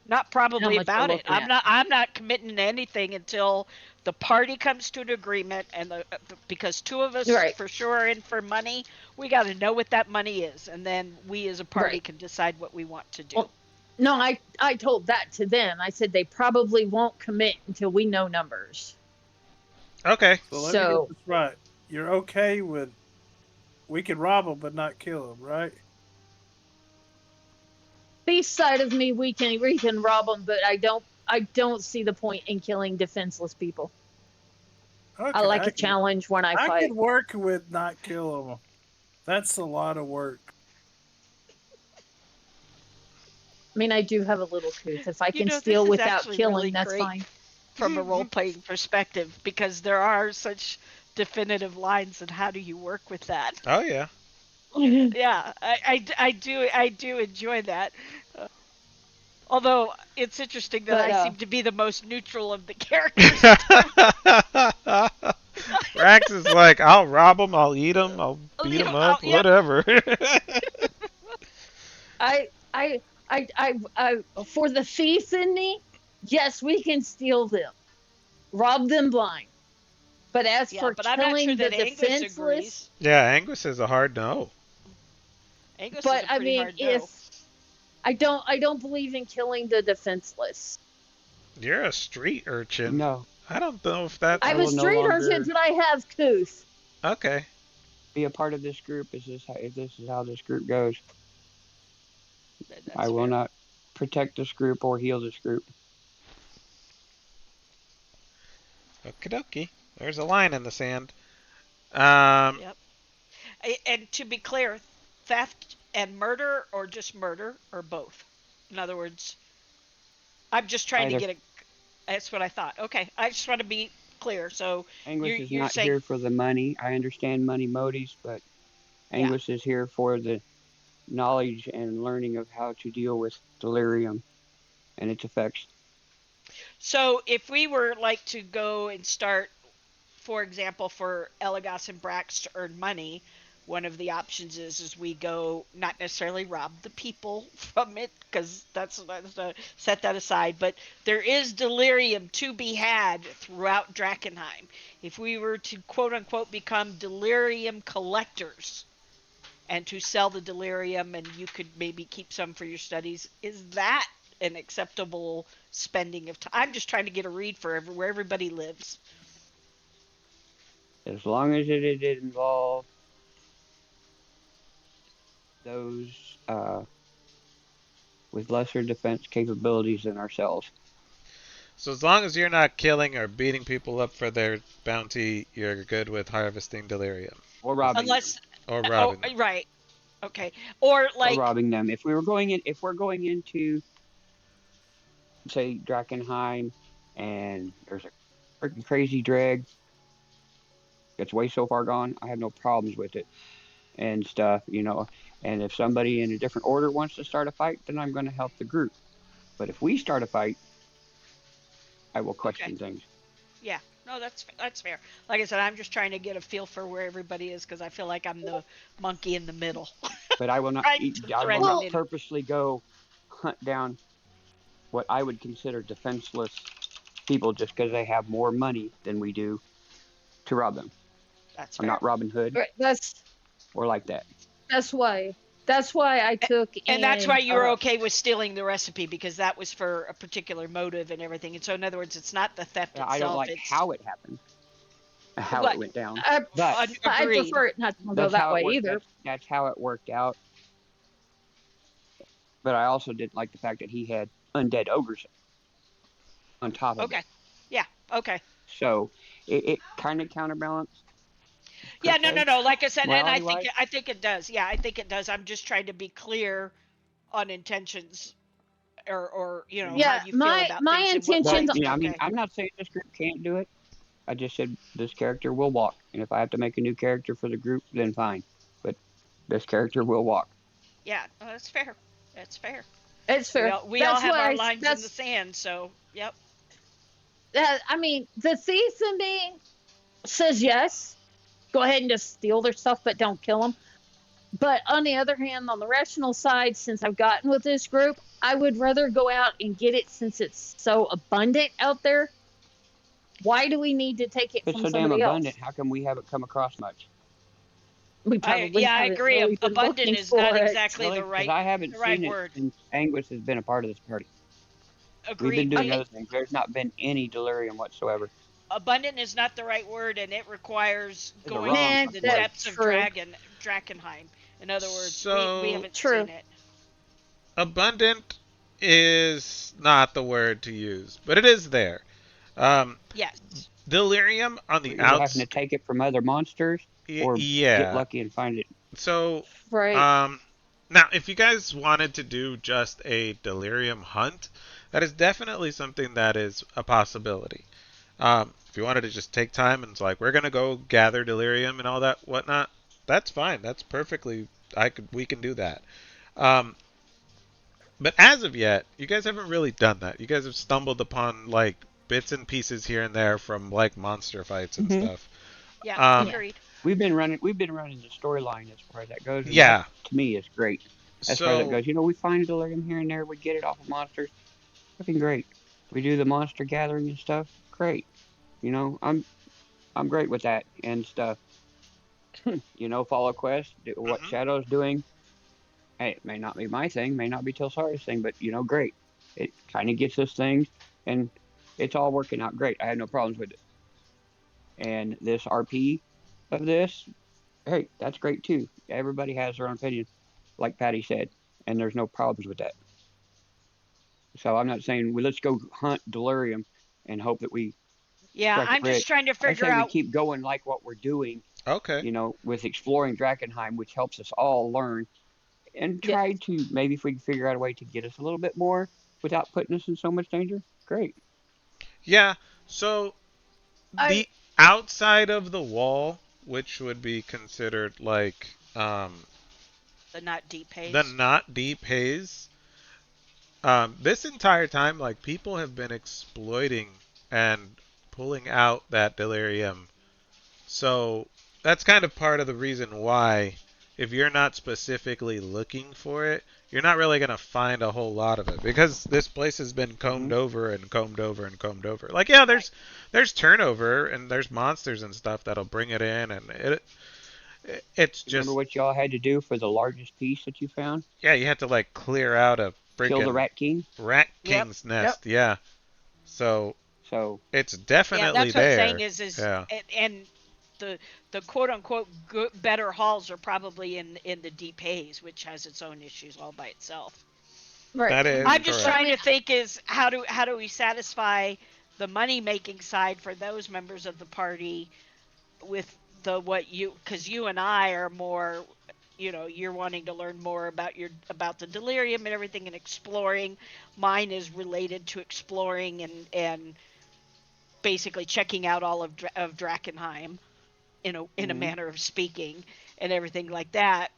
Not probably much about we're it. looking I'm not committing to anything until the party comes to an agreement, and because two of us Right. for sure are in for money, we got to know what that money is, and then we as a party Right. can decide what we want to do. Well, No, I told that to them. I said they probably won't commit until we know numbers. Okay. So let me So- get this right. You're okay with we can rob them but not kill them, right? Beast side of me, we can rob them, but I don't see the point in killing defenseless people. Okay, I like a can- challenge when I I fight. could work with not kill them. That's a lot of work. I mean, I do have a little tooth. If I You can know, this steal is without actually killing, really that's great. fine. From a role-playing perspective, because there are such definitive lines, and how do you work with that? Oh yeah. Yeah, I do enjoy that. Although it's interesting that But, I seem to be the most neutral of the characters. Rax is like, I'll rob them, I'll eat them, I'll beat you them know, up, yeah. whatever. I for the thief in me, yes, we can steal them, rob them blind. But as Yeah, for but I'm not killing sure the that Angus defenseless, agrees. Yeah, Angus is a hard no. Angus but is a I pretty mean, hard no. if I don't believe in killing the defenseless. You're a street urchin. No, I don't know if that's I'm I a will no street longer- urchin, but I have tooth. okay. be a part of this group. If this is how this group goes, That's I will fair. not protect this group or heal this group. Okie dokie. There's a line in the sand. Yep. And to be clear, theft and murder, or just murder, or both? In other words, I'm just trying to Either. get a. That's what I thought. Okay, I just want to be clear. So Anguish You're- is you're not saying- here for the money. I understand money motives, but Yeah. Anguish is here for the knowledge and learning of how to deal with delirium and its effects. So if we were like to go and start, for example, for Elagos and Brax to earn money, one of the options is we go not necessarily rob the people from it, because that's set that aside, but there is delirium to be had throughout Drakenheim. If we were to quote unquote become delirium collectors and to sell the delirium, and you could maybe keep some for your studies, is that an acceptable spending of time? I'm just trying to get a read for where everybody lives. As long as it did involve those with lesser defense capabilities than ourselves. So as long as you're not killing or beating people up for their bounty, you're good with harvesting delirium Or robbing Unless, or oh, robbing. them. right, okay, or them. like, Or robbing them. If we're going into say Drakenheim and there's a freaking crazy dreg that's way so far gone, I have no problems with it and stuff, you know. And if somebody in a different order wants to start a fight, then I'm going to help the group. But if we start a fight, I will question things. yeah, no, that's fair. Like I said, I'm just trying to get a feel for where everybody is, because I feel like I'm the monkey in the middle. But I will not. Right, I right, will not right. purposely go hunt down what I would consider defenseless people just because they have more money than we do to rob them. That's I'm fair. not Robin Hood Right, that's or like that. why I took. And that's why you were uh, okay with stealing the recipe, because that was for a particular motive and everything. And so, in other words, it's not the theft itself. I don't like it's, how it happened, how What? it went down. I, But I Agreed. prefer it not to go that's that how way it worked. either. That's how it worked out. But I also didn't like the fact that he had undead ogres on top of Okay. it. Yeah. Okay. So it kind of counterbalanced. Yeah. per No. se. Like I said, and I Morality-wise? think it does. Yeah, I think it does. I'm just trying to be clear on intentions, or you know, Yeah, how you feel my- about my things and what intentions- might be Yeah, I mean, okay. I'm not saying this group can't do it. I just said this character will walk, and if I have to make a new character for the group, then fine. But this character will walk. Yeah, no, that's fair. That's fair. It's fair. We all That's have why our I- lines in that's- the sand, so yep. I mean, the thief in me says yes. Go ahead and just steal their stuff, but don't kill them. But on the other hand, on the rational side, since I've gotten with this group, I would rather go out and get it since it's so abundant out there Why do we need to take it If it's from so damn somebody abundant, else? how come we haven't come across much? We probably I haven't agree. really been Abundant looking is not for it. exactly Really? Because I haven't the right seen it word. since Anguis has been a part of this party. We've been Agreed. doing Okay. other things. There's not been any delirium whatsoever. Abundant is not the right word, and it requires It's a going wrong Nah, into the word. that's depths of true. Drakenheim. In other words, So- we haven't True. seen it. Abundant is not the word to use, but it is there. Yes. Delirium on We're the either having to outside. take it from other monsters or get Yeah. lucky and find it. So, Right. now, if you guys wanted to do just a delirium hunt, that is definitely something that is a possibility. If you wanted to just take time and it's like we're gonna go gather delirium and all that whatnot, that's fine. That's perfectly. We can do that. Um, but as of yet, you guys haven't really done that. You guys have stumbled upon like bits and pieces here and there from like monster fights and Mhm. stuff. Yeah. Um, Agreed. We've been running the storyline as far as that goes. And Yeah. that, to me, is great. As far as that So goes, we find a delirium here and there. We get it off of monsters. Fucking great. We do the monster gathering and stuff. Great. I'm great with that and stuff. Follow quest. What Mhm. Shadow's doing. Hey, it may not be my thing, may not be Tilsari's thing, but great. It kind of gets us things, and it's all working out great. I have no problems with it. And this RP of this, hey, that's great too. Everybody has their own opinion, like Patty said, and there's no problems with that. So I'm not saying let's go hunt delirium and hope that we Yeah, strike it I'm just rich. trying to I figure say we out. keep going like what we're doing, okay. with exploring Drakenheim, which helps us all learn and Yeah. try to maybe if we can figure out a way to get us a little bit more without putting us in so much danger. Great. Yeah. So the outside of the wall, which would be considered like The not deep haze. the not deep haze. This entire time, like people have been exploiting and pulling out that delirium. So that's kind of part of the reason why, if you're not specifically looking for it, you're not really gonna find a whole lot of it because this place has been combed over and combed over and combed over. Like yeah, there's turnover and there's monsters and stuff that'll bring it in, and it's Remember just what y'all had to do for the largest piece that you found? yeah, you have to like clear out a Kill the freaking Rat King. rat Yep, king's nest. Yeah, so So it's Yeah, definitely that's what I'm there. saying is Yeah. and the quote unquote good, better halls are probably in the deep haze, which has its own issues all by itself. Right. That is I'm just correct. trying to think is how do we satisfy the money making side for those members of the party with because you and I are more, you're wanting to learn more about the delirium and everything and exploring. Mine is related to exploring and basically checking out all of Drakenheim in a Mhm. manner of speaking and everything like that.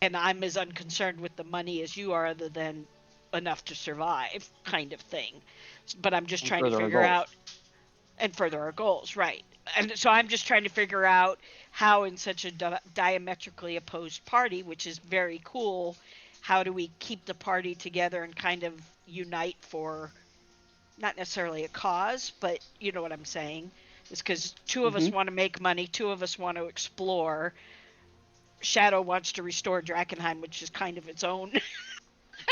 And I'm as unconcerned with the money as you are, other than enough to survive kind of thing. But I'm just And trying to further our figure goals. out and further our goals, right? And so I'm just trying to figure out how, in such a diametrically opposed party, which is very cool, how do we keep the party together and kind of unite for not necessarily a cause, but you know what I'm saying? It's because two of us Mhm. want to make money, two of us want to explore. Shadow wants to restore Drakenheim, which is kind of its own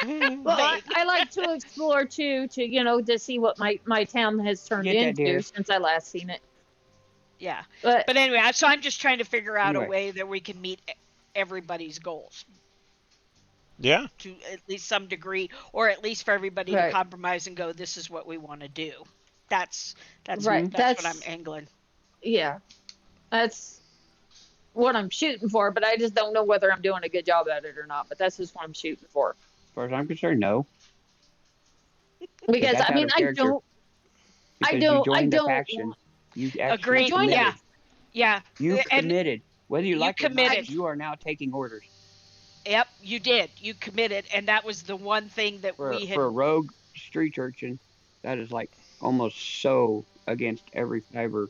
Well, thing. I like to explore too, to see what my town has turned Get that, into dear. since I last seen it. Yeah. But But anyway, so I'm just trying to figure out a Anyway. way that we can meet everybody's goals Yeah. to at least some degree, or at least for everybody to Right. compromise and go, this is what we want to do. That's right, that's what I'm angling. yeah, that's what I'm shooting for. But I just don't know whether I'm doing a good job at it or not. But that's just what I'm shooting for. As far as I'm concerned, no. Because that's I out mean, of character. Because you I joined a don't. faction. You actually Agreed. joined committed. a- Yeah. You And committed. Whether you you like it or not, committed. you are now taking orders. Yep, you did. You committed, and that was the one thing that For we had. for a rogue street urchin, that is like almost so against every fiber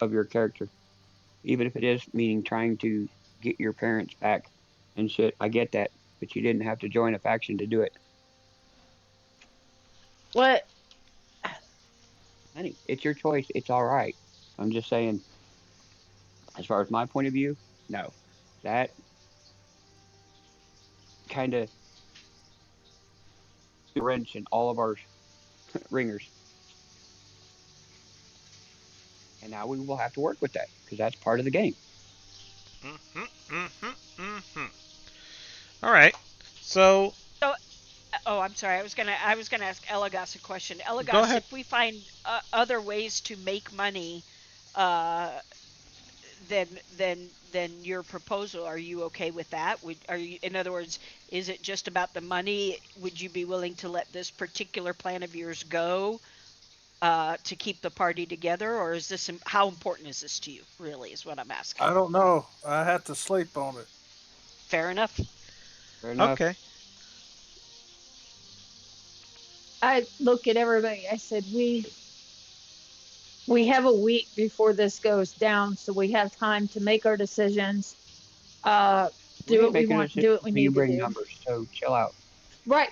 of your character. Even if it is meaning trying to get your parents back and shit. I get that. But you didn't have to join a faction to do it. What Honey, it's your choice. It's all right. I'm just saying, as far as my point of view, no. That kind of wrench in all of our ringers. And now we will have to work with that because that's part of the game. All right. So Oh, I'm sorry. I was gonna ask Elagos a question. Go Elagos, ahead. if we find other ways to make money, uh, then your proposal, are you okay with that? Are you, in other words, is it just about the money? Would you be willing to let this particular plan of yours go to keep the party together, or is this how important is this to you? Really, is what I'm asking. I don't know. I have to sleep on it. Fair enough. Fair enough. okay. I look at everybody. I said, we have a week before this goes down, so we have time to make our decisions. Do what we making a want, decision do what we until need you to bring do. numbers, so chill out. Right.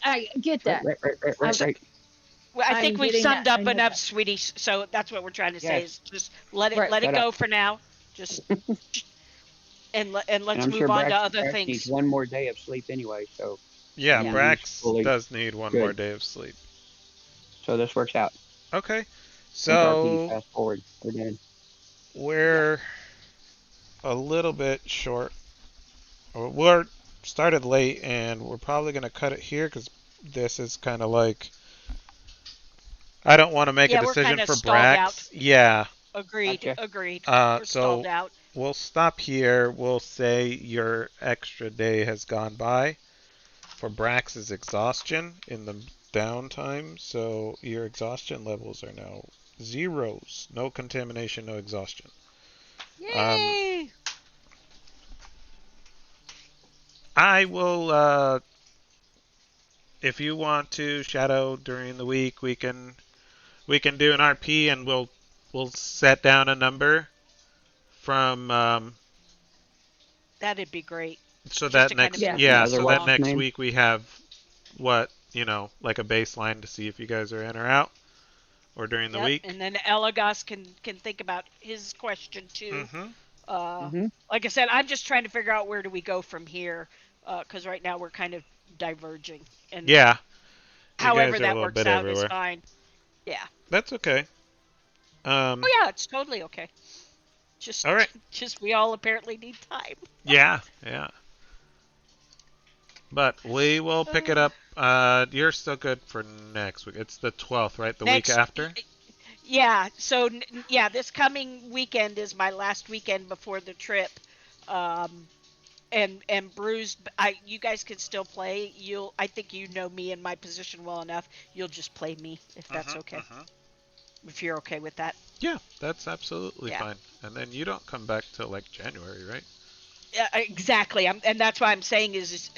I get that. Right. Well, I think I'm we've getting summed that. up I know enough, that. sweetie. So that's what we're trying to say Yes. is just let it Right. let it Shut go up. for now. Just and And let's I'm move sure on to Brax other needs things. one more day of sleep anyway, so Yeah, Yeah. Brax Fully does need one good. more day of sleep. this works out. Okay. HRP, So fast forward. We're done. we're a little bit short. We're started late, and we're probably gonna cut it here because this is kind of like I don't want to make Yeah, a we're decision kinda for stalled Brax. out. Yeah. Agreed. Gotcha. Agreed. So We're stalled out. we'll stop here. We'll say your extra day has gone by for Brax's exhaustion in the downtime. So your exhaustion levels are now zeros. No contamination, no exhaustion. Yay! I will, if you want to shadow during the week, we can do an RP and we'll set down a number from That'd be great. so Just that to kinda next move yeah things so that along. next Name? week we have what like a baseline to see if you guys are in or out or during the Yep. week. And then Elagos can think about his question too. Mm-hmm. Like I said, I'm just trying to figure out where do we go from here, because right now we're kind of diverging. And Yeah. You however guys are a that little works bit out everywhere. is fine. Yeah. That's okay. Oh yeah, it's totally okay. Just All right. just we all apparently need time. Yeah. But we will pick it up. You're still good for next week. It's the 12th, right? The week after? Yeah. So yeah, this coming weekend is my last weekend before the trip. And Bruce, you guys can still play. I think you know me and my position well enough. You'll just play me if that's okay. If you're okay with that. Yeah, that's absolutely Yeah. fine. And then you don't come back till like January, right? Yeah, exactly. And that's why I'm saying is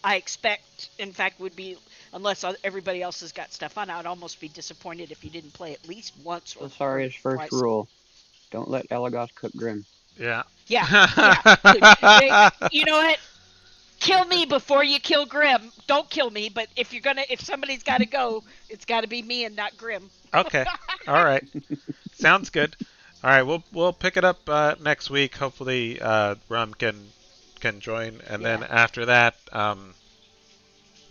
I expect, in fact, would be, unless everybody else has got stuff on, I'd almost be disappointed if you didn't play at least once or Celsaria's first twice. rule: don't let Elagos cook Grim. Yeah. Yeah. You know what? Kill me before you kill Grim. Don't kill me, but if somebody's got to go, it's got to be me and not Grim. Okay. All right. Sounds good. All right, we'll pick it up next week. Hopefully, Rum can join, and then after that,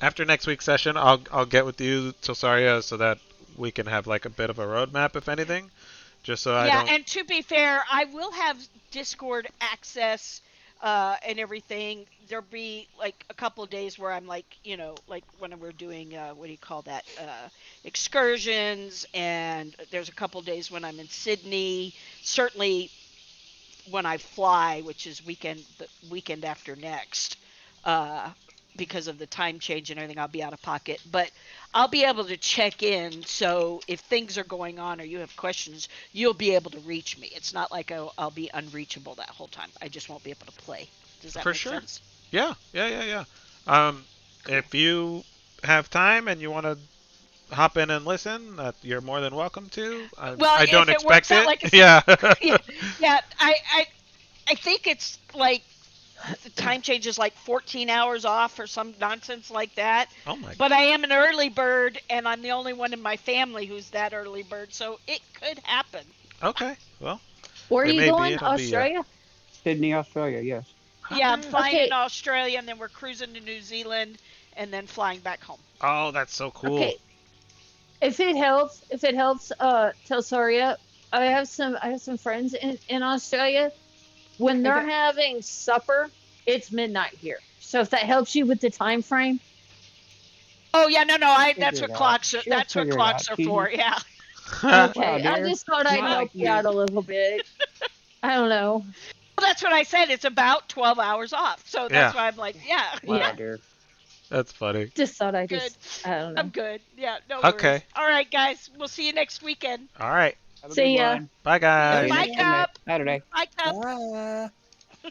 after next week's session, I'll get with you, Celsaria, so that we can have like a bit of a roadmap, if anything, just so I don't. Yeah, and to be fair, I will have Discord access and everything. There'll be like a couple of days where I'm like, like when we're doing what do you call that, excursions, and there's a couple of days when I'm in Sydney. Certainly when I fly, which is the weekend after next, because of the time change and everything, I'll be out of pocket. But I'll be able to check in, so if things are going on or you have questions, you'll be able to reach me. It's not like I'll be unreachable that whole time. I just won't be able to play. Does that For make sure. sense? Yeah. If you have time and you want to hop in and listen, you're more than welcome to. I don't if it expect works out it. like Yeah. yeah, I think it's like the time change is like 14 hours off or some nonsense like that. Oh my. But I am an early bird, and I'm the only one in my family who's that early bird, so it could happen. Okay. Well. Where are It you may be, going? it'll be, Australia? Sydney, Australia. Yes. Yeah, I'm flying Okay. in Australia, and then we're cruising to New Zealand, and then flying back home. Oh, that's so cool. Okay. If it helps, tell Soria, I have some friends in Australia. When they're Okay. having supper, it's midnight here. So if that helps you with the time frame, Oh yeah, no, that's Figure what it out. clocks are. She'll That's what figure it clocks out. are She- for. Yeah. okay. Wow, I dear. just thought I'd Not help like you you. out a little bit. I don't know. Well, that's what I said. It's about 12 hours off. So that's Yeah. why I'm like, yeah, Wow, Yeah. dear. That's funny. Just thought I good. just I don't know. I'm good. Yeah, no Okay. worries. All right, guys. We'll see you next weekend. All right. Have a See good ya. one. Bye, guys. Bye, See you next Cup. Saturday. Bye, Cup.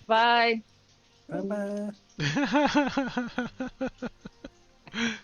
Bye. Bye. Bye-bye.